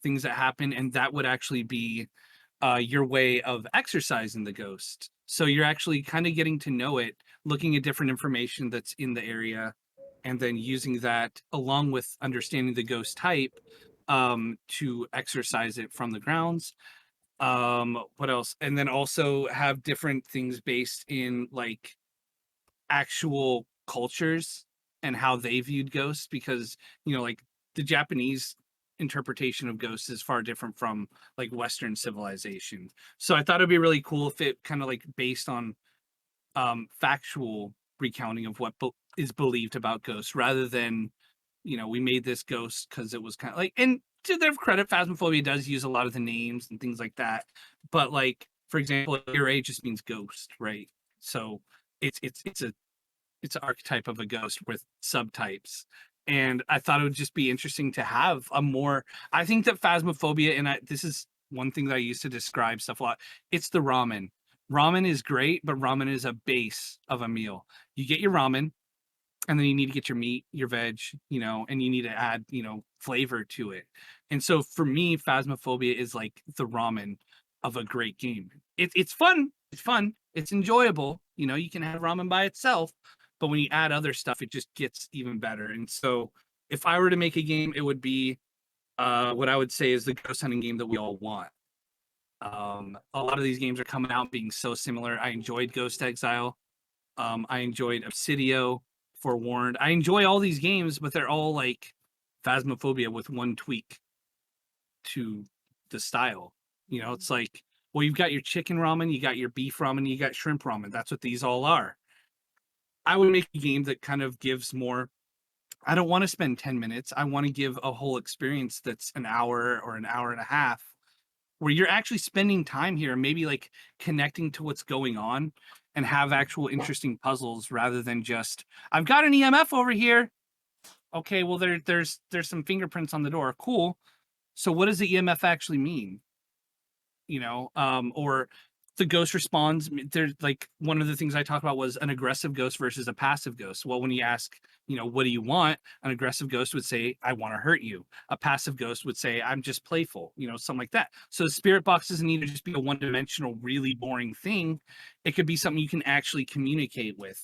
Speaker 3: things that happen, and that would actually be your way of exercising the ghost. So you're actually kind of getting to know it, looking at different information that's in the area, and then using that along with understanding the ghost type to exercise it from the grounds. What else? And then also have different things based in like actual cultures and how they viewed ghosts, because you know, like the Japanese interpretation of ghosts is far different from like Western civilization. So I thought it'd be really cool if it kind of like based on factual recounting of what is believed about ghosts, rather than, you know, we made this ghost because it was kind of like, and to their credit, Phasmophobia does use a lot of the names and things like that, but like, for example, your age just means ghost, right? So it's an archetype of a ghost with subtypes. And I thought it would just be interesting to have a more, I think that Phasmophobia, and this is one thing that I used to describe stuff a lot, it's the ramen. Ramen is great, but ramen is a base of a meal. You get your ramen, and then you need to get your meat, your veg, you know, and you need to add, you know, flavor to it. And so for me, Phasmophobia is like the ramen of a great game. It's fun. It's fun. It's enjoyable. You know, you can have ramen by itself, but when you add other stuff, it just gets even better. And so if I were to make a game, it would be what I would say is the ghost hunting game that we all want. A lot of these games are coming out being so similar. I enjoyed Ghost Exile. I enjoyed Obsidio, Forewarned. I enjoy all these games, but they're all like Phasmophobia with one tweak to the style. You know, it's like Well, you've got your chicken ramen, you got your beef ramen, you got shrimp ramen. That's what these all are. I would make a game that kind of gives more. I don't want to spend 10 minutes. I want to give a whole experience that's an hour or an hour and a half, where you're actually spending time here, maybe like connecting to what's going on and have actual interesting puzzles rather than just, I've got an EMF over here. Okay, well, there's some fingerprints on the door. Cool. So what does the EMF actually mean? Or the ghost responds. There's like one of the things I talked about was an aggressive ghost versus a passive ghost. Well, when you ask, what do you want? An aggressive ghost would say, I want to hurt you. A passive ghost would say, I'm just playful, something like that. So the spirit box doesn't need to just be a one-dimensional, really boring thing. It could be something you can actually communicate with.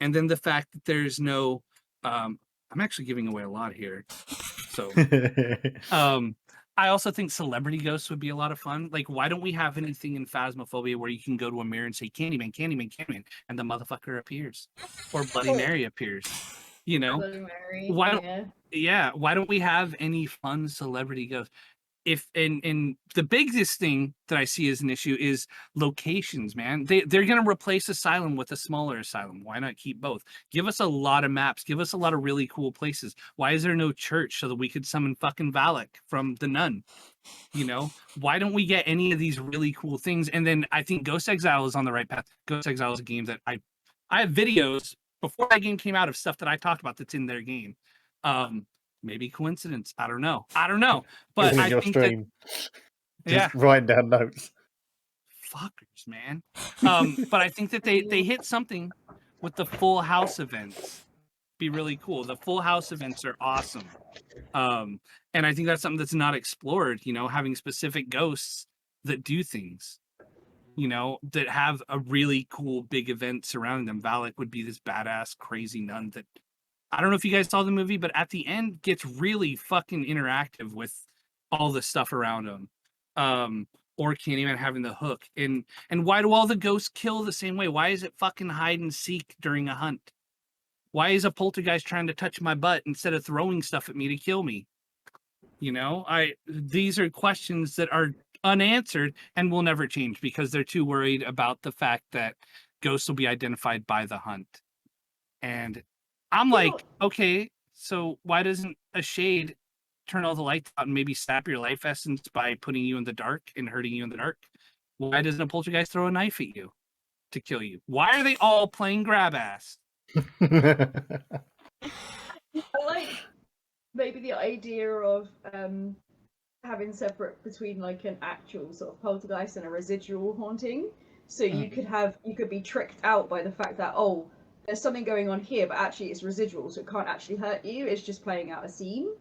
Speaker 3: And then the fact that there's no, I'm actually giving away a lot here. So, I also think celebrity ghosts would be a lot of fun. Like, why don't we have anything in Phasmophobia where you can go to a mirror and say, Candyman, Candyman, Candyman, and the motherfucker appears? Or Bloody Mary appears,
Speaker 1: Bloody Mary,
Speaker 3: Why don't we have any fun celebrity ghosts? And the biggest thing that I see as an issue is locations, man. They're going to replace Asylum with a smaller Asylum. Why not keep both? Give us a lot of maps. Give us a lot of really cool places. Why is there no church so that we could summon fucking Valak from the Nun? Why don't we get any of these really cool things? And then I think Ghost Exile is on the right path. Ghost Exile is a game that I have videos before that game came out of stuff that I talked about that's in their game. Maybe coincidence. I don't know. But I think
Speaker 4: stream.
Speaker 3: Just
Speaker 4: writing down notes.
Speaker 3: Fuckers, man. But I think that they hit something with the Full House events. Be really cool. The Full House events are awesome. And I think that's something that's not explored, having specific ghosts that do things, that have a really cool big event surrounding them. Valak would be this badass, crazy nun that, I don't know if you guys saw the movie, but at the end gets really fucking interactive with all the stuff around him. Or Candyman having the hook. And why do all the ghosts kill the same way? Why is it fucking hide and seek during a hunt? Why is a poltergeist trying to touch my butt instead of throwing stuff at me to kill me? These are questions that are unanswered and will never change because they're too worried about the fact that ghosts will be identified by the hunt. And I'm like, okay, so why doesn't a shade turn all the lights out and maybe sap your life essence by putting you in the dark and hurting you in the dark? Why doesn't a poltergeist throw a knife at you to kill you? Why are they all playing grab ass?
Speaker 1: I like maybe the idea of having separate between like an actual sort of poltergeist and a residual haunting. So you could be tricked out by the fact that, there's something going on here, but actually it's residual, so it can't actually hurt you. It's just playing out a scene.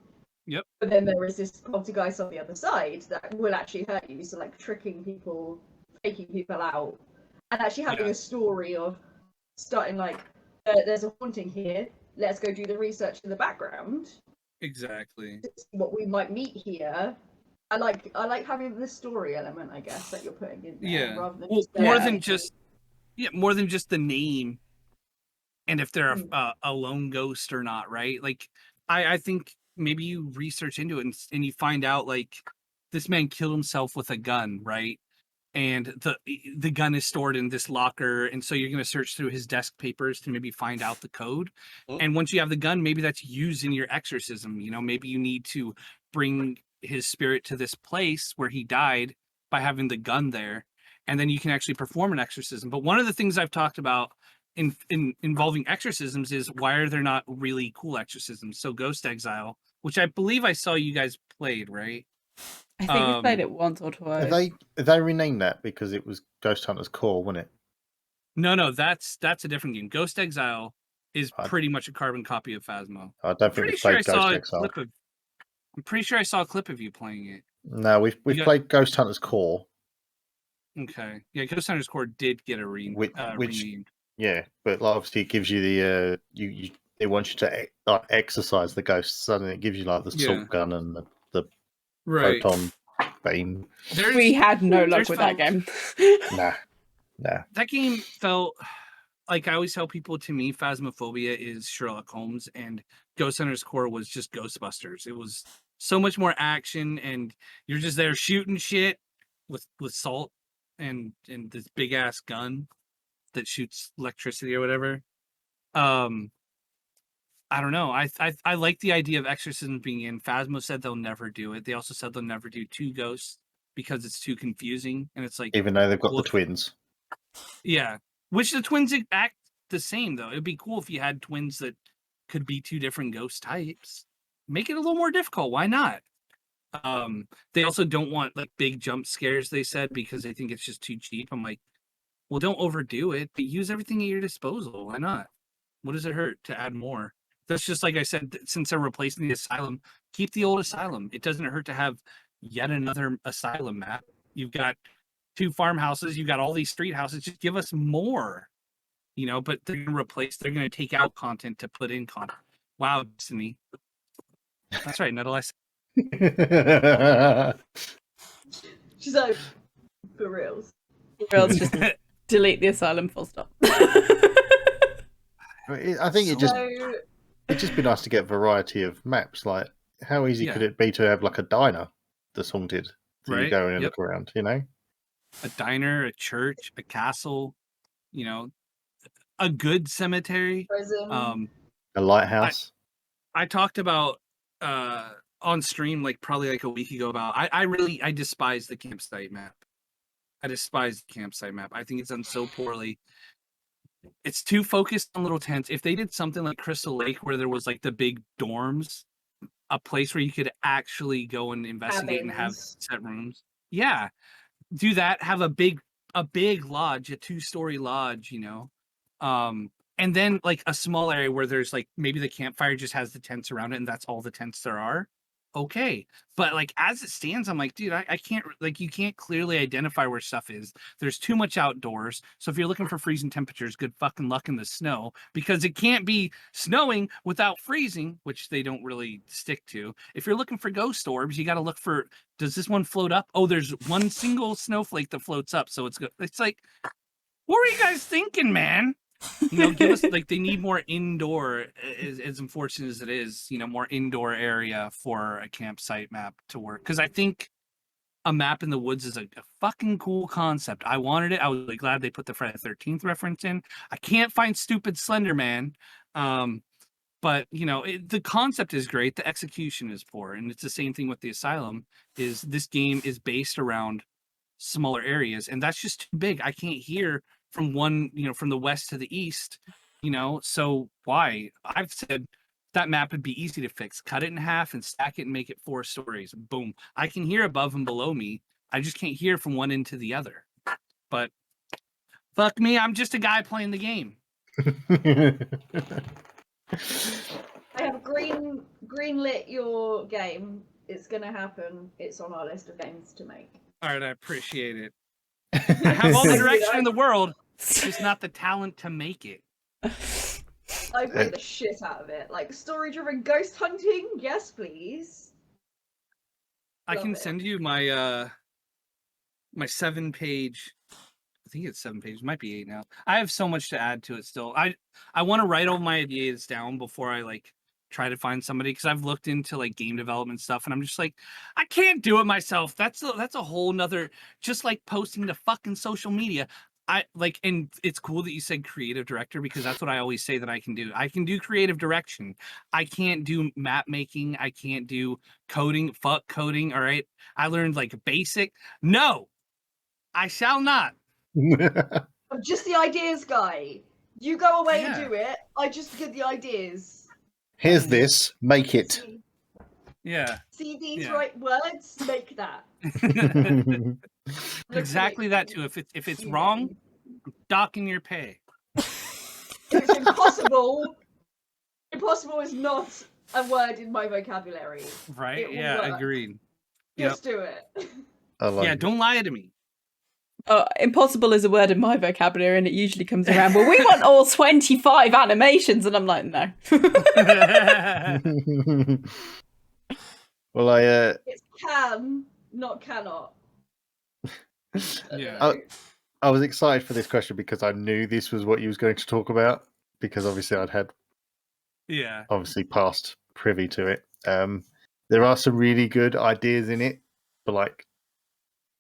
Speaker 3: Yep.
Speaker 1: But then there is this poltergeist on the other side that will actually hurt you. So like tricking people, faking people out, and actually having a story of starting like, there's a haunting here. Let's go do the research in the background.
Speaker 3: Exactly.
Speaker 1: To see what we might meet here. I like having the story element, I guess, that you're putting in there.
Speaker 3: Yeah.
Speaker 1: Rather than
Speaker 3: more than just the name. And if they're a lone ghost or not, right? Like, I think maybe you research into it and you find out, like, this man killed himself with a gun, right? And the gun is stored in this locker, and so you're going to search through his desk papers to maybe find out the code. And once you have the gun, maybe that's used in your exorcism. Maybe you need to bring his spirit to this place where he died by having the gun there, and then you can actually perform an exorcism. But one of the things I've talked about involving exorcisms is, why are there not really cool exorcisms? So Ghost Exile, which I believe I saw you guys played, right?
Speaker 2: I think we played it once or twice.
Speaker 4: Have they renamed that because it was Ghost Hunter's Core, wasn't it?
Speaker 3: No, that's a different game. Ghost Exile is pretty much a carbon copy of Phasmo.
Speaker 4: I don't think we played Ghost Exile.
Speaker 3: I'm pretty sure I saw a clip of you playing it.
Speaker 4: No, we've played Ghost Hunter's Core.
Speaker 3: Okay, yeah, Ghost Hunter's Core did get a renamed.
Speaker 4: Yeah, but obviously it gives you the it wants you to exercise the ghosts, and it gives you like the salt gun and the proton beam.
Speaker 2: We had no luck with that game.
Speaker 4: Nah.
Speaker 3: That game felt like, I always tell people, to me, Phasmophobia is Sherlock Holmes, and Ghost Hunter's Core was just Ghostbusters. It was so much more action, and you're just there shooting shit with salt. and this big ass gun that shoots electricity or whatever. I don't know. I like the idea of exorcism being in. Phasmo said they'll never do it. They also said they'll never do 2 ghosts because it's too confusing. And it's like,
Speaker 4: Even though they've got
Speaker 3: well,
Speaker 4: the twins.
Speaker 3: yeah. Which the twins act the same though. It'd be cool if you had twins that could be 2 different ghost types. Make it a little more difficult. Why not? They also don't want like big jump scares, they said, because they think it's just too cheap. I'm like, well, don't overdo it, but use everything at your disposal. Why not? What does it hurt to add more? That's just like I said, since they're replacing the asylum, keep the old asylum. It doesn't hurt to have yet another asylum map. You've got 2 farmhouses, you've got all these street houses. Just give us more, but they're going to they're going to take out content to put in content. Wow, Destiny. That's right, Nettle.
Speaker 1: She's like, for reals.
Speaker 2: For reals, just delete the asylum, full stop.
Speaker 4: I think it'd just be nice to get variety of maps. Like, how easy could it be to have like a diner that's haunted? So you go in and look around, A
Speaker 3: diner, a church, a castle, a good cemetery.
Speaker 1: Prison.
Speaker 4: A lighthouse.
Speaker 3: I talked about on stream probably a week ago about I despise the campsite map. I despise the campsite map. I think it's done so poorly. It's too focused on little tents. If they did something like Crystal Lake where there was the big dorms, a place where you could actually go and investigate and have set rooms. Yeah. Do that. Have a big lodge, a 2-story lodge, and then a small area where there's maybe the campfire just has the tents around it and that's all the tents there are. Okay. But as it stands, I'm like, dude, I can't, you can't clearly identify where stuff is. There's too much outdoors. So if you're looking for freezing temperatures, good fucking luck in the snow, because it can't be snowing without freezing, which they don't really stick to. If you're looking for ghost orbs, you got to look for, does this one float up? Oh, there's one single snowflake that floats up. So it's good. It's like, what were you guys thinking, man? Give us they need more indoor, as unfortunate as it is, more indoor area for a campsite map to work. Because I think a map in the woods is a fucking cool concept. I wanted it. I was really glad they put the Friday the 13th reference in. I can't find stupid Slender Man. But the concept is great. The execution is poor. And it's the same thing with the asylum. Is this game is based around smaller areas, and that's just too big. I can't hear from one, from the west to the east, so why? I've said that map would be easy to fix. Cut it in half and stack it and make it 4 stories. Boom. I can hear above and below me. I just can't hear from one end to the other. But fuck me, I'm just a guy playing the game.
Speaker 1: I have greenlit your game. It's gonna happen. It's on our list of games to make.
Speaker 3: All right, I appreciate it. I have all the direction in the world, just not the talent to make it.
Speaker 1: I play the shit out of it. Story-driven ghost hunting, yes, please.
Speaker 3: I can send you my my 7-page. I think it's 7 pages. Might be 8 now. I have so much to add to it still. I want to write all my ideas down before I try to find somebody, because I've looked into game development stuff and I'm just I can't do it myself. That's a whole nother, just posting to fucking social media. And it's cool that you said creative director, because that's what I always say that I can do. I can do creative direction. I can't do map making. I can't do coding. Fuck coding. All right. I learned basic. No, I shall not.
Speaker 1: I'm just the ideas guy. You go away and do it. I just get the ideas.
Speaker 4: Here's this. Make it.
Speaker 3: Yeah.
Speaker 1: See these right words? Make that.
Speaker 3: Exactly that too. If it's wrong, docking your pay.
Speaker 1: If it's impossible, impossible is not a word in my vocabulary.
Speaker 3: Right? Yeah, agreed.
Speaker 1: Just do it.
Speaker 3: Don't lie to me.
Speaker 2: Impossible is a word in my vocabulary, and it usually comes around, well, we want all 25 animations, and I'm like, no.
Speaker 4: Well,
Speaker 1: it's can, not cannot.
Speaker 3: Yeah.
Speaker 4: I was excited for this question because I knew this was what you was going to talk about, because obviously I'd had obviously past privy to it. There are some really good ideas in it, but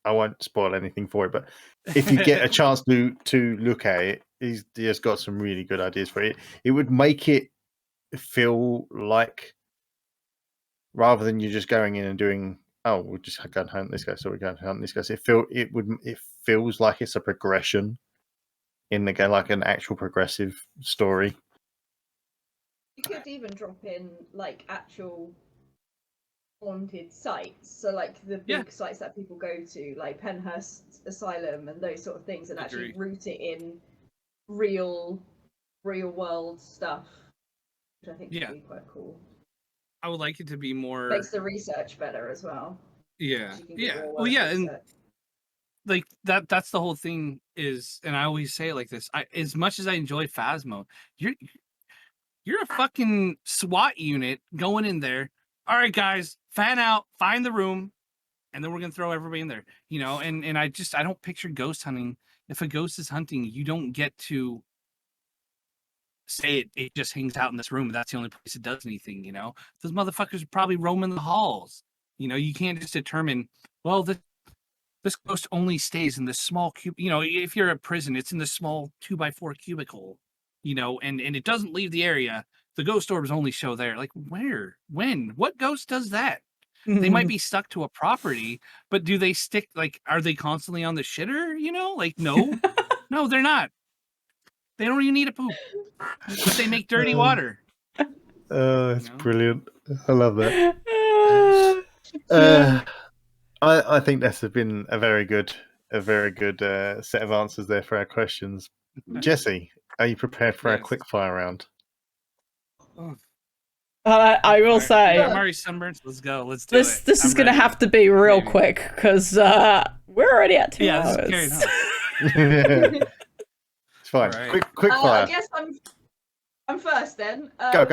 Speaker 4: I won't spoil anything for it, but if you get a chance to look at it, he has got some really good ideas for it. It would make it feel like, rather than you just going in and doing, oh, we'll just go and hunt this guy, so we're going to hunt this guy. So it feels like it's a progression in the game, like an actual progressive story.
Speaker 1: You could even drop in like actual haunted sites, so like the big sites that people go to, like Penhurst Asylum and those sort of things, and actually root it in real world stuff, which I think would be quite cool.
Speaker 3: I would like it to be more.
Speaker 1: Makes the research better as well.
Speaker 3: Yeah, well, yeah, and like that's the whole thing is, and I always say it like this: as much as I enjoy Phasmo, you're a fucking SWAT unit going in there. All right, guys, fan out, find the room, and then we're gonna throw everybody in there. You know, and I don't picture ghost hunting. If a ghost is hunting, you don't get to say it just hangs out in this room. That's the only place it does anything. You know, those motherfuckers are probably roaming the halls. You know, you can't just determine, well, this ghost only stays in this small cube. You know, if you're a prison, it's in this small 2x4 cubicle. You know, and it doesn't leave the area. The ghost orbs only show there. Like, where? When? What ghost does that? They might be stuck to a property, but do they stick, like, are they constantly on the shitter? You know, like, no. No, they're not. They don't even need a poop. But they make dirty water.
Speaker 4: Oh, it's brilliant. I love that. I think this has been a very good set of answers there for our questions. Jesse, are you prepared for our quick fire round?
Speaker 2: I will say,
Speaker 3: I'm already sunburned. Let's go. Let's do it.
Speaker 2: This is going to have to be real quick because we're already at 2 hours.
Speaker 3: This is carried on.
Speaker 4: It's fine. Right. Quick fire.
Speaker 1: I guess I'm first then.
Speaker 4: Go.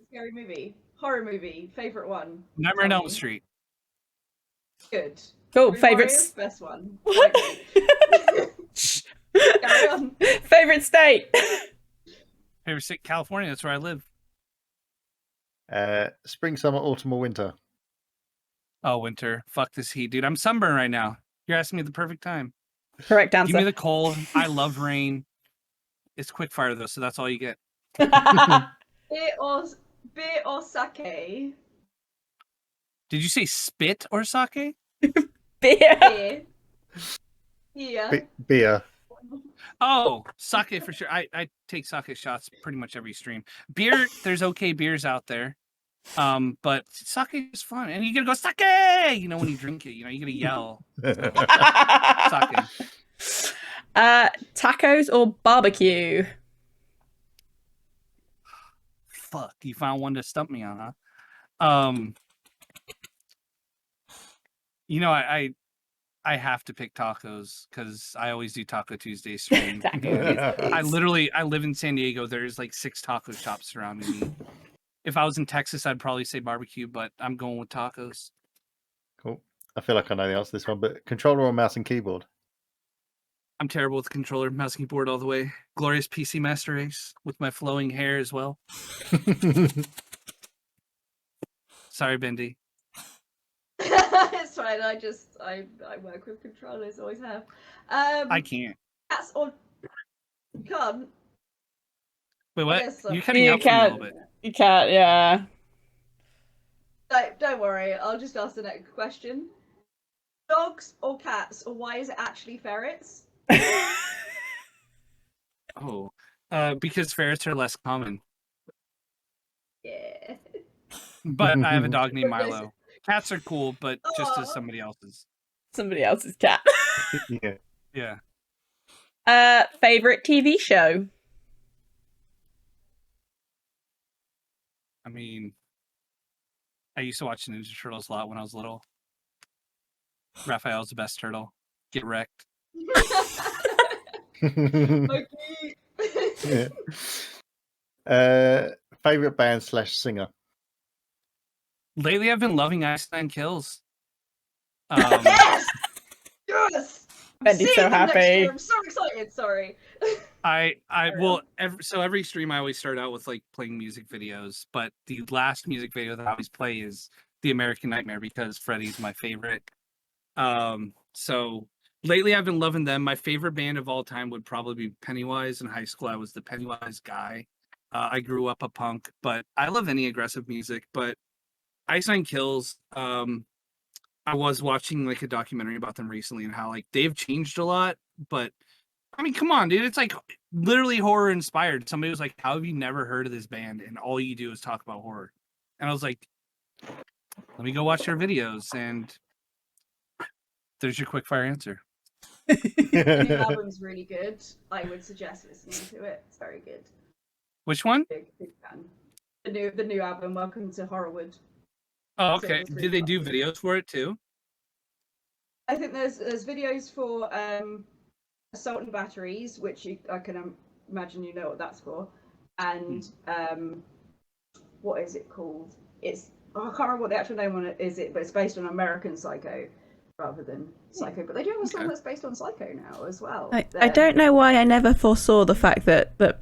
Speaker 1: Scary movie, horror movie, favorite one.
Speaker 3: Nightmare on Elm Street.
Speaker 1: Good.
Speaker 2: Cool. Favorites.
Speaker 1: Best one.
Speaker 2: What?
Speaker 1: Carry on.
Speaker 2: Favorite state.
Speaker 3: Favorite state, California. That's where I live.
Speaker 4: Spring, summer, autumn, or winter?
Speaker 3: Oh, winter. Fuck this heat, dude. I'm sunburned right now. You're asking me the perfect time.
Speaker 2: Correct answer.
Speaker 3: Give me the cold. I love rain. It's quick fire though, so that's all you get.
Speaker 1: Beer or sake?
Speaker 3: Did you say spit or sake?
Speaker 2: Beer.
Speaker 1: Yeah.
Speaker 4: Beer.
Speaker 3: Oh, sake for sure. I take sake shots pretty much every stream. Beer, there's okay beers out there. But sake is fun. And you gotta go, sake! You know, when you drink it, you know, you gotta yell. Sake.
Speaker 2: Tacos or barbecue?
Speaker 3: Fuck, you found one to stump me on, huh? You know, I have to pick tacos because I always do Taco Tuesday stream. I live in San Diego. There's like 6 taco shops surrounding me. If I was in Texas, I'd probably say barbecue, but I'm going with tacos.
Speaker 4: Cool. I feel like I know the answer to this one, but controller or mouse and keyboard?
Speaker 3: I'm terrible with controller, mouse and keyboard all the way. Glorious PC Master Race with my flowing hair as well. Sorry, Bendy.
Speaker 1: It's fine. I work with controllers, always have.
Speaker 3: I can't.
Speaker 1: Cats or you can't.
Speaker 3: Wait, what?
Speaker 1: So.
Speaker 3: You're cutting out for me a little bit.
Speaker 2: You can't, yeah.
Speaker 1: Don't worry. I'll just ask the next question. Dogs or cats, or why is it actually ferrets?
Speaker 3: Oh, because ferrets are less common.
Speaker 1: Yeah.
Speaker 3: But I have a dog named Milo. Cats are cool, but just as somebody else's.
Speaker 2: Somebody else's cat.
Speaker 3: Yeah.
Speaker 2: Favorite TV show?
Speaker 3: I mean, I used to watch Ninja Turtles a lot when I was little. Raphael's the best turtle. Get wrecked.
Speaker 4: Favorite band / singer?
Speaker 3: Lately, I've been loving Iceland Kills.
Speaker 1: Yes! Yes!
Speaker 2: Bendy's so happy.
Speaker 1: I'm so excited. Sorry.
Speaker 3: Every stream I always start out with like playing music videos, but the last music video that I always play is The American Nightmare because Freddy's my favorite. So lately I've been loving them. My favorite band of all time would probably be Pennywise. In high school, I was the Pennywise guy. I grew up a punk, but I love any aggressive music. But Ice Nine Kills, I was watching like a documentary about them recently and how like they've changed a lot. But I mean, come on, dude, it's like literally horror inspired. Somebody was like, "How have you never heard of this band?" And all you do is talk about horror. And I was like, "Let me go watch their videos." And there's your quick fire answer.
Speaker 1: The new album's really good. I would suggest listening to it. It's very good.
Speaker 3: Which one?
Speaker 1: Big fan. The new album, Welcome to Horrorwood.
Speaker 3: Oh,
Speaker 1: So
Speaker 3: okay.
Speaker 1: it's really
Speaker 3: Did they do
Speaker 1: fun.
Speaker 3: videos for it too?
Speaker 1: I think there's videos for assault and batteries, which I can imagine you know what that's for, and what is it called? I can't remember what the actual name on it is, but it's based on American Psycho rather than Psycho. But they do have a song that's based on Psycho now as well.
Speaker 2: I don't know why I never foresaw the fact that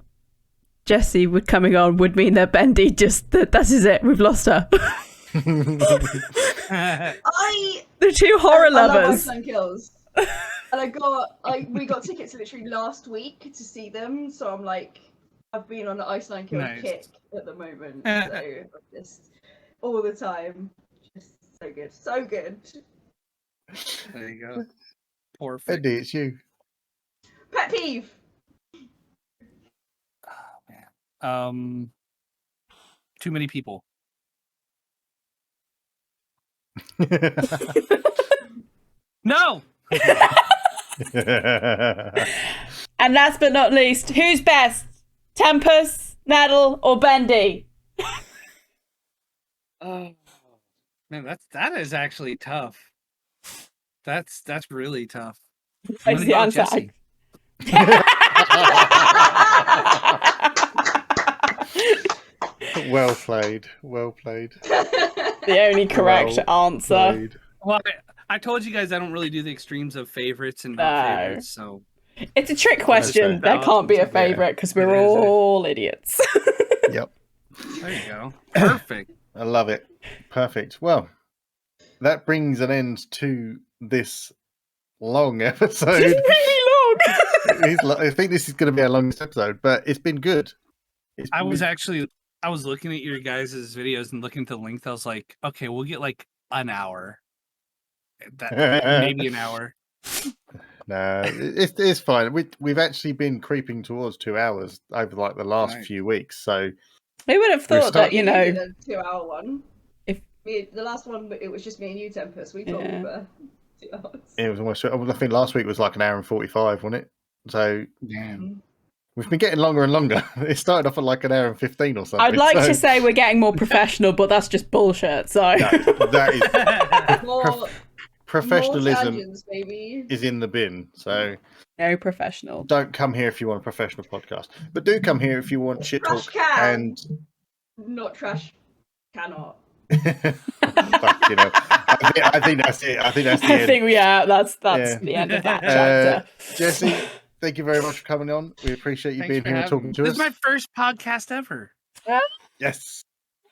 Speaker 2: Jessie would coming on would mean that Bendy that is it, we've lost her. The two horror lovers.
Speaker 1: I love Kills. And we got tickets literally last week to see them, so I'm like, I've been on the Iceland Kills kick at the moment, so just all the time, just so good, so good.
Speaker 3: There you go. Perfect.
Speaker 4: Bendy, it's you.
Speaker 1: Pet peeve.
Speaker 3: Oh man. Too many people. No.
Speaker 2: And last but not least, who's best? Tempus, Nettle, or Bendy?
Speaker 3: Oh man, that is actually tough. That's really tough.
Speaker 2: What's the answer?
Speaker 3: Jesse.
Speaker 4: Well played. Well played.
Speaker 2: The only correct answer.
Speaker 4: Played.
Speaker 3: Well, I told you guys I don't really do the extremes of favorites and not favorites, so
Speaker 2: It's a trick question. There can't be a favourite because we're all idiots.
Speaker 4: Yep.
Speaker 3: There you go. Perfect.
Speaker 4: I love it. Perfect. Well, that brings an end to this long episode.
Speaker 2: It's really long.
Speaker 4: I think this is going to be our longest episode, but it's been good.
Speaker 3: I was looking at your guys' videos and looking at the length. I was like, okay, we'll get like an hour. Maybe an hour.
Speaker 4: No, it's fine. We've actually been creeping towards 2 hours over like the last few weeks. So
Speaker 2: who would have thought that,
Speaker 1: a 2-hour one?
Speaker 2: If
Speaker 1: the last one, it was just me and you, Tempus. We talked for 2 hours.
Speaker 4: It was almost. I think last week was like an hour and 45, wasn't it? So
Speaker 3: Damn.
Speaker 4: We've been getting longer and longer. It started off at like an hour and 15 or something.
Speaker 2: I'd like to say we're getting more professional, but that's just bullshit. So
Speaker 4: that is professionalism
Speaker 1: tangents, baby.
Speaker 4: is in the bin. So
Speaker 2: no professional.
Speaker 4: Don't come here if you want a professional podcast, but do come here if you want shit
Speaker 1: trash
Speaker 4: talk
Speaker 1: can.
Speaker 4: and
Speaker 1: not trash cannot.
Speaker 4: Fuck, you know, I think that's it. I think that's the end.
Speaker 2: That's the end of that chapter.
Speaker 4: Jesse, thank you very much for coming on. We appreciate you being here and talking to us.
Speaker 3: This is my first podcast ever.
Speaker 4: Yes.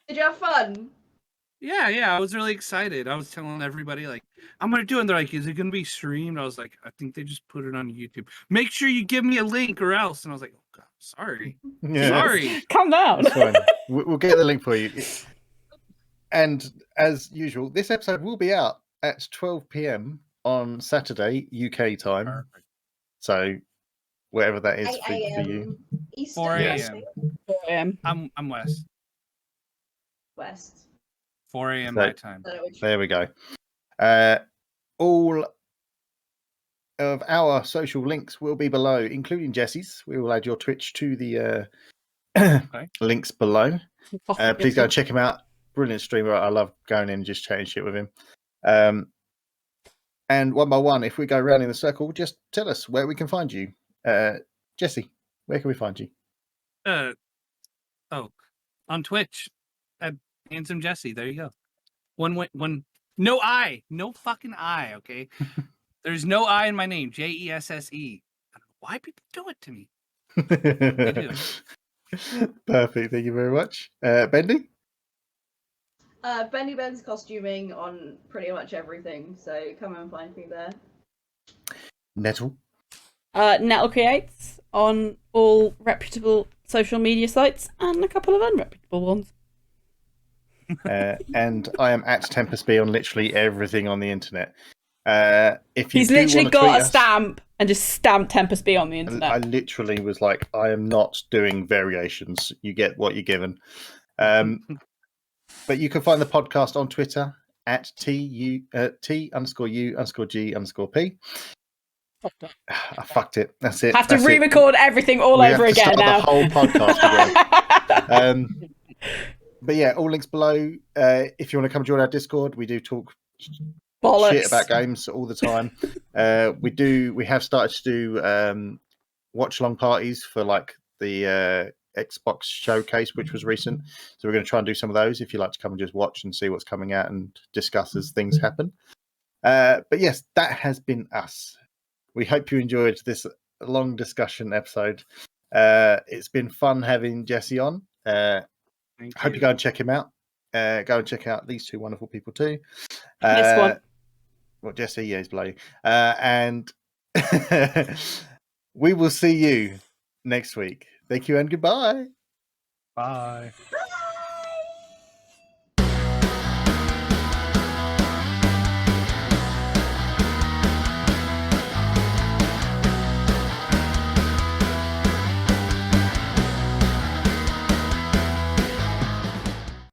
Speaker 1: Did you have fun?
Speaker 3: Yeah, I was really excited. I was telling everybody, like, I'm going to do it. And they're like, is it going to be streamed? I was like, I think they just put it on YouTube. Make sure you give me a link or else. And I was like, oh, God, sorry.
Speaker 4: Yeah.
Speaker 3: Sorry.
Speaker 2: Calm down.
Speaker 4: It's fine. We'll get the link for you. And as usual, this episode will be out at 12 p.m. on Saturday, UK time.
Speaker 3: Perfect.
Speaker 4: So, whatever that is
Speaker 1: 8
Speaker 4: for you.
Speaker 1: Eastern.
Speaker 3: 4
Speaker 4: a.m.
Speaker 2: 4 a.m.
Speaker 3: I'm West.
Speaker 1: West.
Speaker 3: 4 a.m. my time.
Speaker 4: There we go. All of our social links will be below, including Jesse's. We will add your Twitch to the links below. Please go and check him out. Brilliant streamer. I love going in and just chatting shit with him. And one by one, if we go around in the circle, just tell us where we can find you. Jesse, where can we find you?
Speaker 3: On Twitch at HandsomeJesse. There you go. One. No I. No fucking I. Okay. There's no I in my name. JESSE. I don't know why people do it to me. They do.
Speaker 4: Perfect. Thank you very much. Bendy?
Speaker 1: Bendy Ben's costuming on pretty much everything, so come and find me there.
Speaker 4: Nettle.
Speaker 2: Nettlecreates on all reputable social media sites and a couple of unreputable ones.
Speaker 4: And I am at Tempusbe on literally everything on the internet. If you
Speaker 2: He's
Speaker 4: do
Speaker 2: literally
Speaker 4: want to
Speaker 2: got
Speaker 4: tweet
Speaker 2: a
Speaker 4: us,
Speaker 2: stamp and just stamped Tempusbe on the internet.
Speaker 4: I literally was like, I am not doing variations. You get what you're given. But you can find the podcast on Twitter at T_U_G_P. I fucked it. That's it.
Speaker 2: Have to
Speaker 4: That's it.
Speaker 2: re-record everything all
Speaker 4: We
Speaker 2: over
Speaker 4: have to
Speaker 2: again
Speaker 4: start
Speaker 2: now.
Speaker 4: the whole podcast again. But yeah, all links below. If you want to come join our Discord, we do talk
Speaker 2: Bollocks.
Speaker 4: shit about games all the time. We have started to do watch long parties for like the Xbox showcase, which was recent. So we're going to try and do some of those if you like to come and just watch and see what's coming out and discuss as things happen. But yes, that has been us. We hope you enjoyed this long discussion episode. It's been fun having Jesse on. Hope you go and check him out. Go and check out these two wonderful people too.
Speaker 2: This one.
Speaker 4: Well, Jesse, yeah, he's below you. And we will see you next week. Thank you and goodbye.
Speaker 3: Bye.